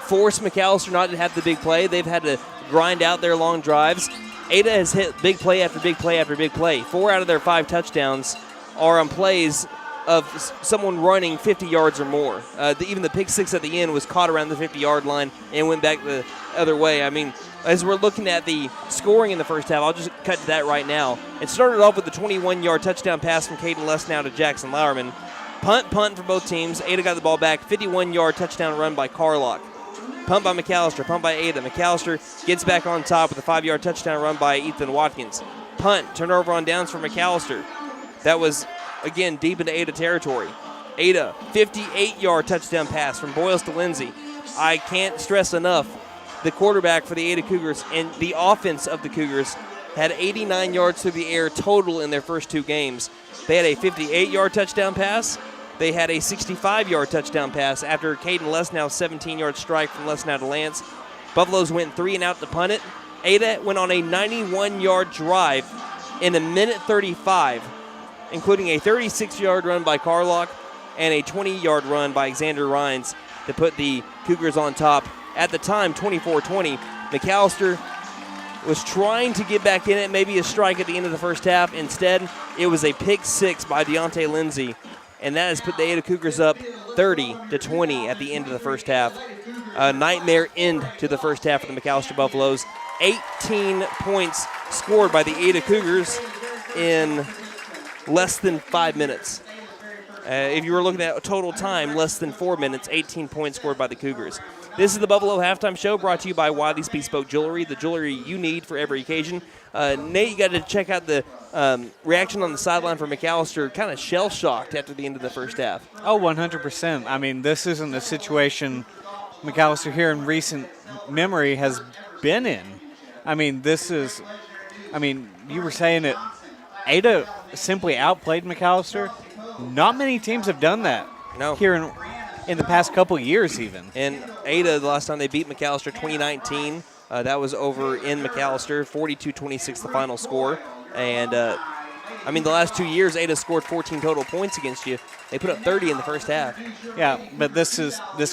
force McAlester not to have the big play. They've had to grind out their long drives. Ada has hit big play after big play after big play. 4 out of their 5 touchdowns are on plays of someone running 50 yards or more. Even the pick six at the end was caught around the 50-yard line and went back the other way. I mean, as we're looking at the scoring in the first half, I'll just cut to that right now. It started off with a 21-yard touchdown pass from Caden Lesnow to Jackson Lowerman. Punt for both teams. Ada got the ball back. 51-yard touchdown run by Carlock. Punt by McAlester, punt by Ada. McAlester gets back on top with a 5-yard touchdown run by Ethan Watkins. Punt, turnover on downs for McAlester. That was, again, deep into Ada territory. Ada, 58-yard touchdown pass from Boyles to Lindsay. I can't stress enough, the quarterback for the Ada Cougars and the offense of the Cougars had 89 yards through the air total in their first 2 games. They had a 58-yard touchdown pass. They had a 65-yard touchdown pass after Caden Lesnow's 17-yard strike from Lesnow to Lance. Buffaloes went 3 and out to punt it. Ada went on a 91-yard drive in a minute 35, including a 36-yard run by Carlock and a 20-yard run by Xander Rhines to put the Cougars on top. At the time, 24-20, McAlester was trying to get back in it, maybe a strike at the end of the first half. Instead, it was a pick six by Deontay Lindsay, and that has put the Ada Cougars up 30-20 at the end of the first half. A nightmare end to the first half for the McAlester Buffaloes. 18 points scored by the Ada Cougars in less than 5 minutes. If you were looking at total time, less than 4 minutes, 18 points scored by the Cougars. This is the Buffalo Halftime Show brought to you by Wiley's Bespoke Jewelry, the jewelry you need for every occasion. Nate, you got to check out the reaction on the sideline for McAlester, kind of shell-shocked after the end of the first half. Oh, 100%. I mean, this isn't a situation McAlester here in recent memory has been in. I mean, you were saying that Ada simply outplayed McAlester. Not many teams have done that. No. Here in the past couple years even. And Ada, the last time they beat McAlester, 2019, that was over in McAlester, 42-26 the final score. And, the last 2 years, Ada scored 14 total points against you. They put up 30 in the first half. Yeah, but this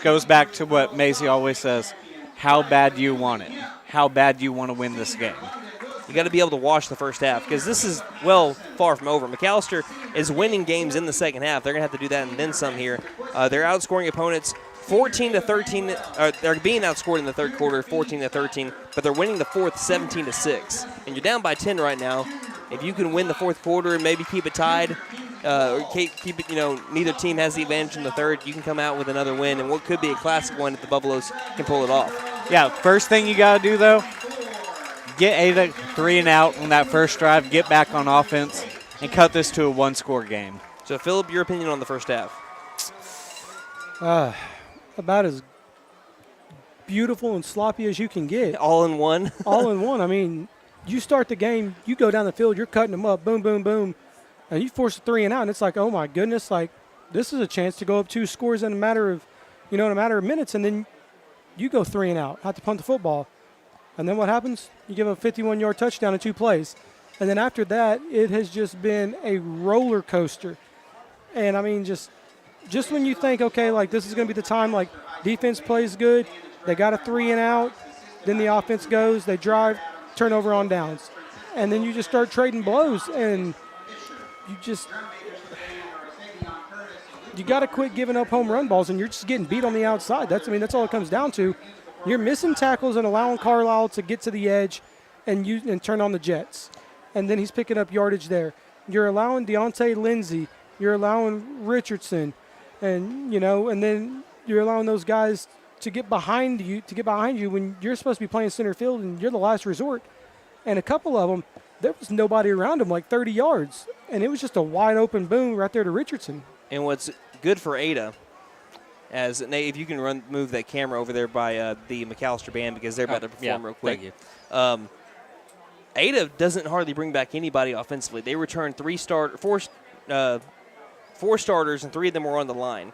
goes back to what Maisie always says, how bad do you want it? How bad do you want to win this game? You got to be able to watch the first half because this is, far from over. McAlester is winning games in the second half. They're going to have to do that and then some here. They're outscoring opponents 14-13. They're being outscored in the third quarter, 14-13, but they're winning the fourth 17-6. And you're down by 10 right now. If you can win the fourth quarter and maybe keep it tied, or keep it, neither team has the advantage in the third, you can come out with another win and what could be a classic one if the Buffaloes can pull it off. Yeah, first thing you got to do, though, get Ada 3 and out on that first drive, get back on offense, and cut this to a one-score game. So, Phillip, your opinion on the first half? About as beautiful and sloppy as you can get. All in one? All in one. I mean, you start the game, you go down the field, you're cutting them up, boom, boom, boom. and you force a 3 and out, and it's like, oh my goodness, like this is a chance to go up 2 scores in a matter of minutes, and then you go 3 and out, have to punt the football. And then what happens? You give a 51-yard touchdown in 2 plays. And then after that, it has just been a roller coaster. And, I mean, just when you think, okay, like this is going to be the time, like defense plays good, they got a 3 and out, then the offense goes, they drive, turnover on downs. And then you just start trading blows, and you got to quit giving up home run balls, and you're just getting beat on the outside. That's all it comes down to. You're missing tackles and allowing Carlisle to get to the edge and turn on the jets. And then he's picking up yardage there. You're allowing Deontay Lindsey. You're allowing Richardson. And, and then you're allowing those guys to get behind you when you're supposed to be playing center field and you're the last resort. And a couple of them, there was nobody around them, like 30 yards. And it was just a wide open boom right there to Richardson. And what's good for Ada, as Nate, if you can move that camera over there by the McAlester band because they're about to perform real quick. Thank you. Ada doesn't hardly bring back anybody offensively. They returned 4 starters, and 3 of them were on the line.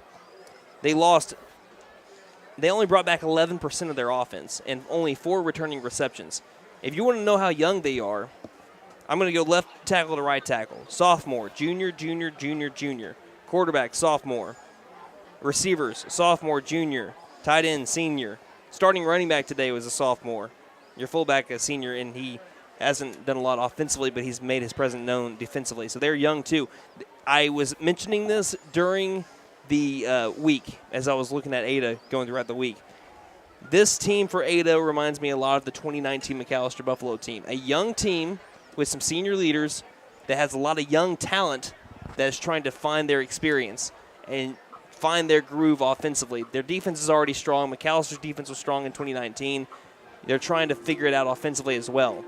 They only brought back 11% of their offense and only 4 returning receptions. If you want to know how young they are, I'm going to go left tackle to right tackle. Sophomore, junior. Quarterback, sophomore. Receivers, sophomore, junior. Tight end, senior. Starting running back today was a sophomore. Your fullback, a senior, and he hasn't done a lot offensively, but he's made his presence known defensively. So they're young, too. I was mentioning this during the week as I was looking at Ada going throughout the week. This team for Ada reminds me a lot of the 2019 McAlester Buffalo team. A young team with some senior leaders that has a lot of young talent that is trying to find their experience and find their groove offensively. Their defense is already strong. McAllister's defense was strong in 2019. They're trying to figure it out offensively as well.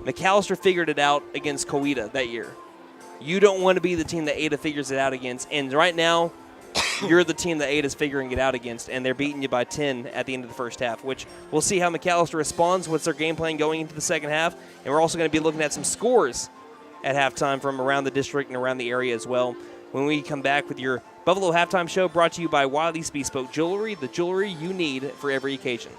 McAlester figured it out against Coweta that year. You don't want to be the team that Ada figures it out against. And right now, you're the team that Ada's figuring it out against, and they're beating you by 10 at the end of the first half, which we'll see how McAlester responds. What's their game plan going into the second half? And we're also going to be looking at some scores at halftime from around the district and around the area as well. When we come back with your Buffalo Halftime Show, brought to you by Wiley's Bespoke Jewelry, the jewelry you need for every occasion.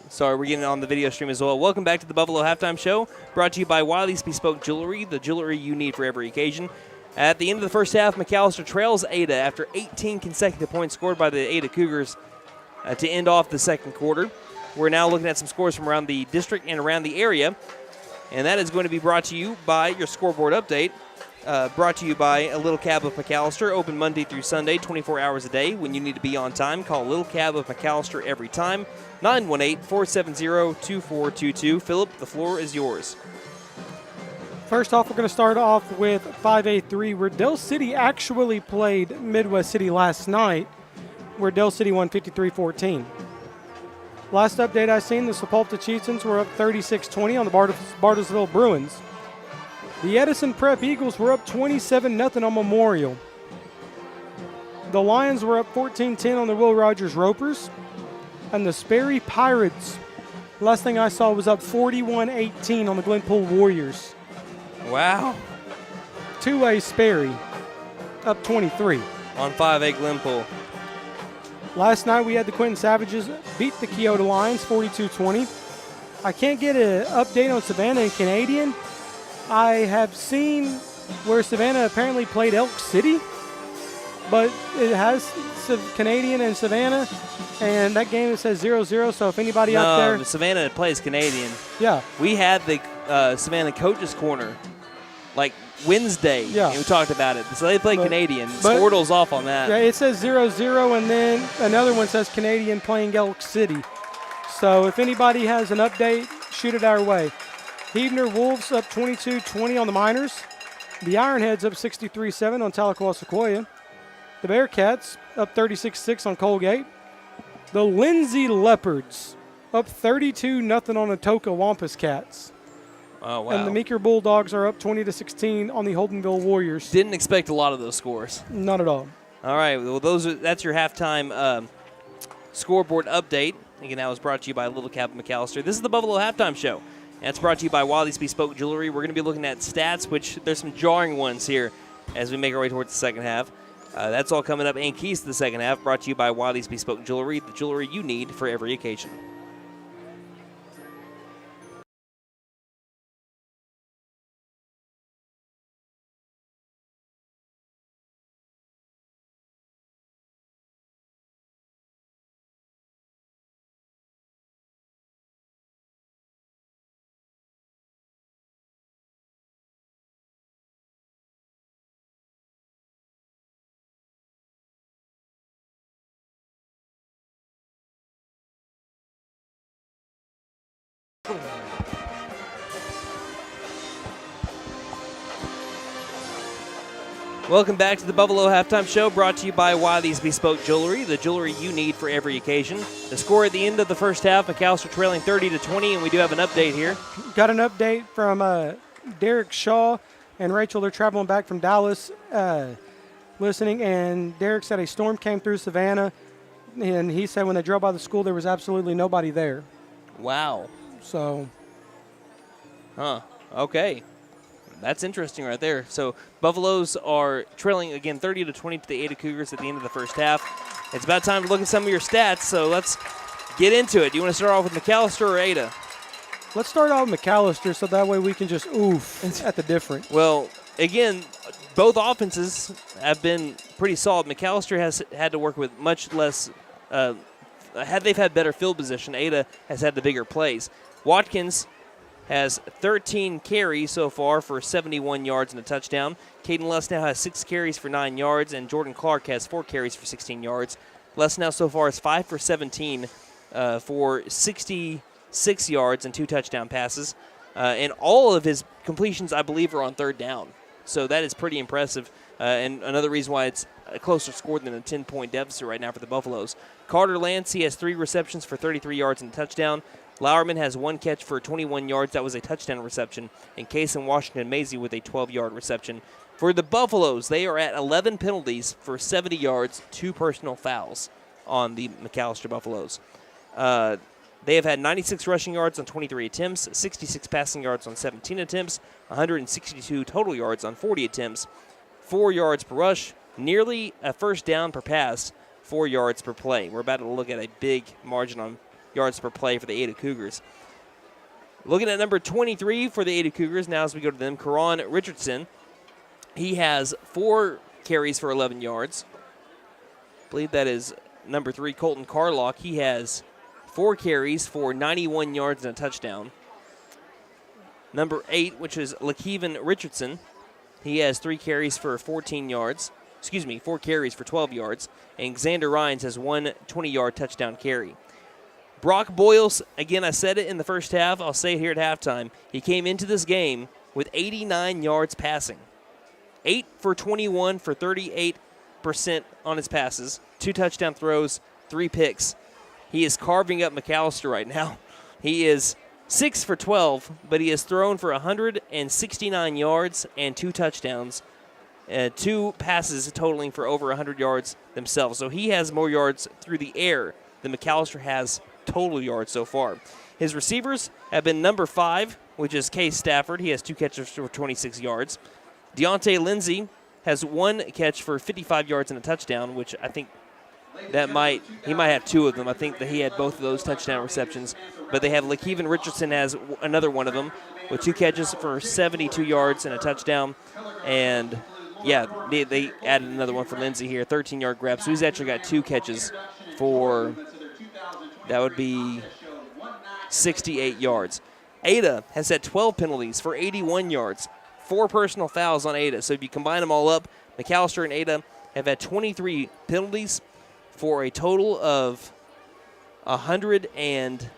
Sorry, we're getting on the video stream as well. Welcome back to the Buffalo Halftime Show, brought to you by Wiley's Bespoke Jewelry, the jewelry you need for every occasion. At the end of the first half, McAlester trails Ada after 18 consecutive points scored by the Ada Cougars to end off the second quarter. We're now looking at some scores from around the district and around the area, and that is going to be brought to you by your scoreboard update. Brought to you by a Little Cab of McAlester, open Monday through Sunday, 24 hours a day. When you need to be on time, call Little Cab of McAlester every time, 918-470-2422. Phillip, the floor is yours. First off, we're going to start off with 5A3, where Dell City actually played Midwest City last night, where Dell City won 53-14. Last update I seen, the Sepulveda Chieftains were up 36-20 on the Bartlesville Bruins. The Edison Prep Eagles were up 27-0 on Memorial. The Lions were up 14-10 on the Will Rogers Ropers. And the Sperry Pirates, last thing I saw, was up 41-18 on the Glenpool Warriors. Wow. 2A Sperry, up 23. On 5A Glenpool. Last night we had the Quinton Savages beat the Keota Lions 42-20. I can't get an update on Savannah and Canadian. I have seen where Savannah apparently played Elk City, but it has Canadian and Savannah, and that game, it says 0-0, so if anybody out there... Savannah plays Canadian. Yeah. We had the Savannah Coaches Corner like Wednesday. Yeah. And we talked about it. So they play Canadian. but- Squirtle's off on that. Yeah, it says 0-0, and then another one says Canadian playing Elk City. So if anybody has an update, shoot it our way. Heavener Wolves up 22-20 on the Miners. The Ironheads up 63-7 on Tahlequah Sequoia. The Bearcats up 36-6 on Colgate. The Lindsay Leopards up 32-0 on Atoka Wampus Cats. Oh, wow. And the Meeker Bulldogs are up 20-16 on the Holdenville Warriors. Didn't expect a lot of those scores. Not at all. All right, well, that's your halftime scoreboard update. Again, that was brought to you by Little Cabin McAlester. This is the Buffalo Halftime Show. And it's brought to you by Wiley's Bespoke Jewelry. We're going to be looking at stats, which there's some jarring ones here as we make our way towards the second half. That's all coming up, and keys to the second half, brought to you by Wiley's Bespoke Jewelry, the jewelry you need for every occasion. Welcome back to the Buffalo Halftime Show, brought to you by Wiley's Bespoke Jewelry, the jewelry you need for every occasion. The score at the end of the first half, McAlester trailing 30-20, and we do have an update here. Got an update from Derek Shaw and Rachel. They're traveling back from Dallas listening, and Derek said a storm came through Savannah, and he said when they drove by the school, there was absolutely nobody there. Wow. So. Okay. That's interesting right there. So Buffaloes are trailing again 30-20 to the Ada Cougars at the end of the first half. It's about time to look at some of your stats, so let's get into it. Do you want to start off with McAlester or Ada? Let's start off with McAlester so that way we can just oof at the difference. Well, again, both offenses have been pretty solid. McAlester has had to work with much less had they've had better field position, Ada has had the bigger plays. Watkins has 13 carries so far for 71 yards and a touchdown. Caden Lesnow has 6 carries for 9 yards, and Jordan Clark has 4 carries for 16 yards. Lesnow so far is 5 for 17 for 66 yards and 2 touchdown passes. And all of his completions, I believe, are on third down. So that is pretty impressive, and another reason why it's a closer score than a 10-point deficit right now for the Buffaloes. Carter Lance, he has 3 receptions for 33 yards and a touchdown. Lauerman has 1 catch for 21 yards. That was a touchdown reception. And Kason Washington Maisie with a 12-yard reception. For the Buffaloes, they are at 11 penalties for 70 yards, 2 personal fouls on the McAlester Buffaloes. They have had 96 rushing yards on 23 attempts, 66 passing yards on 17 attempts, 162 total yards on 40 attempts, 4 yards per rush, nearly a first down per pass, 4 yards per play. We're about to look at a big margin on yards per play for the Ada Cougars. Looking at number 23 for the Ada Cougars, now as we go to them, Karan Richardson. He has 4 carries for 11 yards. I believe that is number 3, Colton Carlock. He has 4 carries for 91 yards and a touchdown. Number 8, which is Lakeven Richardson. He has 3 carries for 14 yards. 4 carries for 12 yards. And Xander Rhines has 1 20-yard touchdown carry. Brock Boyles, again, I said it in the first half. I'll say it here at halftime. He came into this game with 89 yards passing. 8 for 21 for 38% on his passes. 2 touchdown throws, 3 picks. He is carving up McAlester right now. He is 6 for 12, but he has thrown for 169 yards and 2 touchdowns. 2 passes totaling for over 100 yards themselves. So he has more yards through the air than McAlester has total yards so far. His receivers have been number 5, which is Case Stafford. He has 2 catches for 26 yards. Deontay Lindsay has 1 catch for 55 yards and a touchdown, which I think he might have 2 of them. I think that he had both of those touchdown receptions. But they have Lakeven Richardson has another one of them with 2 catches for 72 yards and a touchdown. And yeah, they added another one for Lindsay here, 13-yard grab. So he's actually got 2 catches for, that would be 68 yards. Ada has had 12 penalties for 81 yards, 4 personal fouls on Ada. So if you combine them all up, McAlester and Ada have had 23 penalties for a total of 100 and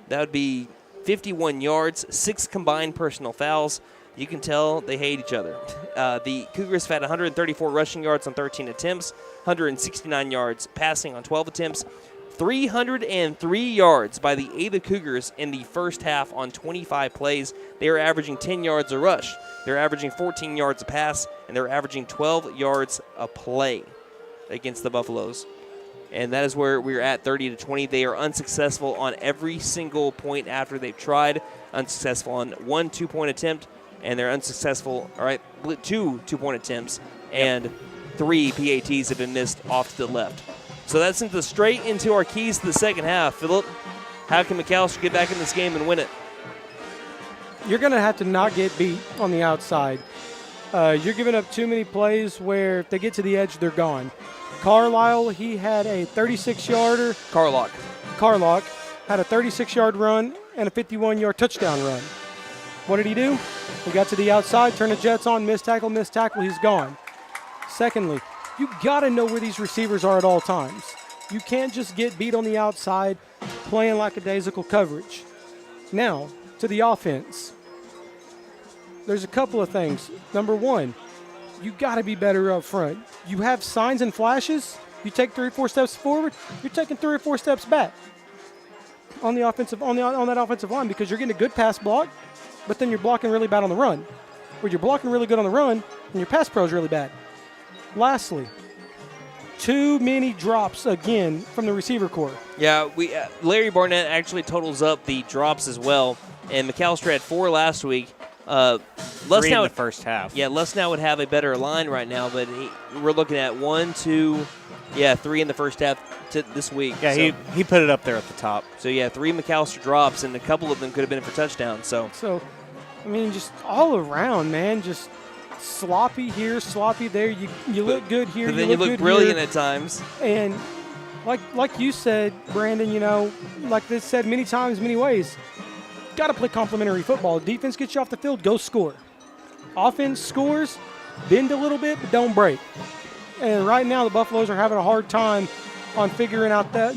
that would be 51 yards, 6 combined personal fouls. You can tell they hate each other. The Cougars have had 134 rushing yards on 13 attempts, 169 yards passing on 12 attempts, 303 yards by the Ada Cougars in the first half on 25 plays. They are averaging 10 yards a rush. They're averaging 14 yards a pass, and they're averaging 12 yards a play against the Buffaloes. And that is where we're at, 30-20. They are unsuccessful on every single point after they've tried. Unsuccessful on 1 2-point attempt, and they're unsuccessful, 2 2-point attempts, and 3 PATs have been missed off to the left. So that sends us straight into our keys to the second half. Phillip, how can McAlester get back in this game and win it? You're going to have to not get beat on the outside. You're giving up too many plays where if they get to the edge, they're gone. Carlisle, he had a 36-yarder. Carlock had a 36-yard run and a 51-yard touchdown run. What did he do? He got to the outside, turned the Jets on, missed tackle, he's gone. Secondly, you got to know where these receivers are at all times. You can't just get beat on the outside playing lackadaisical coverage. Now, to the offense. There's a couple of things. Number one, you got to be better up front. You have signs and flashes. You take 3 or 4 steps forward, you're taking 3 or 4 steps back on the offensive on that offensive line because you're getting a good pass block, but then you're blocking really bad on the run. Where you're blocking really good on the run and your pass pro is really bad. Lastly, too many drops again from the receiver corps. Yeah, Larry Barnett actually totals up the drops as well, and McAlester had 4 last week. 3 in the first half. Yeah, Les now would have a better line right now, but we're looking at 1, 2, 3 in the first half this week. Yeah, so, he put it up there at the top. So, 3 McAlester drops, and a couple of them could have been for touchdowns. So, I mean, just all around, man, just sloppy here, sloppy there. You look good here. But then you look brilliant at times. And like you said, Brandon, like they said many times, many ways, got to play complementary football. Defense gets you off the field, go score. Offense scores, bend a little bit, but don't break. And right now the Buffaloes are having a hard time on figuring out that,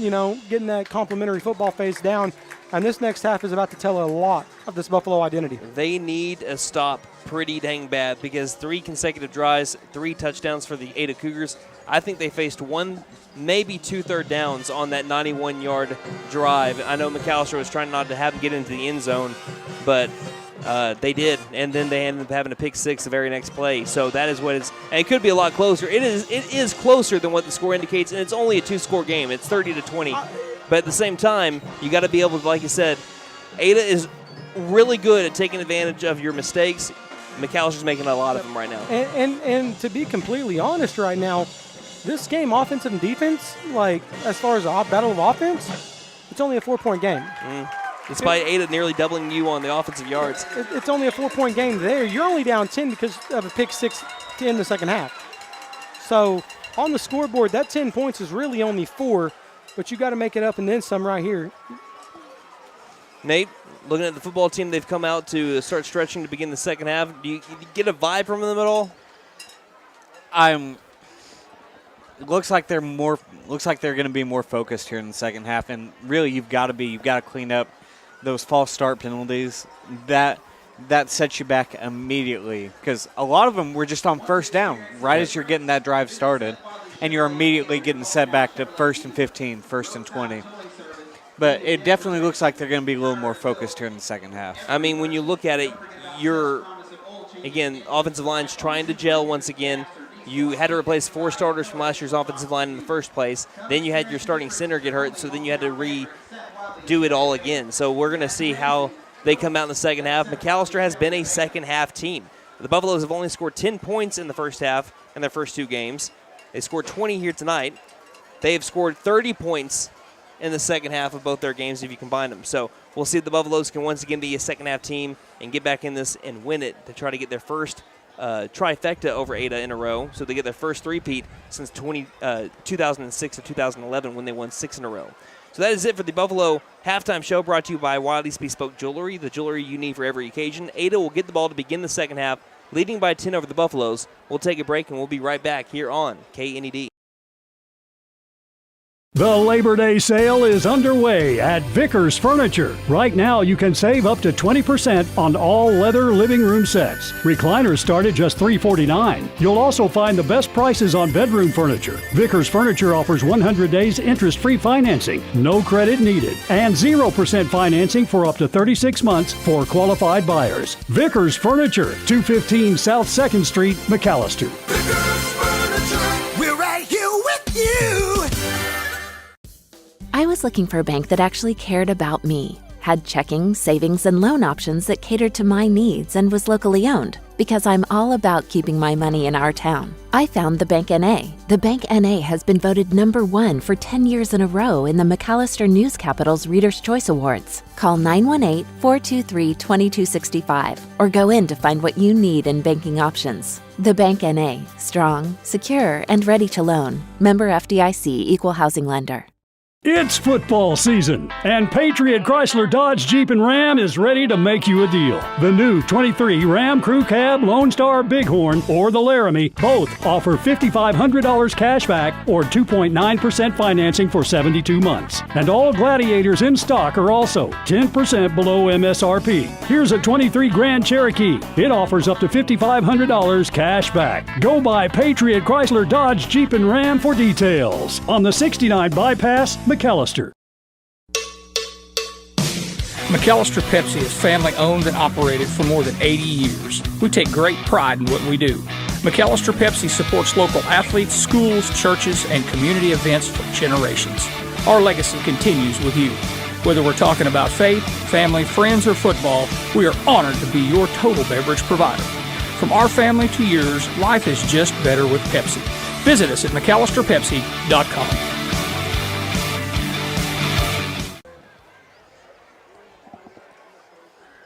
getting that complementary football phase down. And this next half is about to tell a lot of this Buffalo identity. They need a stop pretty dang bad because 3 consecutive drives, 3 touchdowns for the Ada Cougars. I think they faced 1, maybe 2 third downs on that 91-yard drive. I know McAlester was trying not to have them get into the end zone, but they did, and then they ended up having a pick 6 the very next play. So that is what it's – and it could be a lot closer. It is closer than what the score indicates, and it's only a 2-score game. It's 30-20. But at the same time, you got to be able to, like you said, Ada is really good at taking advantage of your mistakes. McAllister's making a lot of them right now. And to be completely honest right now, this game, offensive and defense, like as far as a battle of offense, it's only a 4-point game. Despite Ada nearly doubling you on the offensive yards. It's only a 4-point game there. You're only down 10 because of a pick 6 to end the second half. So on the scoreboard, that 10 points is really only 4, but you got to make it up and then some right here. Nate, looking at the football team, they've come out to start stretching to begin the second half. Do you get a vibe from them at all? It looks like they're going to be more focused here in the second half, and really you've got to clean up those false start penalties. That sets you back immediately because a lot of them were just on first down right as you're getting that drive started, and you're immediately getting set back to 1st and 15, 1st and 20. But it definitely looks like they're going to be a little more focused here in the second half. I mean, when you look at it, offensive line's trying to gel once again. You had to replace 4 starters from last year's offensive line in the first place. Then you had your starting center get hurt, so then you had to redo it all again. So we're going to see how they come out in the second half. McAlester has been a second-half team. The Buffaloes have only scored 10 points in the first half in their first 2 games. They scored 20 here tonight. They have scored 30 points in the second half of both their games if you combine them. So we'll see if the Buffaloes can once again be a second-half team and get back in this and win it to try to get their first trifecta over Ada in a row. So they get their first three-peat since 2006 or 2011 when they won 6 in a row. So that is it for the Buffalo halftime show, brought to you by Wiley's Bespoke Jewelry, the jewelry you need for every occasion. Ada will get the ball to begin the second half, leading by 10 over the Buffaloes. We'll take a break, and we'll be right back here on KNED. The Labor Day sale is underway at Vickers Furniture. Right now, you can save up to 20% on all leather living room sets. Recliners start at just $349. You'll also find the best prices on bedroom furniture. Vickers Furniture offers 100 days interest-free financing, no credit needed, and 0% financing for up to 36 months for qualified buyers. Vickers Furniture, 215 South 2nd Street, McAlester. Vickers Furniture, we're right here with you. I was looking for a bank that actually cared about me, had checking, savings, and loan options that catered to my needs, and was locally owned, because I'm all about keeping my money in our town. I found the Bank NA. The Bank NA has been voted #1 for 10 years in a row in the McAlester News Capital's Reader's Choice Awards. Call 918-423-2265 or go in to find what you need in banking options. The Bank NA, strong, secure, and ready to loan. Member FDIC, Equal Housing Lender. It's football season, and Patriot Chrysler Dodge Jeep and Ram is ready to make you a deal. The new 23 Ram Crew Cab, Lone Star Bighorn, or the Laramie both offer $5,500 cash back or 2.9% financing for 72 months. And all Gladiators in stock are also 10% below MSRP. Here's a 23 Grand Cherokee. It offers up to $5,500 cash back. Go by Patriot Chrysler Dodge Jeep and Ram for details. On the 69 Bypass, McAlester. McAlester Pepsi is family owned and operated for more than 80 years. We take great pride in what we do. McAlester Pepsi supports local athletes, schools, churches, and community events for generations. Our legacy continues with you. Whether we're talking about faith, family, friends, or football, we are honored to be your total beverage provider. From our family to yours, life is just better with Pepsi. Visit us at McAllisterPepsi.com.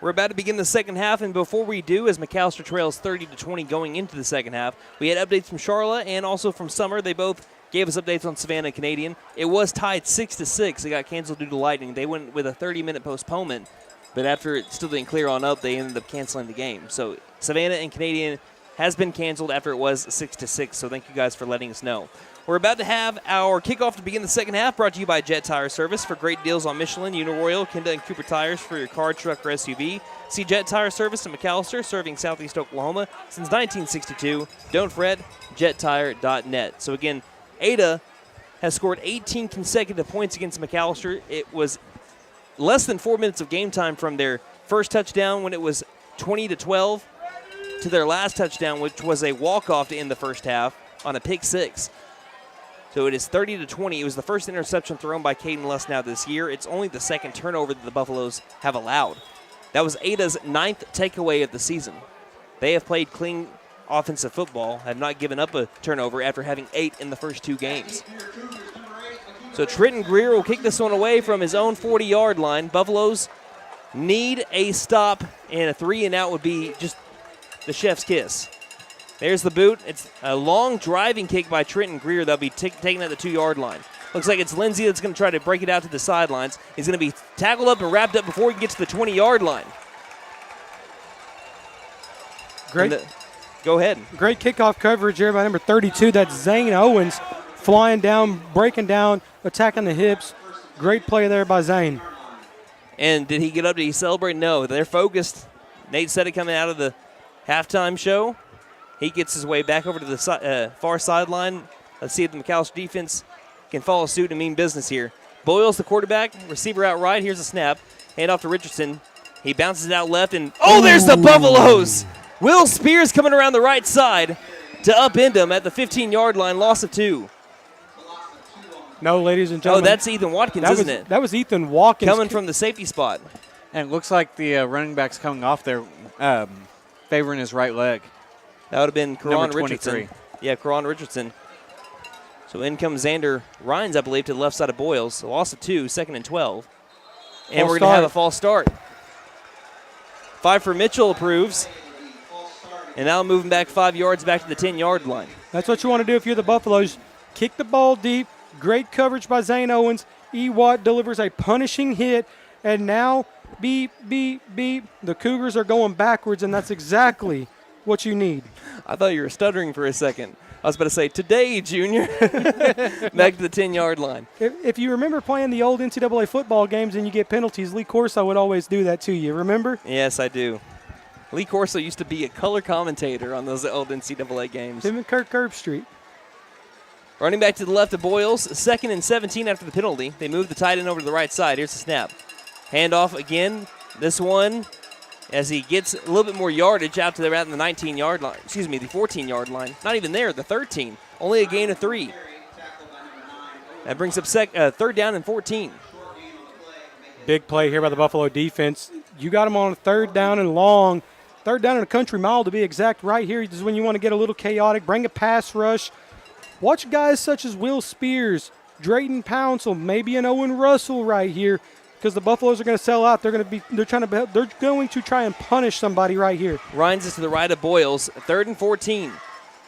We're about to begin the second half, and before we do, as McAlester trails 30-20 going into the second half, we had updates from Charlotte and also from Summer. They both gave us updates on Savannah and Canadian. It was tied 6-6. It got canceled due to lightning. They went with a 30-minute postponement, but after it still didn't clear on up, they ended up canceling the game. So Savannah and Canadian has been canceled after it was 6-6, so thank you guys for letting us know. We're about to have our kickoff to begin the second half, brought to you by Jet Tire Service. For great deals on Michelin, Uniroyal, Kenda, and Cooper tires for your car, truck, or SUV. See Jet Tire Service in McAlester, serving Southeast Oklahoma since 1962. Don't fret, jettire.net. So again, Ada has scored 18 consecutive points against McAlester. It was less than 4 minutes of game time from their first touchdown when it was 20-12 to their last touchdown, which was a walk-off to end the first half on a pick six. So it is 30-20. It was the first interception thrown by Caden Lussnow this year. It's only the second turnover that the Buffaloes have allowed. That was Ada's 9th takeaway of the season. They have played clean offensive football, have not given up a turnover after having 8 in the first 2 games. So Trenton Greer will kick this one away from his own 40-yard line. Buffaloes need a stop, and a 3-and-out would be just the chef's kiss. There's the boot. It's a long driving kick by Trenton Greer that'll be taken at the 2-yard line. Looks like it's Lindsey that's going to try to break it out to the sidelines. He's going to be tackled up and wrapped up before he gets to the 20-yard line. Great. Go ahead. Great kickoff coverage here by number 32. That's Zane Owens flying down, breaking down, attacking the hips. Great play there by Zane. And did he get up? Did he celebrate? No. They're focused. Nate said it coming out of the halftime show. He gets his way back over to the far sideline. Let's see if the McAlester defense can follow suit and mean business here. Boyles, the quarterback, receiver out right. Here's a snap. Hand off to Richardson. He bounces it out left, and there's the Buffaloes. Will Spears coming around the right side to upend him at the 15-yard line, loss of 2. No, ladies and gentlemen. That's Ethan Watkins, isn't it? That was Ethan Watkins. Coming from the safety spot. And it looks like the running back's coming off there, favoring his right leg. That would have been Karan Richardson. Yeah, Karan Richardson. So in comes Xander Rhines, I believe, to the left side of Boyles. So loss of 2, 2nd and 12. And we're going to have a false start. 5 for Mitchell approves. And now moving back 5 yards back to the 10-yard line. That's what you want to do if you're the Buffaloes. Kick the ball deep. Great coverage by Zane Owens. Ewott delivers a punishing hit, and now beep, beep, beep. The Cougars are going backwards, and that's exactly what you need. I thought you were stuttering for a second. I was about to say, today, Junior. Back to the 10-yard line. If you remember playing the old NCAA football games and you get penalties, Lee Corso would always do that to you, remember? Yes, I do. Lee Corso used to be a color commentator on those old NCAA games. Him and Kirk Herbstreit. Running back to the left of Boyles, 2nd and 17 after the penalty. They move the tight end over to the right side. Here's the snap. Handoff again. This one, as he gets a little bit more yardage out to around the 19-yard line. Excuse me, the 14-yard line. Not even there, the 13. Only a gain of 3. That brings up 3rd down and 14. Big play here by the Buffalo defense. You got them on 3rd down and long. 3rd down and a country mile to be exact. Right here is when you want to get a little chaotic. Bring a pass rush. Watch guys such as Will Spears, Drayton Pouncil, maybe an Owen Russell right here, because the Buffaloes are going to sell out. They're going to try and punish somebody right here. Rhines is to the right of Boyles, 3rd and 14.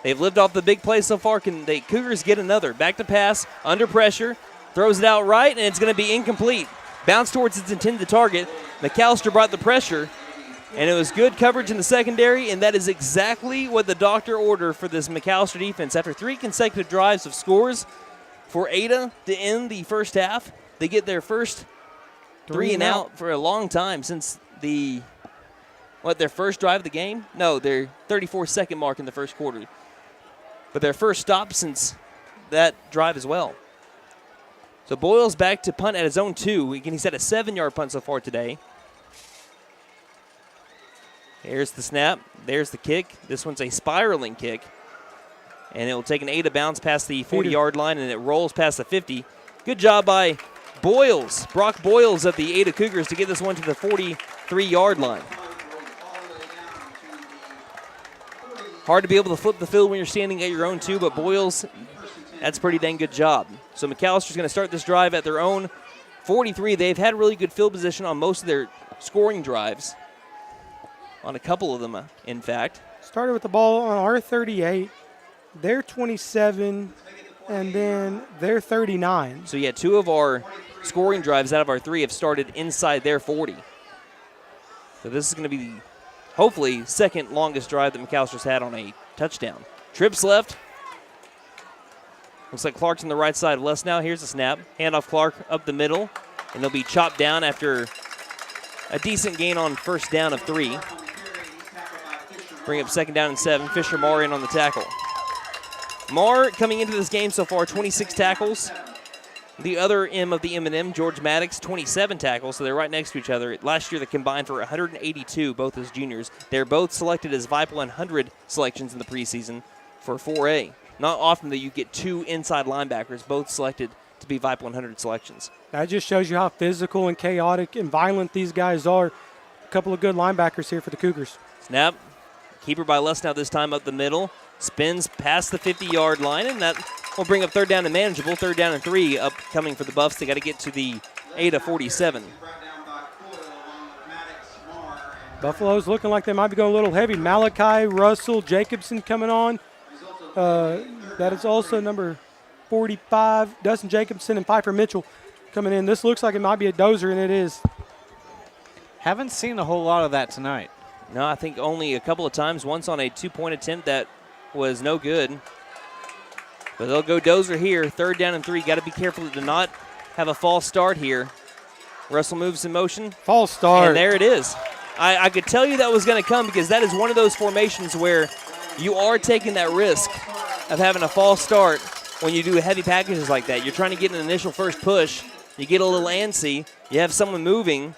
They've lived off the big play so far. Can the Cougars get another? Back to pass, under pressure, throws it out right, and it's going to be incomplete. Bounce towards its intended target. McAlester brought the pressure, and it was good coverage in the secondary, and that is exactly what the doctor ordered for this McAlester defense. After 3 consecutive drives of scores for Ada to end the first half, they get their first 3 and out for a long time since their first drive of the game? No, their 34-second mark in the first quarter. But their first stop since that drive as well. So Boyles back to punt at his own 2. Again, he's had a 7-yard punt so far today. Here's the snap. There's the kick. This one's a spiraling kick. And it will take an Ada bounce past the 40-yard line, and it rolls past the 50. Good job by Boyles, Brock Boyles of the Ada Cougars, to get this one to the 43-yard line. Hard to be able to flip the field when you're standing at your own 2, but Boyles, that's a pretty dang good job. So McAllister's going to start this drive at their own 43. They've had really good field position on most of their scoring drives. On a couple of them, in fact. Started with the ball on our 38, their 27, and then their 39. So, yeah, 2 of our scoring drives out of our 3 have started inside their 40. So this is going to be, hopefully, second longest drive that McAllister's had on a touchdown. Trips left. Looks like Clark's on the right side of Les now. Here's the snap. Handoff Clark up the middle, and they'll be chopped down after a decent gain on first down of 3. Bring up 2nd down and 7. Fisher Marr in on the tackle. Marr coming into this game so far, 26 tackles. The other M of the M&M, George Maddox, 27 tackles, so they're right next to each other. Last year they combined for 182, both as juniors. They're both selected as VIPE 100 selections in the preseason for 4A. Not often that you get 2 inside linebackers, both selected to be VIPE 100 selections. That just shows you how physical and chaotic and violent these guys are. A couple of good linebackers here for the Cougars. Snap. Keeper by Les now this time up the middle. Spins past the 50-yard line, and that will bring up 3rd down and manageable. 3rd down and 3 upcoming for the Buffs. They got to get to the Ada 47. Buffalo's looking like they might be going a little heavy. Malachi, Russell, Jacobson coming on. That is also number 45, Dustin Jacobson and Piper Mitchell coming in. This looks like it might be a dozer, and it is. Haven't seen a whole lot of that tonight. No, I think only a couple of times. Once on a 2-point attempt that was no good. But they'll go dozer here. 3rd down and 3. Got to be careful to not have a false start here. Russell moves in motion. False start. And there it is. I could tell you that was going to come because that is one of those formations where you are taking that risk of having a false start when you do heavy packages like that. You're trying to get an initial first push. You get a little antsy. You have someone moving.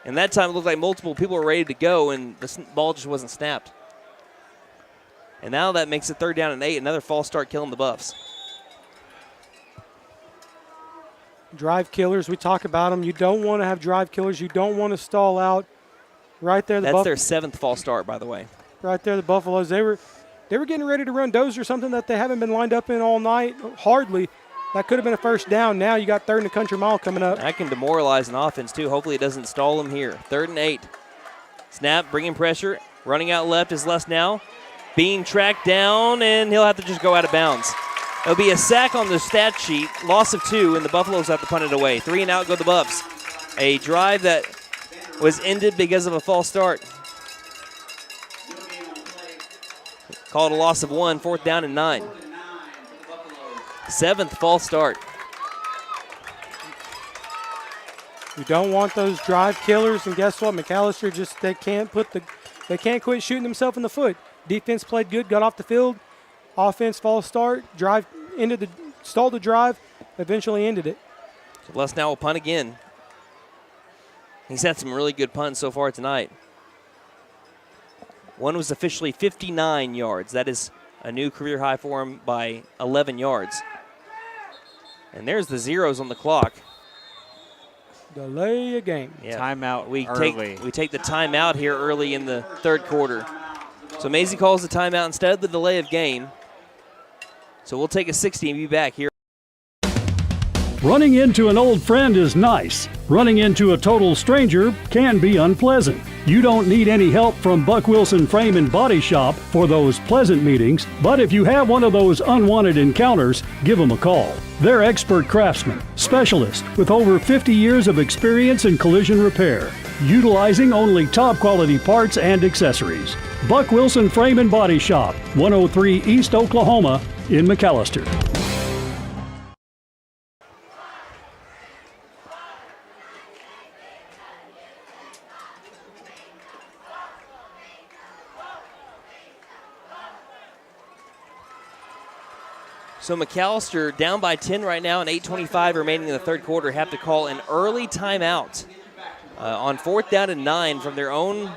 And that time it looked like multiple people were ready to go, and the ball just wasn't snapped. And now that makes it 3rd down and 8. Another false start killing the Buffs. Drive killers, we talk about them. You don't want to have drive killers. You don't want to stall out. Right there, that's their 7th false start, by the way. Right there, the Buffaloes. They were getting ready to run dozer, something that they haven't been lined up in all night. Hardly. That could have been a first down. Now you got 3rd and a country mile coming up. That can demoralize an offense, too. Hopefully it doesn't stall them here. 3rd and 8. Snap, bringing pressure. Running out left is Les now. Being tracked down, and he'll have to just go out of bounds. It'll be a sack on the stat sheet, loss of 2, and the Buffaloes have to punt it away. 3 and out go the Buffs. A drive that was ended because of a false start. Called a loss of 1, 4th down and 9. 7th false start. You don't want those drive killers, and guess what? McAlester they can't quit shooting themselves in the foot. Defense played good, got off the field. Offense false start, stalled the drive, eventually ended it. So Les now will punt again. He's had some really good punts so far tonight. One was officially 59 yards. That is a new career high for him by 11 yards. And there's the zeros on the clock. Delay a game. Yeah. Timeout we early. take the timeout here early in the third quarter. So Maisie calls the timeout instead of the delay of game. So we'll take a 60 and be back here. Running into an old friend is nice. Running into a total stranger can be unpleasant. You don't need any help from Buck Wilson Frame and Body Shop for those pleasant meetings, but if you have one of those unwanted encounters, give them a call. They're expert craftsmen, specialists with over 50 years of experience in collision repair, utilizing only top quality parts and accessories. Buck Wilson Frame and Body Shop, 103 East Oklahoma in McAlester. So McAlester down by 10 right now and 8:25 remaining in the third quarter have to call an early timeout on 4th down and 9 from their own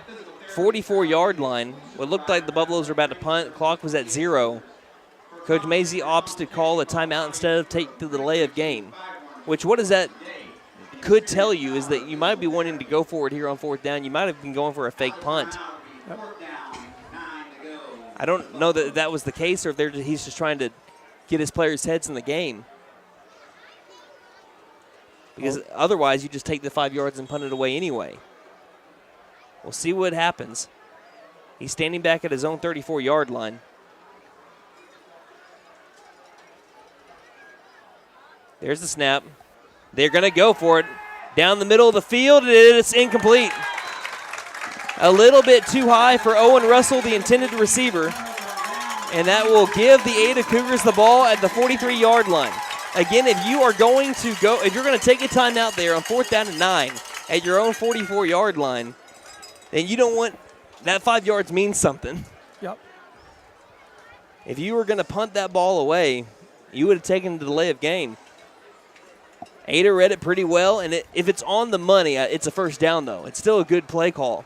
44-yard line. What looked like the Buffaloes were about to punt. Clock was at 0. Coach Maisie opts to call a timeout instead of take the delay of game, which what does that could tell you is that you might be wanting to go for it here on 4th down. You might have been going for a fake punt. I don't know that that was the case or if he's just trying to get his players' heads in the game. Because otherwise, you just take the 5 yards and punt it away anyway. We'll see what happens. He's standing back at his own 34-yard line. There's the snap. They're going to go for it. Down the middle of the field, and it's incomplete. A little bit too high for Owen Russell, the intended receiver. And that will give the Ada Cougars the ball at the 43-yard line. Again, if you're going to take a timeout there on 4th down and 9 at your own 44-yard line, then you don't want that 5 yards means something. Yep. If you were going to punt that ball away, you would have taken the delay of game. Ada read it pretty well, and if it's on the money, it's a first down, though. It's still a good play call.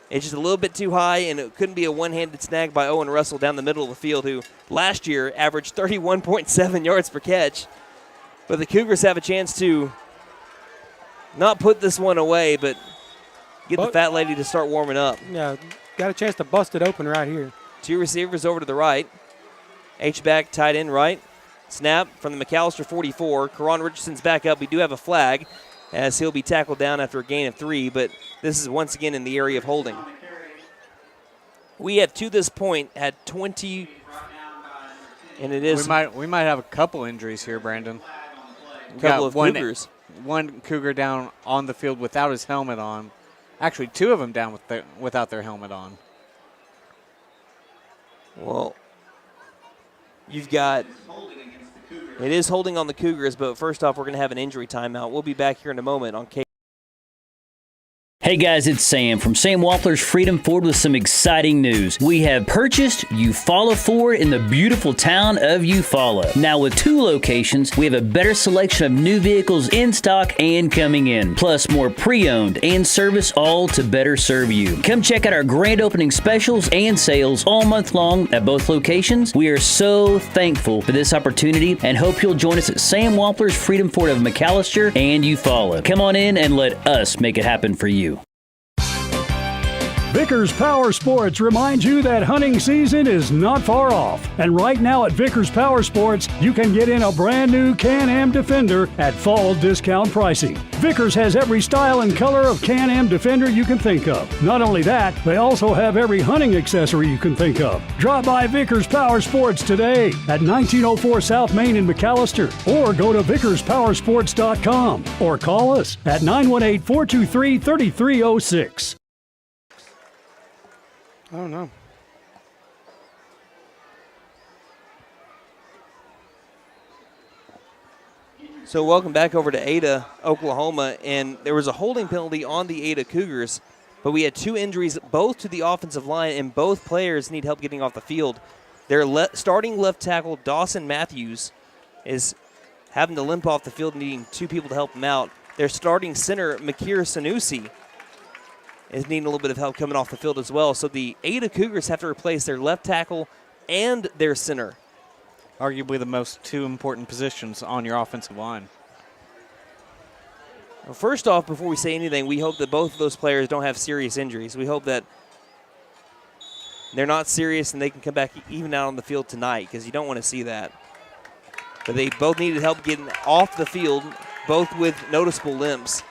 It's just a little bit too high, and it couldn't be a one-handed snag by Owen Russell down the middle of the field, who last year averaged 31.7 yards per catch. But the Cougars have a chance to not put this one away, but get the fat lady to start warming up. Yeah, got a chance to bust it open right here. 2 receivers over to the right. H-back tight end right. Snap from the McAlester 44. Karan Richardson's back up. We do have a flag as he'll be tackled down after a gain of 3, but this is once again in the area of holding. We have, to this point, had 20, and it is... We might have a couple injuries here, Brandon. A couple of Cougars. One Cougar down on the field without his helmet on. Actually, 2 of them down without their helmet on. Well, you've got... It is holding on the Cougars, but first off, we're going to have an injury timeout. We'll be back here in a moment on K. Hey guys, it's Sam from Sam Wampler's Freedom Ford with some exciting news. We have purchased Eufaula Ford in the beautiful town of Eufaula. Now with 2 locations, we have a better selection of new vehicles in stock and coming in, plus more pre-owned and service, all to better serve you. Come check out our grand opening specials and sales all month long at both locations. We are so thankful for this opportunity and hope you'll join us at Sam Wampler's Freedom Ford of McAlester and Eufaula. Come on in and let us make it happen for you. Vickers Power Sports reminds you that hunting season is not far off. And right now at Vickers Power Sports, you can get in a brand new Can-Am Defender at fall discount pricing. Vickers has every style and color of Can-Am Defender you can think of. Not only that, they also have every hunting accessory you can think of. Drop by Vickers Power Sports today at 1904 South Main in McAlester, or go to vickerspowersports.com, or call us at 918-423-3306. I don't know. So welcome back over to Ada, Oklahoma, and there was a holding penalty on the Ada Cougars, but we had 2 injuries, both to the offensive line, and both players need help getting off the field. Their starting left tackle, Dawson Matthews, is having to limp off the field, needing 2 people to help him out. Their starting center, Makir Sanusi, is needing a little bit of help coming off the field as well. So the Ada Cougars have to replace their left tackle and their center. Arguably the most 2 important positions on your offensive line. Well, first off, before we say anything, we hope that both of those players don't have serious injuries. We hope that they're not serious and they can come back even out on the field tonight, because you don't want to see that. But they both needed help getting off the field, both with noticeable limps.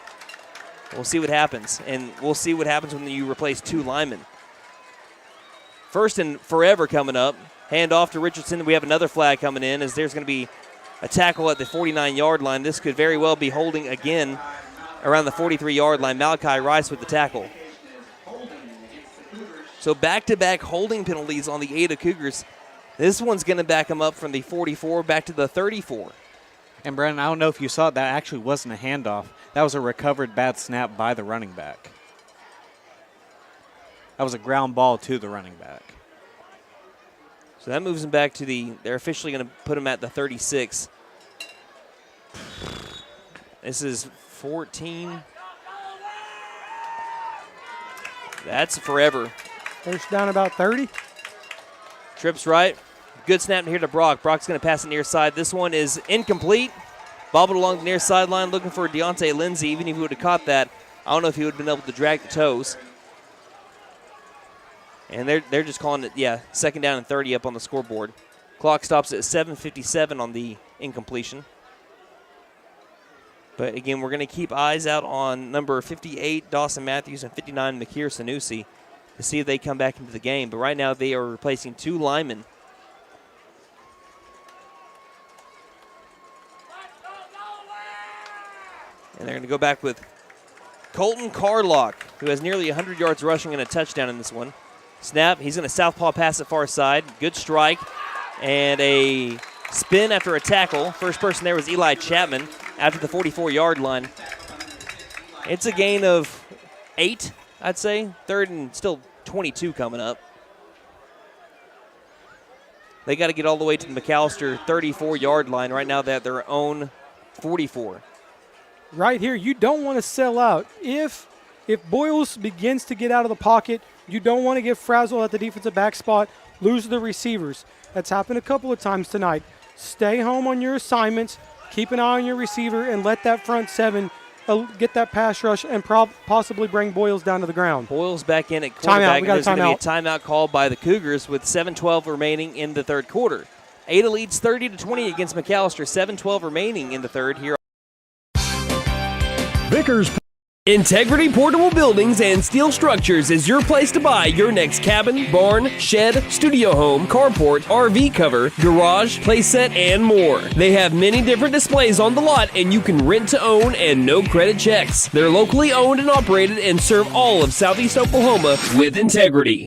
We'll see what happens, and we'll see what happens when you replace 2 linemen. First and forever coming up. Hand off to Richardson. We have another flag coming in, as there's going to be a tackle at the 49-yard line. This could very well be holding again around the 43-yard line. Malachi Rice with the tackle. So back-to-back holding penalties on the Ada Cougars. This one's going to back them up from the 44 back to the 34. And, Brandon, I don't know if you saw it. That actually wasn't a handoff. That was a recovered bad snap by the running back. That was a ground ball to the running back. So that moves them back to they're officially going to put them at the 36. This is 14. That's forever. First down about 30. Trips right. Good snap here to Brock. Brock's going to pass it near side. This one is incomplete. Bobbled along the near sideline looking for Deontay Lindsay. Even if he would have caught that, I don't know if he would have been able to drag the toes. And they're just calling it, second down and 30 up on the scoreboard. Clock stops at 7:57 on the incompletion. But, again, we're going to keep eyes out on number 58, Dawson Matthews, and 59, Makir Sanusi, to see if they come back into the game. But right now they are replacing 2 linemen. And they're going to go back with Colton Carlock, who has nearly 100 yards rushing and a touchdown in this one. Snap, he's going to southpaw pass it far side. Good strike. And a spin after a tackle. First person there was Eli Chapman after the 44-yard line. It's a gain of 8, I'd say. Third and still 22 coming up. They got to get all the way to the McAlester 34-yard line. Right now they're at their own 44. Right here, you don't want to sell out. If Boyles begins to get out of the pocket, you don't want to get frazzled at the defensive back spot, lose the receivers. That's happened a couple of times tonight. Stay home on your assignments, keep an eye on your receiver, and let that front 7 get that pass rush and possibly bring Boyles down to the ground. Boyles back in at quarterback. Timeout. We got a timeout. There's going to be a timeout called by the Cougars with 7:12 remaining in the third quarter. Ada leads 30-20 against McAlester. 7:12 remaining in the third here. Vickers. Integrity Portable Buildings and Steel Structures is your place to buy your next cabin, barn, shed, studio home, carport, RV cover, garage, playset, and more. They have many different displays on the lot, and you can rent to own and no credit checks. They're locally owned and operated and serve all of Southeast Oklahoma with integrity.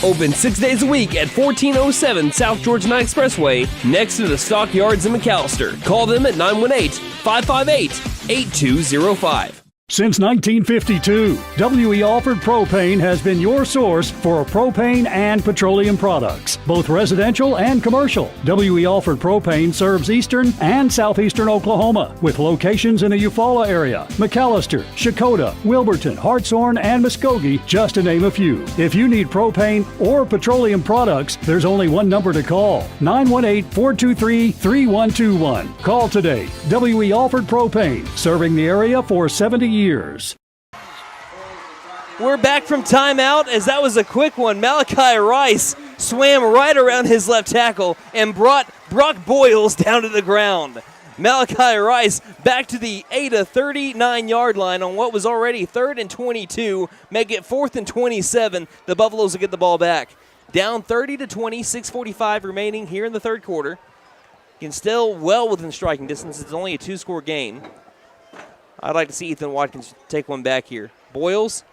Open 6 days a week at 1407 South Georgia 9 Expressway, next to the Stockyards in McAlester. Call them at 918-558-8205. Since 1952, W.E. Alford Propane has been your source for propane and petroleum products, both residential and commercial. W.E. Alford Propane serves eastern and southeastern Oklahoma, with locations in the Eufaula area, McAlester, Shakota, Wilburton, Hartshorn, and Muskogee, just to name a few. If you need propane or petroleum products, there's only one number to call, 918-423-3121. Call today. W.E. Alford Propane, serving the area for 70 years. We're back from timeout as that was a quick one. Malachi Rice swam right around his left tackle and brought Brock Boyles down to the ground. Malachi Rice back to the Ada 39-yard line on what was already 3rd and 22. Make it 4th and 27. The Buffaloes will get the ball back. Down 30-20, 6:45 remaining here in the third quarter. Can still well within striking distance. It's only a 2-score game. I'd like to see Ethan Watkins take one back here. Boyles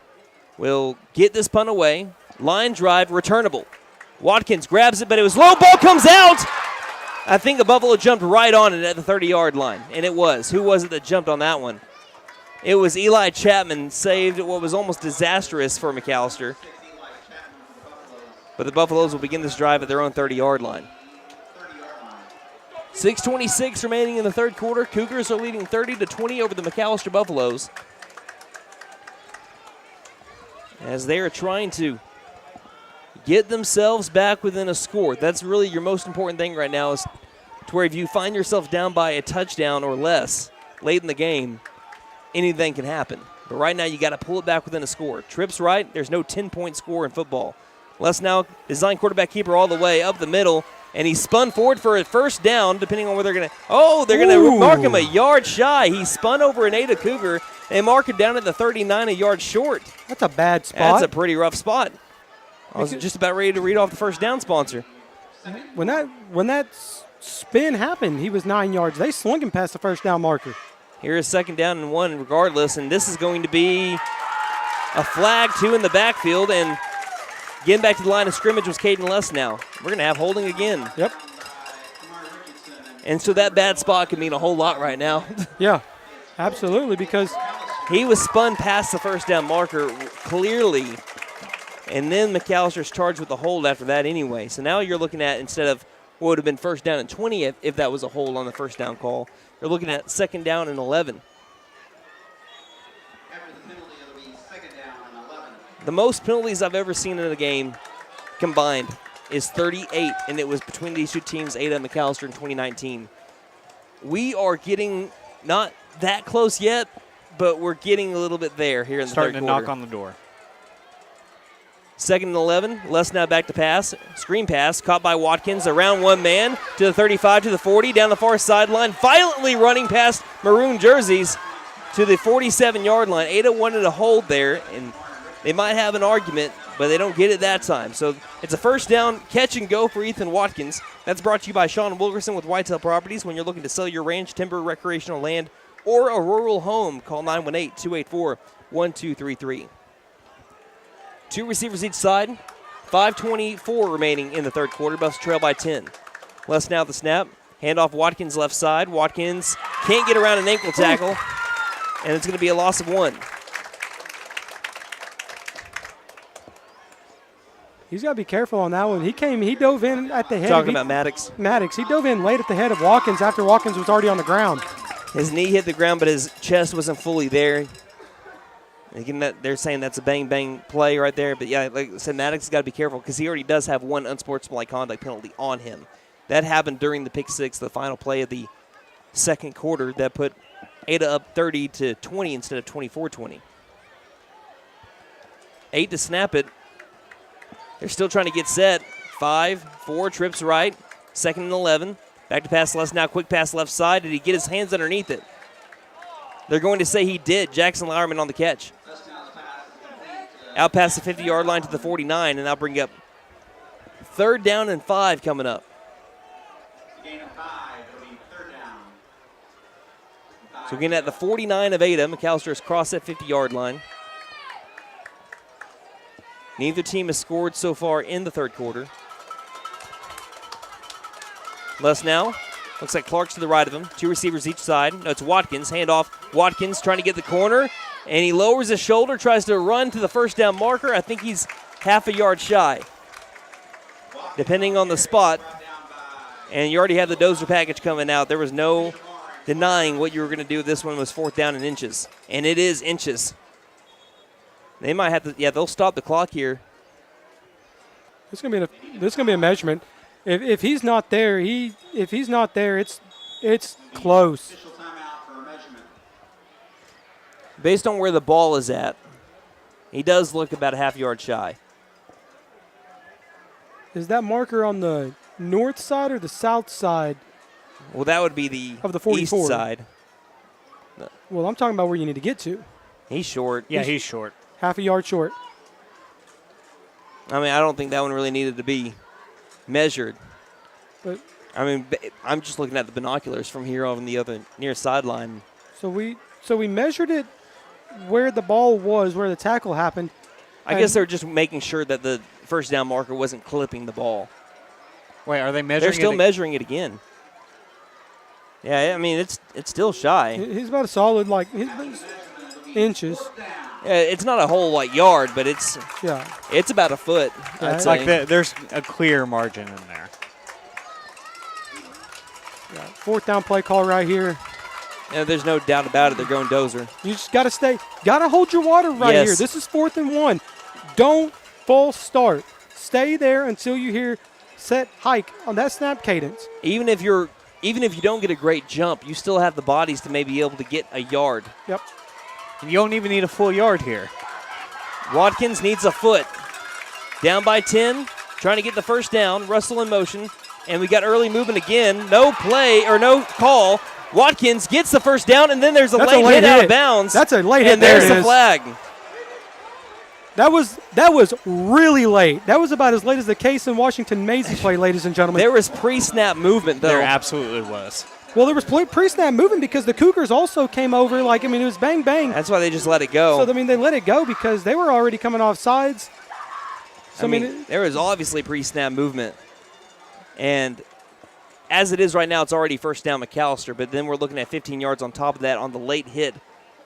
will get this punt away. Line drive, returnable. Watkins grabs it, but it was low. Ball comes out. I think the Buffalo jumped right on it at the 30-yard line, and it was. Who was it that jumped on that one? It was Eli Chapman, saved what was almost disastrous for McAlester. But the Buffaloes will begin this drive at their own 30-yard line. 6:26 remaining in the third quarter. Cougars are leading 30-20 over the McAlester Buffaloes, as they are trying to get themselves back within a score. That's really your most important thing right now, is to where if you find yourself down by a touchdown or less late in the game, anything can happen. But right now you got to pull it back within a score. Trips right, there's no 10-point score in football. Les now design quarterback keeper all the way up the middle, and he spun forward for a first down, depending on where they're going to. Oh, they're going to mark him a yard shy. He spun over an Ada Cougar. They mark it down at the 39, a yard short. That's a bad spot. That's a pretty rough spot. I was just about ready to read off the first down sponsor. When that spin happened, he was 9 yards. They slung him past the first down marker. Here is 2nd down and 1 regardless, and this is going to be a flag, 2 in the backfield, and getting back to the line of scrimmage was Caden Less now. We're going to have holding again. Yep. And so that bad spot could mean a whole lot right now. Yeah, absolutely, because he was spun past the first down marker clearly, and then McAllister's charged with a hold after that anyway. So now you're looking at, instead of what would have been 1st down and 20 if that was a hold on the first down call, you're looking at 2nd down and 11. The most penalties I've ever seen in a game combined is 38, and it was between these two teams, Ada and McAlester, in 2019. We are getting not that close yet, but we're getting a little bit there here in the third quarter. Starting to knock on the door. 2nd and 11. Les now back to pass. Screen pass caught by Watkins around one man to the 35, to the 40, down the far sideline, violently running past maroon jerseys to the 47-yard line. Ada wanted a hold there, and they might have an argument, but they don't get it that time. So it's a first down, catch and go for Ethan Watkins. That's brought to you by Sean Wilkerson with Whitetail Properties. When you're looking to sell your ranch, timber, recreational land, or a rural home, call 918-284-1233. 2 receivers each side. 5:24 remaining in the third quarter. Buffs trail by 10. Les now the snap. Handoff Watkins left side. Watkins can't get around an ankle tackle, and it's going to be a loss of 1. He's got to be careful on that one. He dove in at the head. Talking about Maddox. Maddox. He dove in late at the head of Watkins after Watkins was already on the ground. His knee hit the ground, but his chest wasn't fully there. Again, they're saying that's a bang-bang play right there. But, yeah, like I said, Maddox has got to be careful because he already does have 1 unsportsmanlike conduct penalty on him. That happened during the pick six, the final play of the second quarter, that put Ada up 30-20 instead of 24-20. 8 to snap it. They're still trying to get set. 5-4, trips right. 2nd and 11. Back to pass left now. Quick pass left side. Did he get his hands underneath it? They're going to say he did. Jackson Lowerman on the catch. Out past the 50-yard line to the 49, and that'll bring up 3rd down and 5 coming up. So again, at the 49 of Ada, McAlester has crossed that 50-yard line. Neither team has scored so far in the third quarter. Les now. Looks like Clark's to the right of him. 2 receivers each side. No, it's Watkins. Handoff. Watkins trying to get the corner. And he lowers his shoulder, tries to run to the first down marker. I think he's half a yard shy, depending on the spot. And you already have the dozer package coming out. There was no denying what you were going to do. This one was 4th down and inches. And it is inches. They might have to, they'll stop the clock here. This is going to be a measurement. If he's not there, it's close. Based on where the ball is at, He does look about a half yard shy. Is that marker on the north side or the south side? Well, that would be the of the 44 east side. Well, I'm talking about where you need to get to. He's short. Yeah, he's short. Half a yard short. I mean, I don't think that one really needed to be measured. But I mean, I'm just looking at the binoculars from here on the other near sideline. So we measured it where the ball was, where the tackle happened. I guess they're just making sure that the first down marker wasn't clipping the ball. Wait, are they measuring? They're still measuring it again. Yeah, I mean it's still shy. He's about a solid inches. Yeah, it's not a whole yard, but it's about a foot. Yeah, I'd say. There's a clear margin in there. Yeah, fourth down play call right here. Yeah, there's no doubt about it. They're going dozer. You just got to hold your water right here. This is 4th and 1. Don't false start. Stay there until you hear set hike on that snap cadence. Even if you don't get a great jump, you still have the bodies to maybe be able to get a yard. Yep. You don't even need a full yard here. Watkins needs a foot. Down by 10, trying to get the first down. Russell in motion, and we got early movement again. No play or no call. Watkins gets the first down, and then there's a late hit out of bounds. That's a late hit. And there's the flag. That was really late. That was about as late as the Case and Washington Maisie play, ladies and gentlemen. There was pre-snap movement, though. There absolutely was. Well, there was pre-snap movement because the Cougars also came over. It was bang, bang. That's why they just let it go. So, they let it go because they were already coming off sides. So, there was obviously pre-snap movement. And as it is right now, it's already first down McAlester, but then we're looking at 15 yards on top of that on the late hit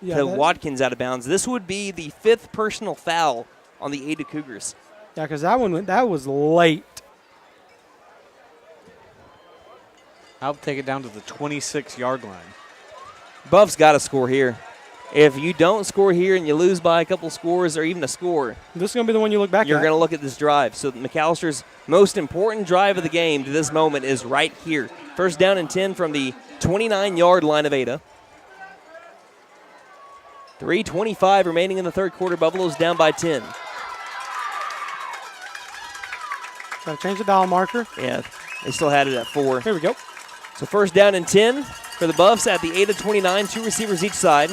to Watkins out of bounds. This would be the 5th personal foul on the Ada Cougars. Yeah, because that was late. I'll take it down to the 26-yard line. Buff's got to score here. If you don't score here and you lose by a couple scores or even a score, this is going to be the one you look back you're at. going to look at this drive. So McAllister's most important drive of the game to this moment is right here. First down and 10 from the 29-yard line of Ada. 3:25 remaining in the third quarter. Buffalo's down by 10. Got to change the dial marker. Yeah, they still had it at 4. Here we go. So first down and 10 for the Buffs at the Ada 29, 2 receivers each side.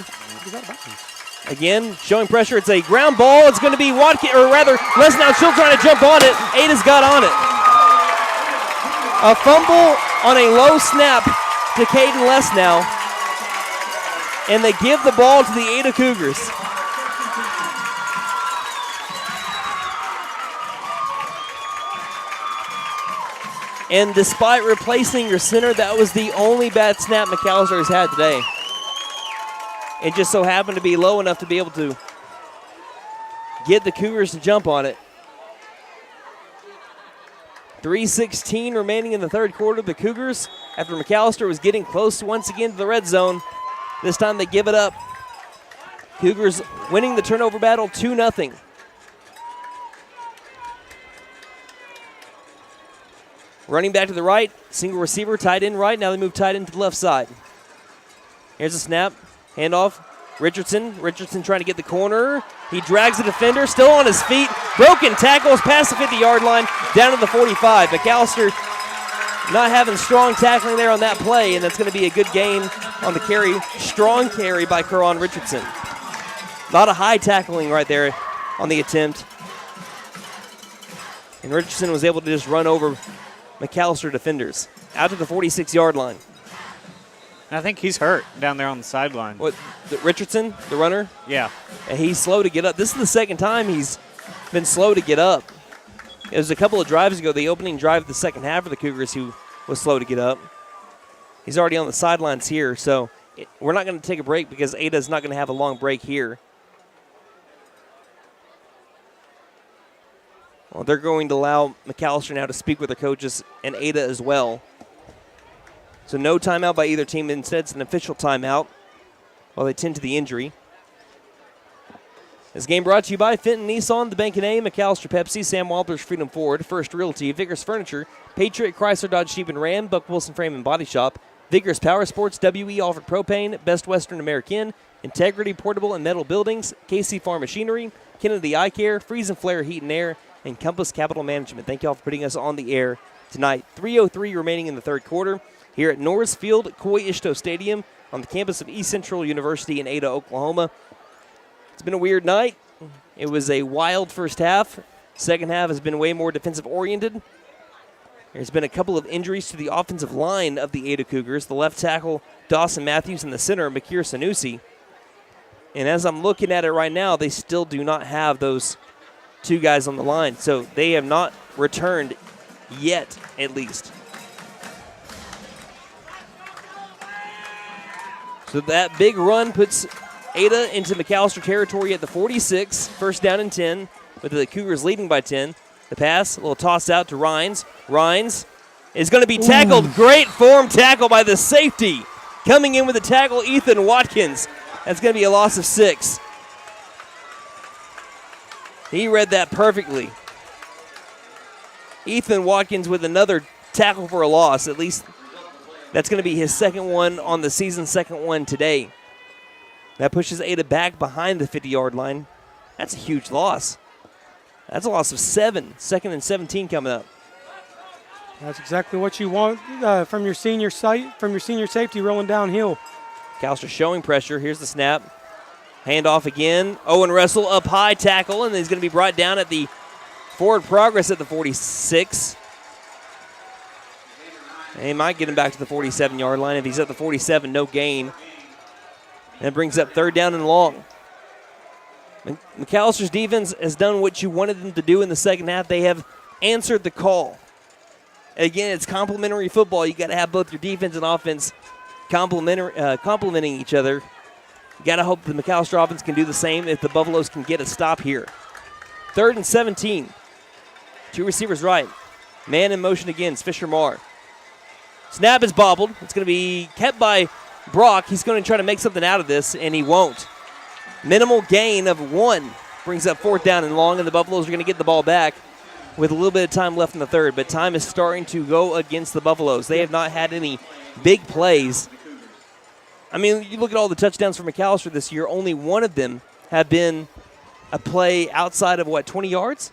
Again, showing pressure. It's a ground ball. It's going to be Watkins, or rather, Lesnow still trying to jump on it. Ada's got on it. A fumble on a low snap to Caden Lesnow. And they give the ball to the Ada Cougars. And despite replacing your center, that was the only bad snap McAlester has had today. It just so happened to be low enough to be able to get the Cougars to jump on it. 3:16 remaining in the third quarter. The Cougars, after McAlester was getting close once again to the red zone, this time they give it up. Cougars winning the turnover battle 2-0. Running back to the right, single receiver, tight end right. Now they move tight end to the left side. Here's a snap, handoff. Richardson trying to get the corner. He drags the defender, still on his feet. Broken tackles past the 50-yard line, down to the 45. McAlester not having strong tackling there on that play, and that's going to be a good gain on the carry. Strong carry by Karan Richardson. A lot of high tackling right there on the attempt. And Richardson was able to just run over McAlester defenders out to the 46-yard line. I think he's hurt down there on the sideline. What, Richardson, the runner? Yeah. And he's slow to get up. This is the second time he's been slow to get up. It was a couple of drives ago, the opening drive of the second half of the Cougars, who was slow to get up. He's already on the sidelines here, so we're not going to take a break because Ada's not going to have a long break here. Well, they're going to allow McAlester now to speak with their coaches and Ada as well. So no timeout by either team. Instead, it's an official timeout while they tend to the injury. This game brought to you by Fenton Nissan, the Bank and A, McAlester Pepsi, Sam Walters Freedom Ford, First Realty, Vickers Furniture, Patriot Chrysler Dodge Jeep and Ram, Buck Wilson Frame and Body Shop, Vigorous Power Sports, WE Alfred Propane, Best Western American, Integrity Portable and Metal Buildings, KC Farm Machinery, Kennedy Eye Care, Freeze and Flare Heat and Air, and Compass Capital Management. Thank you all for putting us on the air tonight. 3:03 remaining in the third quarter here at Norris Field, Coy Ishto Stadium on the campus of East Central University in Ada, Oklahoma. It's been a weird night. It was a wild first half. Second half has been way more defensive-oriented. There's been a couple of injuries to the offensive line of the Ada Cougars. The left tackle, Dawson Matthews, and the center, Makir Sanusi. And as I'm looking at it right now, they still do not have those two guys on the line. So they have not returned yet, at least. So that big run puts Ada into McAlester territory at the 46, first down and 10, with the Cougars leading by 10. The pass, a little toss out to Rhines. Rhines is going to be tackled. Ooh. Great form tackle by the safety. Coming in with the tackle, Ethan Watkins. That's going to be a loss of 6. He read that perfectly. Ethan Watkins with another tackle for a loss. At least that's going to be his second one on the season, second one today. That pushes Ada back behind the 50-yard line. That's a huge loss. That's a loss of 7. Second and 17 coming up. That's exactly what you want from your senior safety rolling downhill. McAlester showing pressure. Here's the snap. Handoff again. Owen Russell up high, tackle, and he's going to be brought down at the forward progress at the 46. And he might get him back to the 47-yard line. If he's at the 47, no gain. And brings up third down and long. McAllister's defense has done what you wanted them to do in the second half. They have answered the call. Again, it's complementary football. You got to have both your defense and offense complementing each other. You got to hope the McAlester offense can do the same if the Buffaloes can get a stop here. Third and 17. Two receivers right. Man in motion again. It's Fisher Marr. Snap is bobbled. It's going to be kept by Brock. He's going to try to make something out of this, and he won't. Minimal gain of 1 brings up fourth down and long, and the Buffaloes are going to get the ball back with a little bit of time left in the third. But time is starting to go against the Buffaloes. They have not had any big plays. I mean, you look at all the touchdowns for McAlester this year, only one of them have been a play outside of, 20 yards?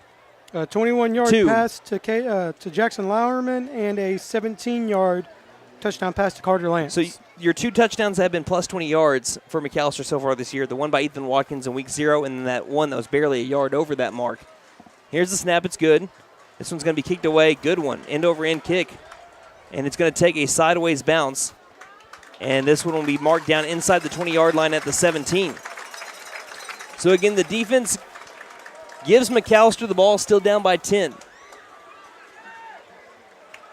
A 21-yard pass to Jackson Lowerman and a 17-yard touchdown pass to Carter Lance. So your 2 touchdowns have been plus 20 yards for McAlester so far this year. The one by Ethan Watkins in week 0, and then that one that was barely a yard over that mark. Here's the snap. It's good. This one's going to be kicked away. Good one. End-over-end kick. And it's going to take a sideways bounce. And this one will be marked down inside the 20-yard line at the 17. So, again, the defense gives McAlester the ball, still down by 10.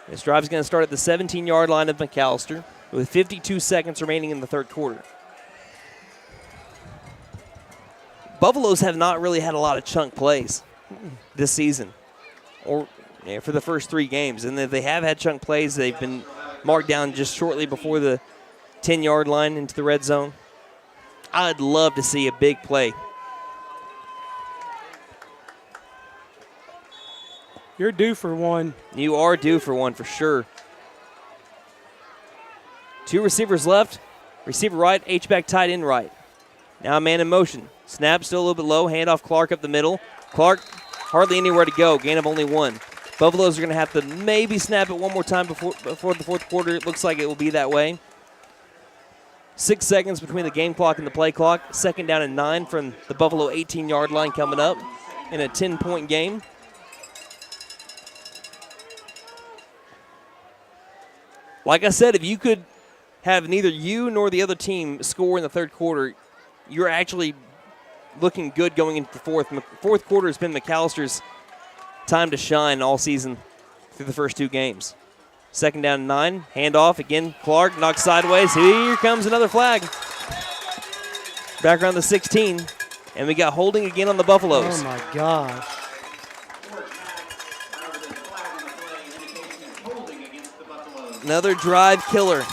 This drive is going to start at the 17-yard line of McAlester with 52 seconds remaining in the third quarter. Buffaloes have not really had a lot of chunk plays this season or for the first 3 games. And if they have had chunk plays, they've been marked down just shortly before the 10-yard line into the red zone. I'd love to see a big play. You're due for one. You are due for one for sure. 2 receivers left. Receiver right, H-back tight end right. Now a man in motion. Snap still a little bit low. Handoff Clark up the middle. Clark hardly anywhere to go. Gain of only 1. Buffaloes are going to have to maybe snap it one more time before the fourth quarter. It looks like it will be that way. 6 seconds between the game clock and the play clock. Second down and 9 from the Buffalo 18-yard line coming up in a 10-point game. Like I said, if you could have neither you nor the other team score in the third quarter, you're actually looking good going into the fourth. Fourth quarter has been McAllister's time to shine all season through the first 2 games. Second down and 9. Handoff again. Clark knocks sideways. Here comes another flag. Back around the 16. And we got holding again on the Buffaloes. Oh, my gosh. Another drive killer.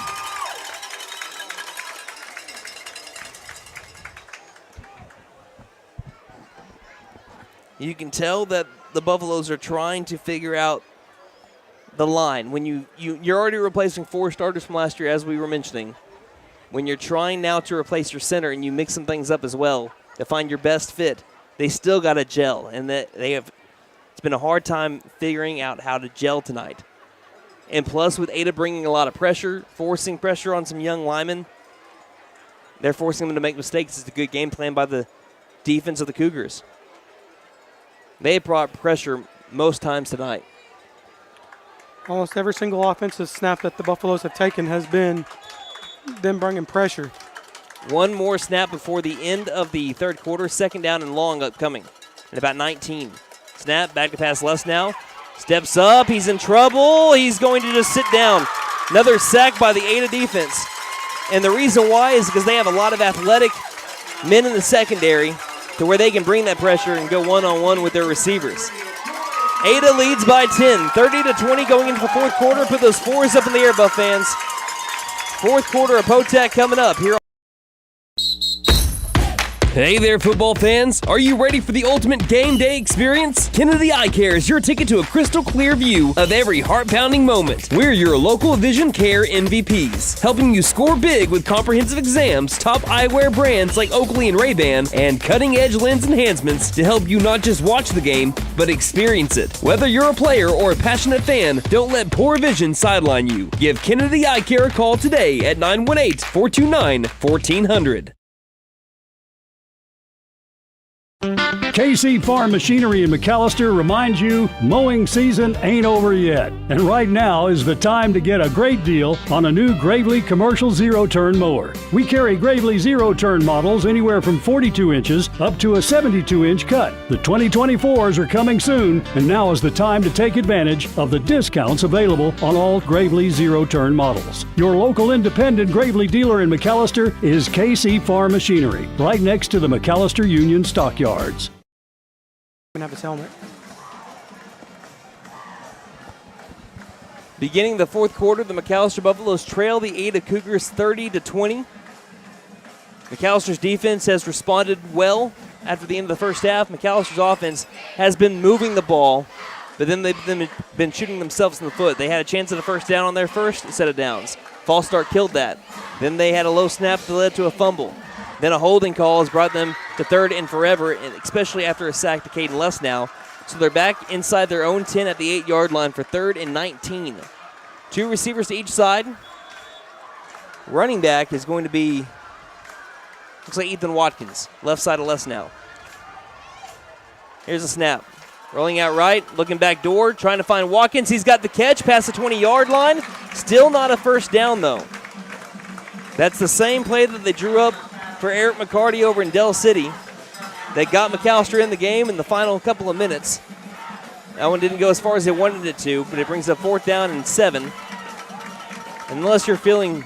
You can tell that the Buffaloes are trying to figure out the line. When you're already replacing 4 starters from last year, as we were mentioning. When you're trying now to replace your center and you mix some things up as well to find your best fit, they still got to gel. And it's been a hard time figuring out how to gel tonight. And plus, with Ada bringing a lot of pressure, forcing pressure on some young linemen, they're forcing them to make mistakes. It's a good game plan by the defense of the Cougars. They brought pressure most times tonight. Almost every single offensive snap that the Buffaloes have taken has been them bringing pressure. One more snap before the end of the third quarter. Second down and long upcoming at about 19. Snap, back to pass Les now. Steps up, he's in trouble. He's going to just sit down. Another sack by the Ada defense. And the reason why is because they have a lot of athletic men in the secondary to where they can bring that pressure and go one-on-one with their receivers. Ada leads by 10, 30-20 going into the fourth quarter. Put those 4s up in the air, Buff fans. Fourth quarter of POTAC coming up here. Hey there, football fans. Are you ready for the ultimate game day experience? Kennedy Eye Care is your ticket to a crystal clear view of every heart-pounding moment. We're your local vision care MVPs, helping you score big with comprehensive exams, top eyewear brands like Oakley and Ray-Ban, and cutting-edge lens enhancements to help you not just watch the game, but experience it. Whether you're a player or a passionate fan, don't let poor vision sideline you. Give Kennedy Eye Care a call today at 918-429-1400. KC Farm Machinery in McAlester reminds you mowing season ain't over yet. And right now is the time to get a great deal on a new Gravely Commercial Zero-Turn Mower. We carry Gravely Zero-Turn models anywhere from 42 inches up to a 72-inch cut. The 2024s are coming soon, and now is the time to take advantage of the discounts available on all Gravely Zero-Turn models. Your local independent Gravely dealer in McAlester is KC Farm Machinery, right next to the McAlester Union Stockyards. Have his helmet. Beginning the fourth quarter, the McAlester Buffaloes trail the Ada Cougars 30-20. McAllister's defense has responded well after the end of the first half. McAllister's offense has been moving the ball, but then they've been shooting themselves in the foot. They had a chance at a first down on their first set of downs. False start killed that. Then they had a low snap that led to a fumble. Then a holding call has brought them to third and forever, especially after a sack to Caden Less now. So they're back inside their own 10 at the 8-yard line for third and 19. 2 receivers to each side. Running back is going to be, looks like Ethan Watkins, left side of Less now. Here's a snap. Rolling out right, looking back door, trying to find Watkins. He's got the catch past the 20-yard line. Still not a first down, though. That's the same play that they drew up for Eric McCarty over in Dell City that got McAlester in the game in the final couple of minutes. That one didn't go as far as they wanted it to, but it brings up 4th down and 7. And unless you're feeling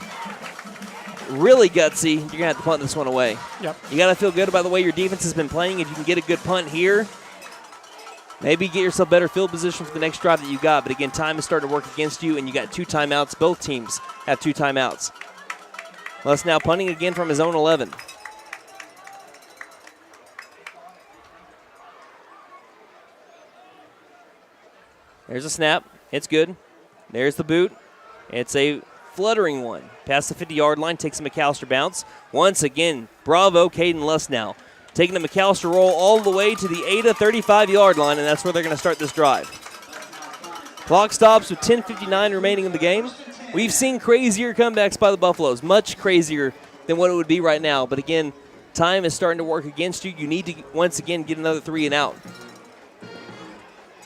really gutsy, you're going to have to punt this one away. Yep. You got to feel good about the way your defense has been playing. If you can get a good punt here, maybe get yourself better field position for the next drive that you got. But again, time is starting to work against you, and you got 2 timeouts. Both teams have 2 timeouts. Les now punting again from his own 11. There's a snap. It's good. There's the boot. It's a fluttering one. Past the 50-yard line, takes a McAlester bounce. Once again, bravo, Caden Less now. Taking the McAlester roll all the way to the Ada 35-yard line, and that's where they're going to start this drive. Clock stops with 10:59 remaining in the game. We've seen crazier comebacks by the Buffaloes, much crazier than what it would be right now. But again, time is starting to work against you. You need to, once again, get another 3 and out.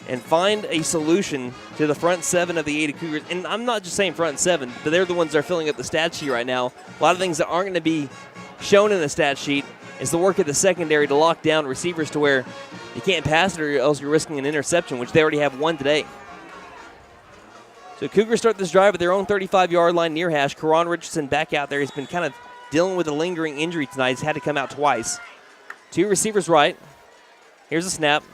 And find a solution to the front 7 of the Ada Cougars. And I'm not just saying front 7, but they're the ones that are filling up the stat sheet right now. A lot of things that aren't going to be shown in the stat sheet is the work of the secondary to lock down receivers to where you can't pass it or else you're risking an interception, which they already have one today. So Cougars start this drive at their own 35-yard line near hash. Karan Richardson back out there. He's been kind of dealing with a lingering injury tonight. He's had to come out twice. 2 receivers right. Here's a snap.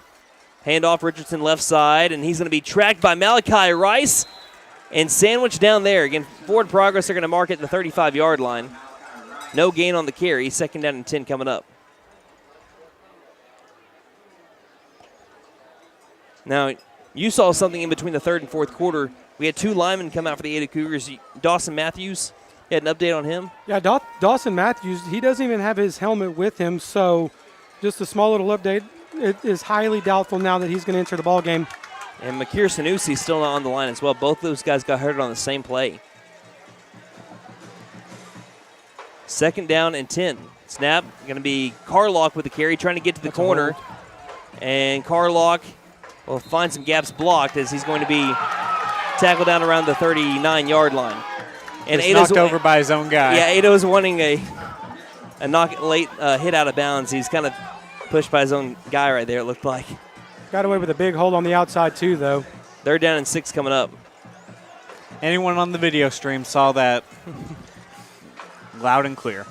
Handoff, Richardson left side, and he's going to be tracked by Malachi Rice and sandwiched down there. Again, forward progress, they're going to mark it at the 35-yard line. No gain on the carry. 2nd down and 10 coming up. Now, you saw something in between the third and fourth quarter We had 2 linemen come out for the Ada Cougars. Dawson Matthews, you had an update on him? Yeah, Dawson Matthews, he doesn't even have his helmet with him, so just a small little update. It is highly doubtful now that he's going to enter the ball game. And Makir Sanusi still not on the line as well. Both those guys got hurt on the same play. 2nd down and 10. Snap, going to be Carlock with the carry, trying to get to the corner. And Carlock will find some gaps blocked as he's going to be tackled down around the 39-yard line. And Ada's knocked over by his own guy. Yeah, Ada was wanting a late hit out of bounds. He's kind of pushed by his own guy right there, it looked like. Got away with a big hold on the outside, too, though. 3rd down and 6 coming up. Anyone on the video stream saw that loud and clear.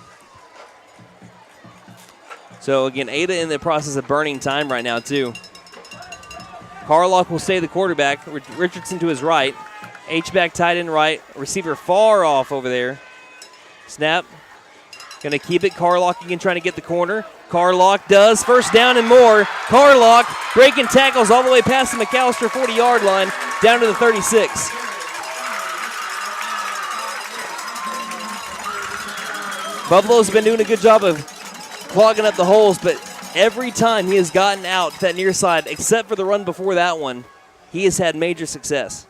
So, again, Ada in the process of burning time right now, too. Carlock will stay the quarterback. Richardson to his right. H-back tight end right. Receiver far off over there. Snap. Going to keep it. Carlock again trying to get the corner. Carlock does. 1st down and more. Carlock breaking tackles all the way past the McAlester 40-yard line down to the 36. Buffalo's been doing a good job of clogging up the holes, but every time he has gotten out to that near side, except for the run before that one, he has had major success.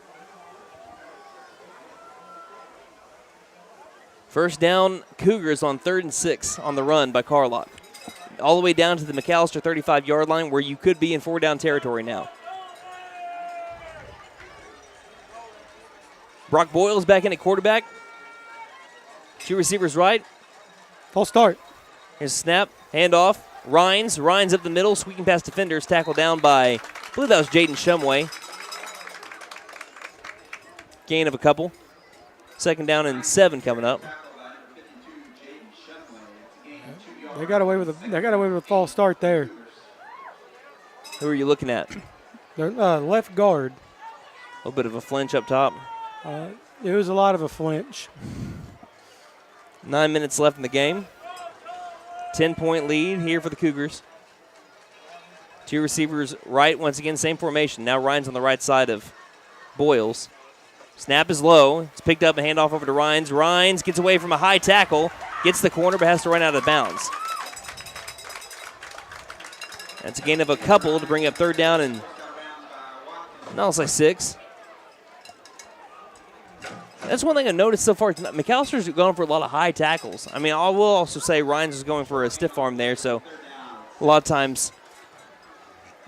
1st down, Cougars on 3rd and 6 on the run by Carlock. All the way down to the McAlester 35-yard line where you could be in 4-down territory now. Brock Boyle's back in at quarterback. 2 receivers right. False start. Here's a snap, handoff. Rhines up the middle, squeaking past defenders, tackled down by, I believe that was Jaden Shumway. Gain of a couple. 2nd down and 7 coming up. They got away with a false start there. Who are you looking at? Their left guard. A little bit of a flinch up top. It was a lot of a flinch. 9 minutes left in the game. 10-point lead here for the Cougars. 2 receivers right. Once again, same formation. Now Ryan's on the right side of Boyles. Snap is low. It's picked up and handoff over to Rhines. Rhines gets away from a high tackle. Gets the corner, but has to run out of bounds. That's a gain of a couple to bring up 3rd down and, no, it's like 6. That's one thing I noticed so far. McAllister's going for a lot of high tackles. I mean, I will also say Rhines is going for a stiff arm there, so a lot of times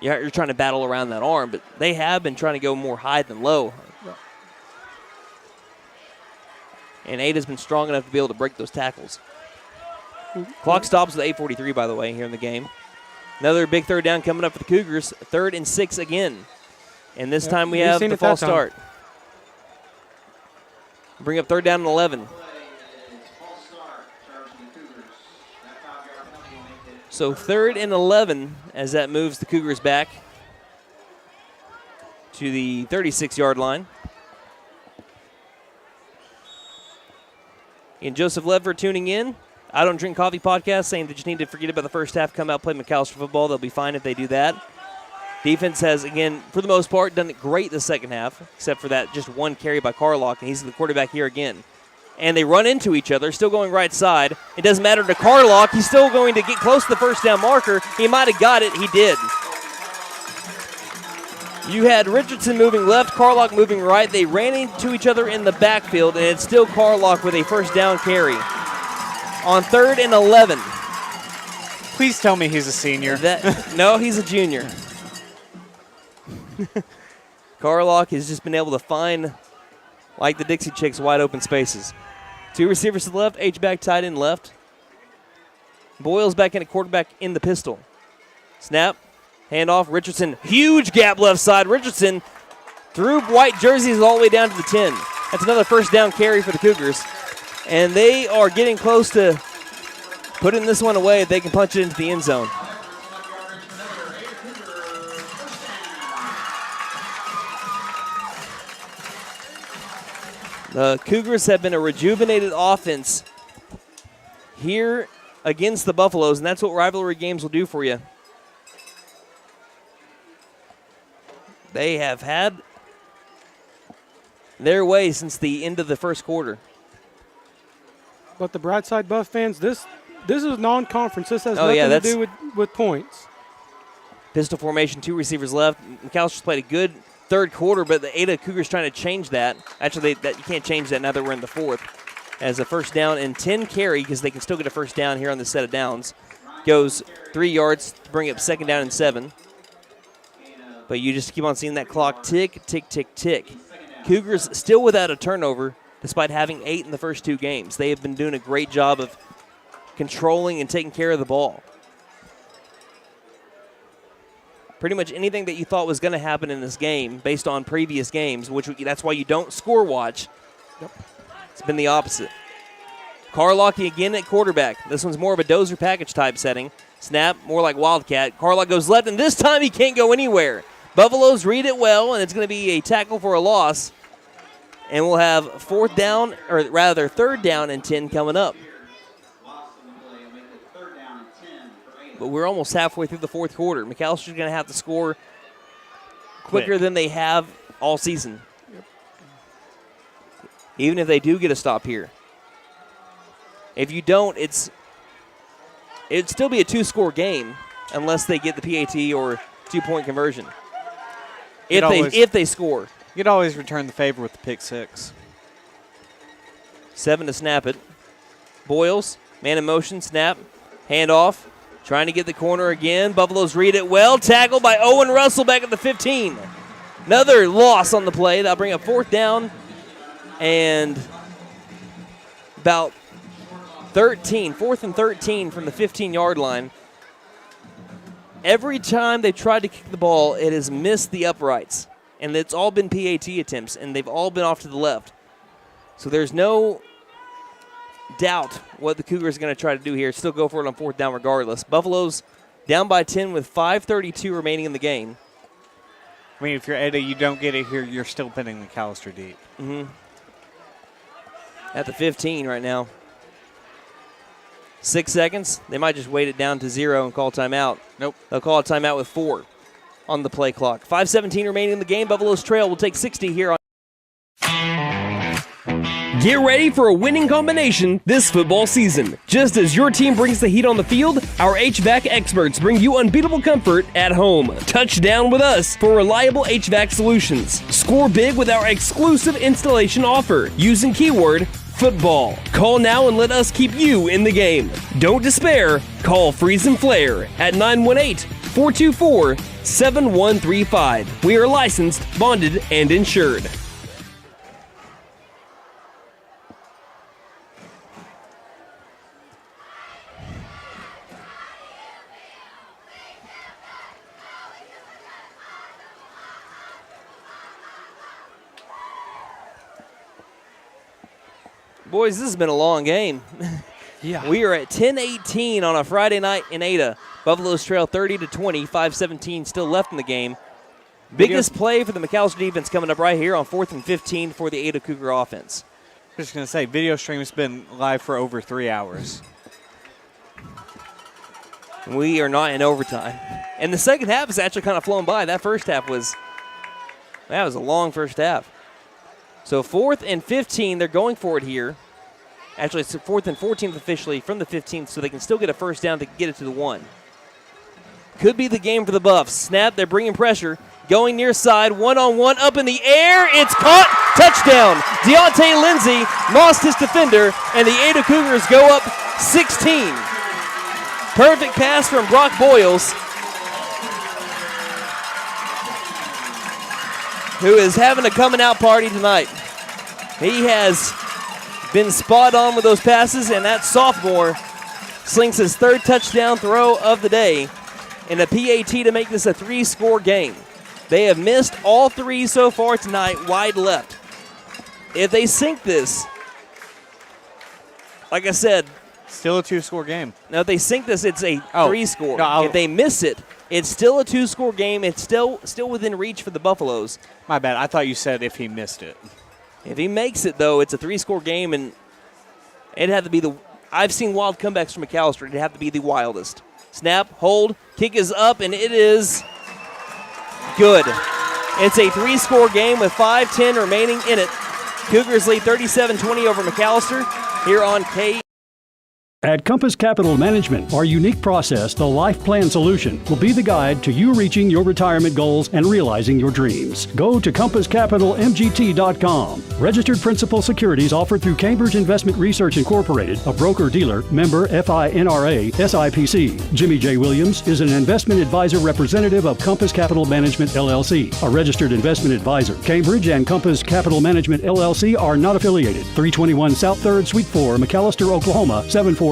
you're trying to battle around that arm, but they have been trying to go more high than low. And Ada's been strong enough to be able to break those tackles. Clock stops with 8:43, by the way, here in the game. Another big 3rd down coming up for the Cougars. 3rd and 6 again. And this time we have the false start. Bring up 3rd down and 11. So 3rd and 11 as that moves the Cougars back to the 36-yard line. And Joseph Lever tuning in. I Don't Drink Coffee podcast saying that you need to forget about the first half, come out, play McAlester football. They'll be fine if they do that. Defense has, again, for the most part, done it great the second half, except for that just one carry by Carlock, and he's the quarterback here again. And they run into each other, still going right side. It doesn't matter to Carlock. He's still going to get close to the 1st down marker. He might have got it. He did. You had Richardson moving left, Carlock moving right. They ran into each other in the backfield, and it's still Carlock with a 1st down carry. On 3rd and 11. Please tell me he's a senior. No, he's a junior. Carlock has just been able to find, like the Dixie Chicks, wide open spaces. 2 receivers to the left, H-back tight end left. Boyle's back in at quarterback in the pistol. Snap, handoff, Richardson, huge gap left side. Richardson threw white jerseys all the way down to the 10. That's another 1st down carry for the Cougars. And they are getting close to putting this one away if they can punch it into the end zone. The Cougars have been a rejuvenated offense here against the Buffaloes, and that's what rivalry games will do for you. They have had their way since the end of the first quarter. But the bright side, Buff fans, this is non-conference. This has nothing to do with points. Pistol formation, 2 receivers left. McAllister's played a good third quarter, but the Ada Cougars trying to change that. Actually, you can't change that now that we're in the fourth. As a first down and 10 carry, because they can still get a first down here on this set of downs. Goes 3 yards to bring up second down and 7. But you just keep on seeing that clock tick, tick, tick, tick. Cougars still without a turnover, despite having 8 in the first 2 games. They have been doing a great job of controlling and taking care of the ball. Pretty much anything that you thought was going to happen in this game based on previous games, that's why you don't score watch. Yep. It's been the opposite. Carlock again at quarterback. This one's more of a dozer package type setting. Snap, more like Wildcat. Carlock goes left, and this time he can't go anywhere. Buffaloes read it well, and it's going to be a tackle for a loss. And we'll have third down and 10 coming up. But we're almost halfway through the fourth quarter. McAllister's going to have to score quicker than they have all season. Yep. Even if they do get a stop here. If you don't, it'd still be a 2-score game unless they get the PAT or 2-point conversion. If they score. You'd always return the favor with the pick 6. 7 to snap it. Boyles, man in motion, snap, handoff. Trying to get the corner again. Buffaloes read it well. Tackled by Owen Russell back at the 15. Another loss on the play. That'll bring up fourth down and about 4th and 13 from the 15-yard line. Every time they've tried to kick the ball, it has missed the uprights. And it's all been PAT attempts, and they've all been off to the left. So there's no doubt what the Cougars are going to try to do here. Still go for it on fourth down regardless. Buffaloes down by 10 with 5:32 remaining in the game. I mean, if you're Ada, you don't get it here, you're still pinning McAllister deep. Mm-hmm. At the 15 right now. 6 seconds. They might just wait it down to 0 and call timeout. Nope. They'll call a timeout with 4 on the play clock. 5:17 remaining in the game. Buffaloes trail will take 60 here on. Get ready for a winning combination this football season. Just as your team brings the heat on the field, our HVAC experts bring you unbeatable comfort at home. Touchdown with us for reliable HVAC solutions. Score big with our exclusive installation offer using keyword football. Call now and let us keep you in the game. Don't despair. Call Freeze and Flare at 918-424-7135. We are licensed, bonded, and insured. Boys, this has been a long game. Yeah. We are at 10:18 on a Friday night in Ada. Buffaloes trail 30-20, 5:17 still left in the game. Biggest play for the McAllister defense coming up right here on 4th and 15 for the Ada Cougar offense. I'm just going to say, video stream has been live for over 3 hours. We are not in overtime. And the second half has actually kind of flown by. That was a long first half. So 4th and 15, they're going for it here. Actually, it's 4th and 14th officially from the 15th, so they can still get a first down to get it to the 1. Could be the game for the Buffs. Snap, they're bringing pressure. Going near side, one-on-one, up in the air. It's caught. Touchdown. Deontay Lindsay lost his defender, and the Ada Cougars go up 16. Perfect pass from Brock Boyles, who is having a coming-out party tonight. He has been spot on with those passes, and that sophomore slings his 3rd touchdown throw of the day in a PAT to make this a 3-score game. They have missed all 3 so far tonight, wide left. If they sink this, like I said, still a 2-score game. Now, if they sink this, it's a 3-score. No, if they miss it, it's still a 2-score game. It's still within reach for the Buffaloes. My bad. I thought you said if he missed it. If he makes it, though, it's a 3-score game, and it'd have to be I've seen wild comebacks from McAllister. It'd have to be the wildest. Snap, hold, kick is up, and it is good. It's a 3-score game with 5:10 remaining in it. Cougars lead 37-20 over McAlester here on K. At Compass Capital Management, our unique process, the Life Plan Solution, will be the guide to you reaching your retirement goals and realizing your dreams. Go to compasscapitalmgt.com. Registered principal securities offered through Cambridge Investment Research Incorporated, a broker-dealer, member FINRA, SIPC. Jimmy J. Williams is an investment advisor representative of Compass Capital Management, LLC, a registered investment advisor. Cambridge and Compass Capital Management, LLC are not affiliated. 321 South 3rd, Suite 4, McAlester, Oklahoma, 74501.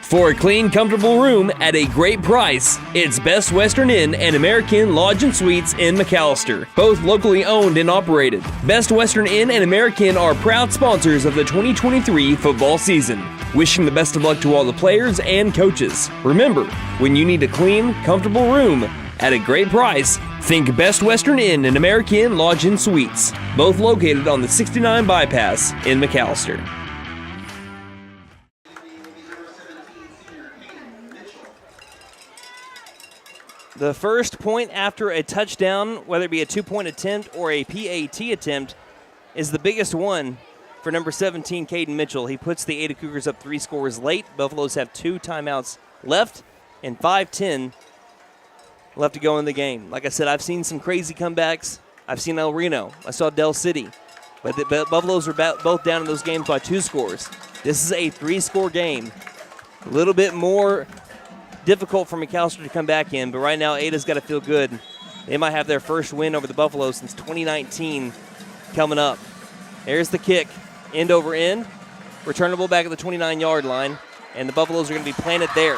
For a clean, comfortable room at a great price, it's Best Western Inn and American Lodge and Suites in McAlester, both locally owned and operated. Best Western Inn and American are proud sponsors of the 2023 football season. Wishing the best of luck to all the players and coaches. Remember, when you need a clean, comfortable room at a great price, think Best Western Inn and American Lodge and Suites, both located on the 69 Bypass in McAlester. The first point after a touchdown, whether it be a 2-point attempt or a PAT attempt, is the biggest one for number 17, Caden Mitchell. He puts the Ada Cougars up 3 scores late. Buffaloes have 2 timeouts left and 5:10 left to go in the game. Like I said, I've seen some crazy comebacks. I've seen El Reno. I saw Del City. But the Buffaloes are both down in those games by 2 scores. This is a 3-score game. A little bit more difficult for McAlester to come back in, but right now Ada's got to feel good. They might have their first win over the Buffaloes since 2019 coming up. There's the kick, end over end, returnable back at the 29-yard line, and the Buffaloes are going to be planted there.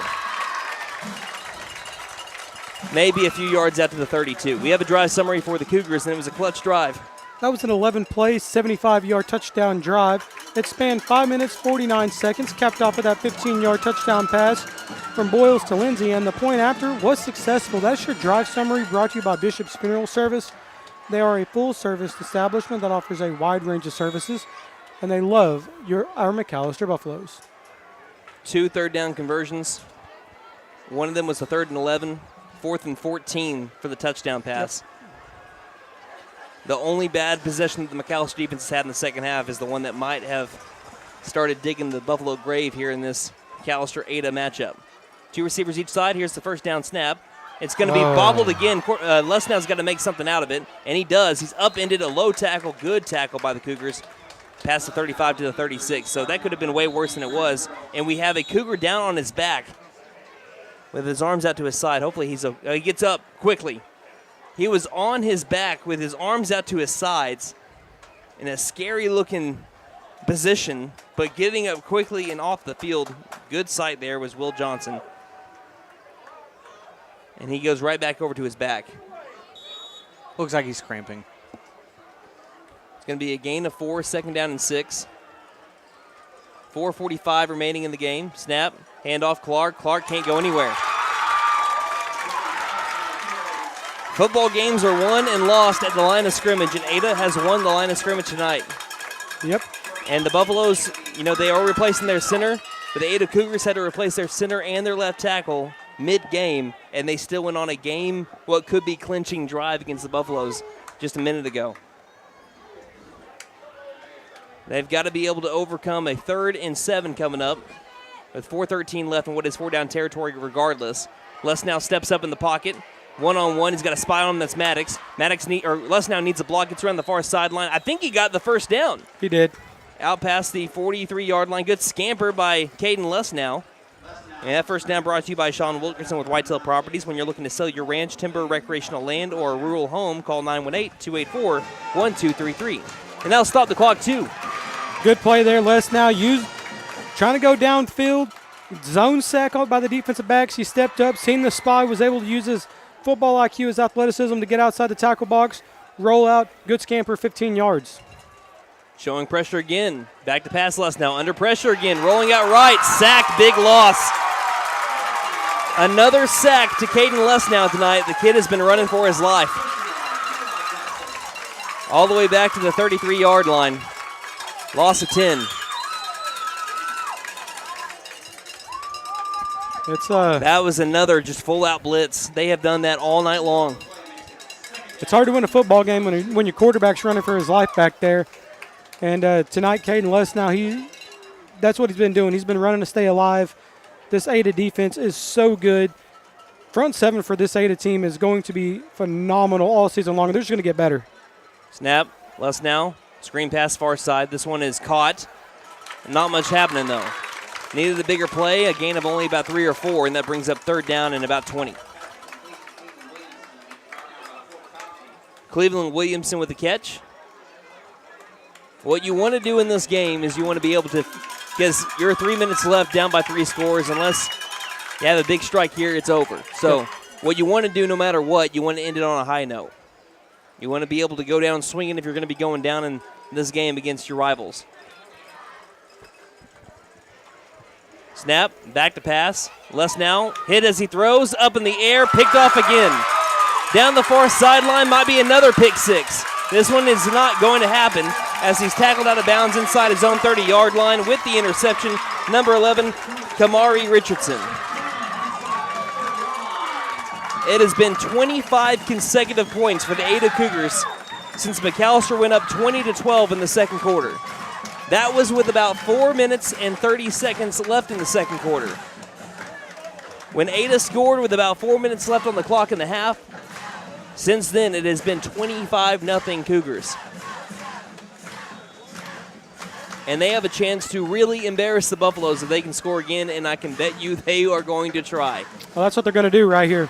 Maybe a few yards out to the 32. We have a drive summary for the Cougars, and it was a clutch drive. That was an 11-play, 75-yard touchdown drive. It spanned 5 minutes, 49 seconds, capped off with that 15-yard touchdown pass from Boyles to Lindsay, and the point after was successful. That's your drive summary brought to you by Bishop's Funeral Service. They are a full-service establishment that offers a wide range of services, and they love our McAlester Buffaloes. 2 third-down conversions. One of them was a 3rd and 11, 4th and 14 for the touchdown pass. Yep. The only bad possession that the McAlester defense has had in the second half is the one that might have started digging the Buffalo grave here in this McAlester-Ada matchup. 2 receivers each side. Here's the first down snap. It's going to be bobbled again. Lesnow's got to make something out of it, and he does. He's upended a low tackle, good tackle by the Cougars, past the 35 to the 36. So that could have been way worse than it was. And we have a Cougar down on his back with his arms out to his side. Hopefully he gets up quickly. He was on his back with his arms out to his sides in a scary-looking position, but getting up quickly and off the field. Good sight there was Will Johnson. And he goes right back over to his back. Looks like he's cramping. It's going to be a gain of 4, 2nd down and 6. 4:45 remaining in the game. Snap, handoff, Clark. Clark can't go anywhere. Football games are won and lost at the line of scrimmage, and Ada has won the line of scrimmage tonight. Yep. And the Buffaloes, they are replacing their center, but the Ada Cougars had to replace their center and their left tackle mid-game, and they still went on a game, what could be clinching drive against the Buffaloes just a minute ago. They've got to be able to overcome a 3rd and 7 coming up with 4:13 left in what is 4-down territory regardless. Lesnow steps up in the pocket. One-on-one, he's got a spy on him, that's Maddox. Lesnow needs a block, gets around the far sideline. I think he got the first down. He did. Out past the 43-yard line. Good scamper by Caden Lesnow. And that first down brought to you by Sean Wilkerson with Whitetail Properties. When you're looking to sell your ranch, timber, recreational land, or a rural home, call 918-284-1233. And that'll stop the clock, too. Good play there, Lesnow. Trying to go downfield. Zone sack by the defensive backs. He stepped up, seen the spy, was able to use his football IQ, his athleticism to get outside the tackle box, roll out, good scamper, 15 yards. Showing pressure again. Back to pass Lesnow. Under pressure again. Rolling out right. Sack, big loss. Another sack to Caden Lesnow tonight. The kid has been running for his life. All the way back to the 33-yard line. Loss of 10. That was another just full-out blitz. They have done that all night long. It's hard to win a football game when your quarterback's running for his life back there. And tonight, Caden Lesnow, that's what he's been doing. He's been running to stay alive. This Ada defense is so good. Front seven for this Ada team is going to be phenomenal all season long. They're just going to get better. Snap, Lesnow, screen pass far side. This one is caught. Not much happening, though. Needed the bigger play, a gain of only about 3 or 4, and that brings up 3rd down and about 20. Cleveland Williamson with the catch. What you want to do in this game is you want to be able to, because you're 3 minutes left, down by 3 scores. Unless you have a big strike here, it's over. So what you want to do no matter what, you want to end it on a high note. You want to be able to go down swinging if you're going to be going down in this game against your rivals. Snap, back to pass. Lesnow, hit as he throws, up in the air, picked off again. Down the far sideline might be another pick six. This one is not going to happen as he's tackled out of bounds inside his own 30-yard line with the interception. Number 11, Kamari Richardson. It has been 25 consecutive points for the Ada Cougars since McAlester went up 20-12 in the second quarter. That was with about 4 minutes and 30 seconds left in the second quarter. When Ada scored with about 4 minutes left on the clock in the half, since then it has been 25-0 Cougars. And they have a chance to really embarrass the Buffaloes if they can score again, and I can bet you they are going to try. Well, that's what they're going to do right here.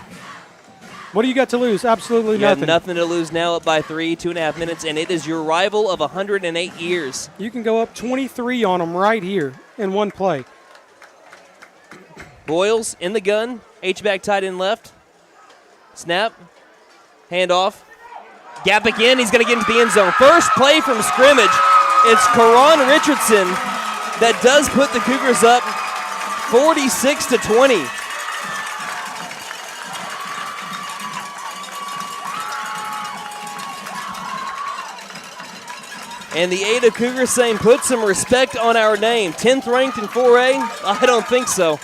What do you got to lose? Absolutely nothing. You have nothing to lose now, up by 3, 2.5 minutes, and it is your rival of 108 years. You can go up 23 on them right here in one play. Boyles in the gun, H-back tight end left. Snap, handoff, gap again, he's going to get into the end zone. First play from scrimmage, it's Karan Richardson that does put the Cougars up 46-20. And the Ada Cougars saying, put some respect on our name. 10th ranked in 4A? I don't think so.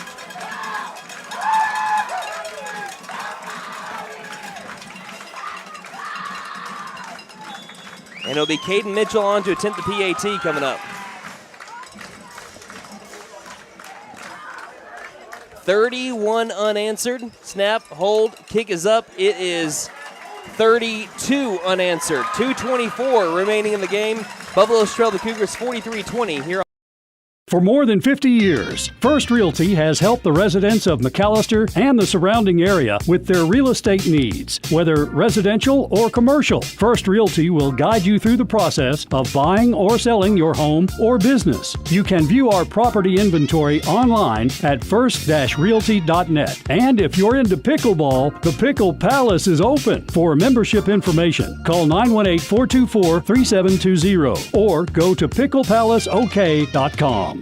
And it'll be Caden Mitchell on to attempt the PAT coming up. 31 unanswered. Snap, hold, kick is up. It is 32 unanswered. 2:24 remaining in the game. Buffaloes trail the Cougars 43-20 here. For more than 50 years, First Realty has helped the residents of McAlester and the surrounding area with their real estate needs. Whether residential or commercial, First Realty will guide you through the process of buying or selling your home or business. You can view our property inventory online at first-realty.net. And if you're into pickleball, the Pickle Palace is open. For membership information, call 918-424-3720 or go to picklepalaceok.com.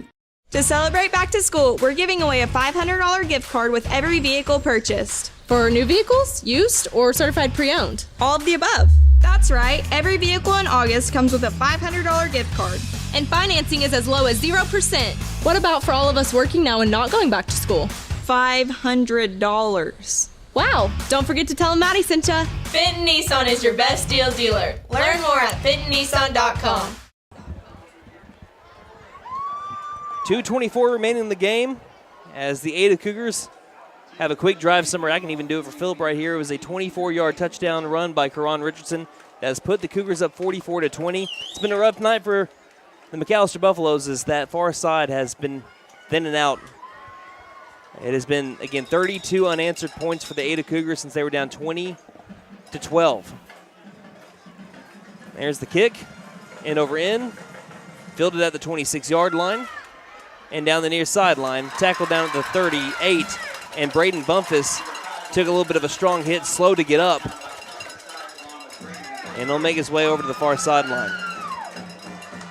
To celebrate back to school, we're giving away a $500 gift card with every vehicle purchased. For new vehicles, used, or certified pre-owned? All of the above. That's right. Every vehicle in August comes with a $500 gift card. And financing is as low as 0%. What about for all of us working now and not going back to school? $500. Wow. Don't forget to tell them Maddie sent ya. Fenton Nissan is your best deal dealer. Learn more at fentonnissan.com. 2:24 remaining in the game as the Ada Cougars have a quick drive somewhere. I can even do it for Phillip right here. It was a 24-yard touchdown run by Karan Richardson that has put the Cougars up 44-20. It's been a rough night for the McAlester Buffaloes as that far side has been thin and out. It has been, again, 32 unanswered points for the Ada Cougars since they were down 20-12. There's the kick. End over end. Fielded at the 26-yard line. And down the near sideline, tackled down at the 38, and Braden Bumpus took a little bit of a strong hit, slow to get up, and he'll make his way over to the far sideline.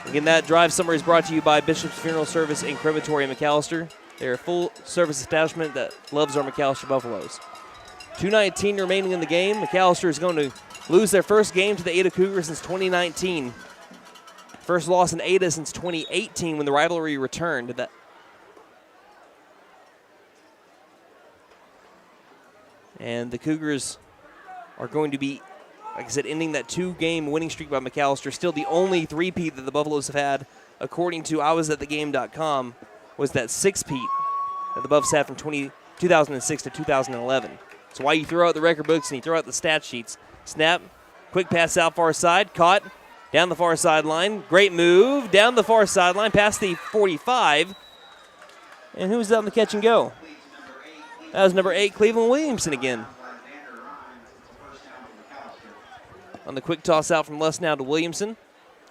Again, that drive summary is brought to you by Bishop's Funeral Service and Crematory in McAlester. They're a full-service establishment that loves our McAlester Buffaloes. 2:19 remaining in the game. McAlester is going to lose their first game to the Ada Cougars since 2019. First loss in Ada since 2018 when the rivalry returned. And the Cougars are going to be like I said, ending that 2-game winning streak by McAlester. Still the only three-peat that the Buffaloes have had, according to IWasAtTheGame.com, was that 6-peat that the Buffs had from 2006 to 2011. So why you throw out the record books and you throw out the stat sheets. Snap, quick pass out far side, caught down the far sideline. Great move down the far sideline past the 45. And who's out in the catch and go? That was number 8, Cleveland Williamson again. On the quick toss out from Les now to Williamson.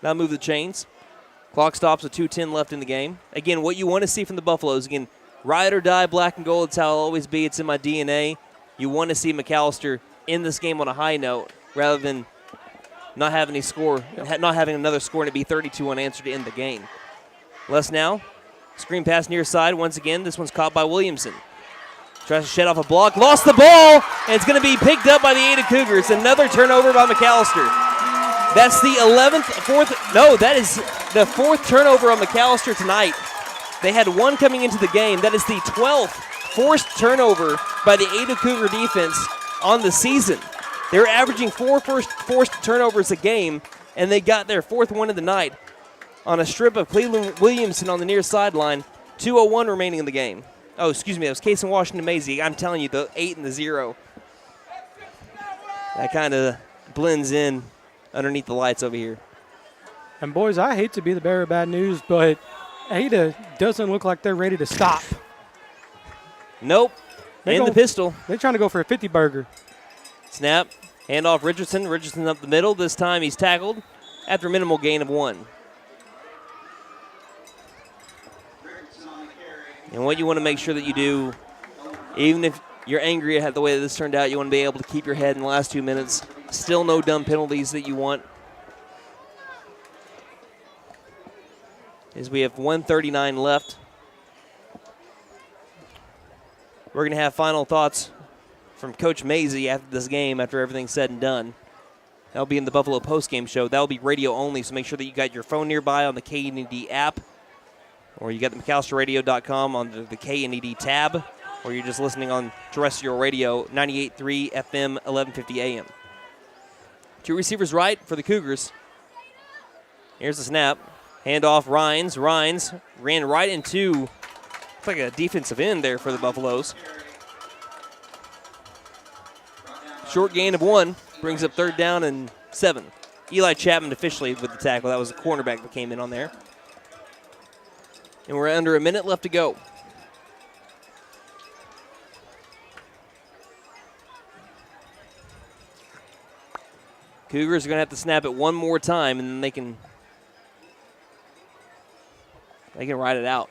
Now move the chains. Clock stops with 2:10 left in the game. Again, what you want to see from the Buffaloes, again, ride or die, black and gold. It's how I'll always be. It's in my DNA. You want to see McAlester in this game on a high note rather than not having any score, not having another score and it be 32 unanswered to end the game. Les now, screen pass near side once again. This one's caught by Williamson. Tries to shed off a block, lost the ball, and it's going to be picked up by the Ada Cougars. Another turnover by McAlester. That's the that is the 4th turnover on McAlester tonight. They had 1 coming into the game. That is the 12th forced turnover by the Ada Cougar defense on the season. They're averaging 4 forced turnovers a game, and they got their 4th one of the night on a strip of Cleveland Williamson on the near sideline. 2:01 remaining in the game. Oh, excuse me, that was Case and Washington Maisie. I'm telling you, the 8 and the 0. That kind of blends in underneath the lights over here. And, boys, I hate to be the bearer of bad news, but Ada doesn't look like they're ready to stop. Nope. In the pistol. They're trying to go for a 50 burger. Snap. Handoff Richardson. Richardson up the middle. This time he's tackled after a minimal gain of 1. And what you want to make sure that you do, even if you're angry at the way that this turned out, you want to be able to keep your head in the last 2 minutes. Still no dumb penalties that you want. As we have 1:39 left. We're going to have final thoughts from Coach Maisie after this game, after everything's said and done. That'll be in the Buffalo postgame show. That'll be radio only, so make sure that you got your phone nearby on the KNED app, or you got the McAlsterRadio.com on the KNED tab, or you're just listening on terrestrial radio, 98.3 FM, 1150 AM. 2 receivers right for the Cougars. Here's the snap. Handoff, Rhines. Rhines ran right into, looks like a defensive end there for the Buffaloes. Short gain of 1, brings up 3rd down and 7. Eli Chapman officially with the tackle. That was the cornerback that came in on there. And we're under a minute left to go. Cougars are going to have to snap it one more time, and then they can ride it out.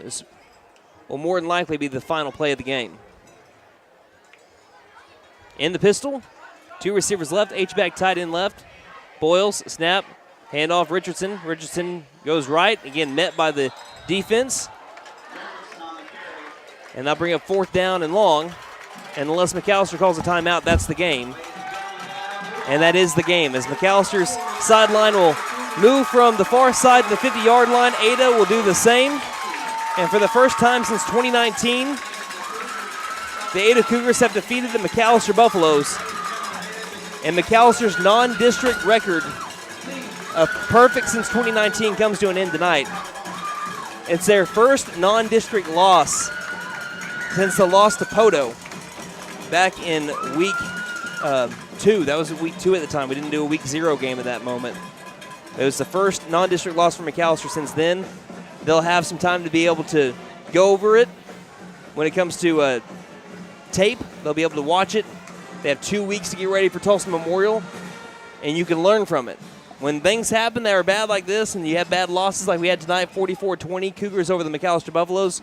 This will more than likely be the final play of the game. In the pistol, 2 receivers left, H-back tight end left. Boyles, snap, handoff Richardson. Richardson goes right, again met by the defense. And they'll bring up 4th down and long. And unless McAlester calls a timeout, that's the game. And that is the game, as McAllister's sideline will move from the far side to the 50-yard line. Ada will do the same. And for the first time since 2019, the Ada Cougars have defeated the McAlester Buffaloes. And McAllister's non-district record of perfect since 2019 comes to an end tonight. It's their first non-district loss since the loss to Poto back in week 2. That was week 2 at the time. We didn't do a week 0 game at that moment. It was the first non-district loss for McAllister since then. They'll have some time to be able to go over it. When it comes to tape, they'll be able to watch it. They have 2 weeks to get ready for Tulsa Memorial, and you can learn from it. When things happen that are bad like this and you have bad losses like we had tonight, 44-20, Cougars over the McAlester Buffaloes,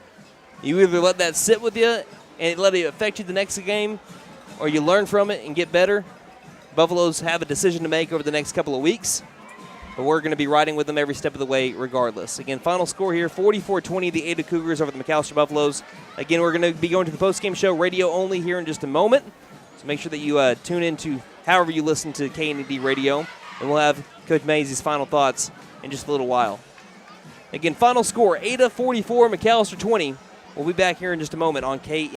you either let that sit with you and let it affect you the next game, or you learn from it and get better. Buffaloes have a decision to make over the next couple of weeks, but we're going to be riding with them every step of the way regardless. Again, final score here, 44-20, the Ada Cougars over the McAlester Buffaloes. Again, we're going to be going to the postgame show radio only here in just a moment, so make sure that you tune in to however you listen to KNED Radio, and we'll have Coach Maisie's final thoughts in just a little while. Again, final score, Ada 44, McAlester 20. We'll be back here in just a moment on KNED.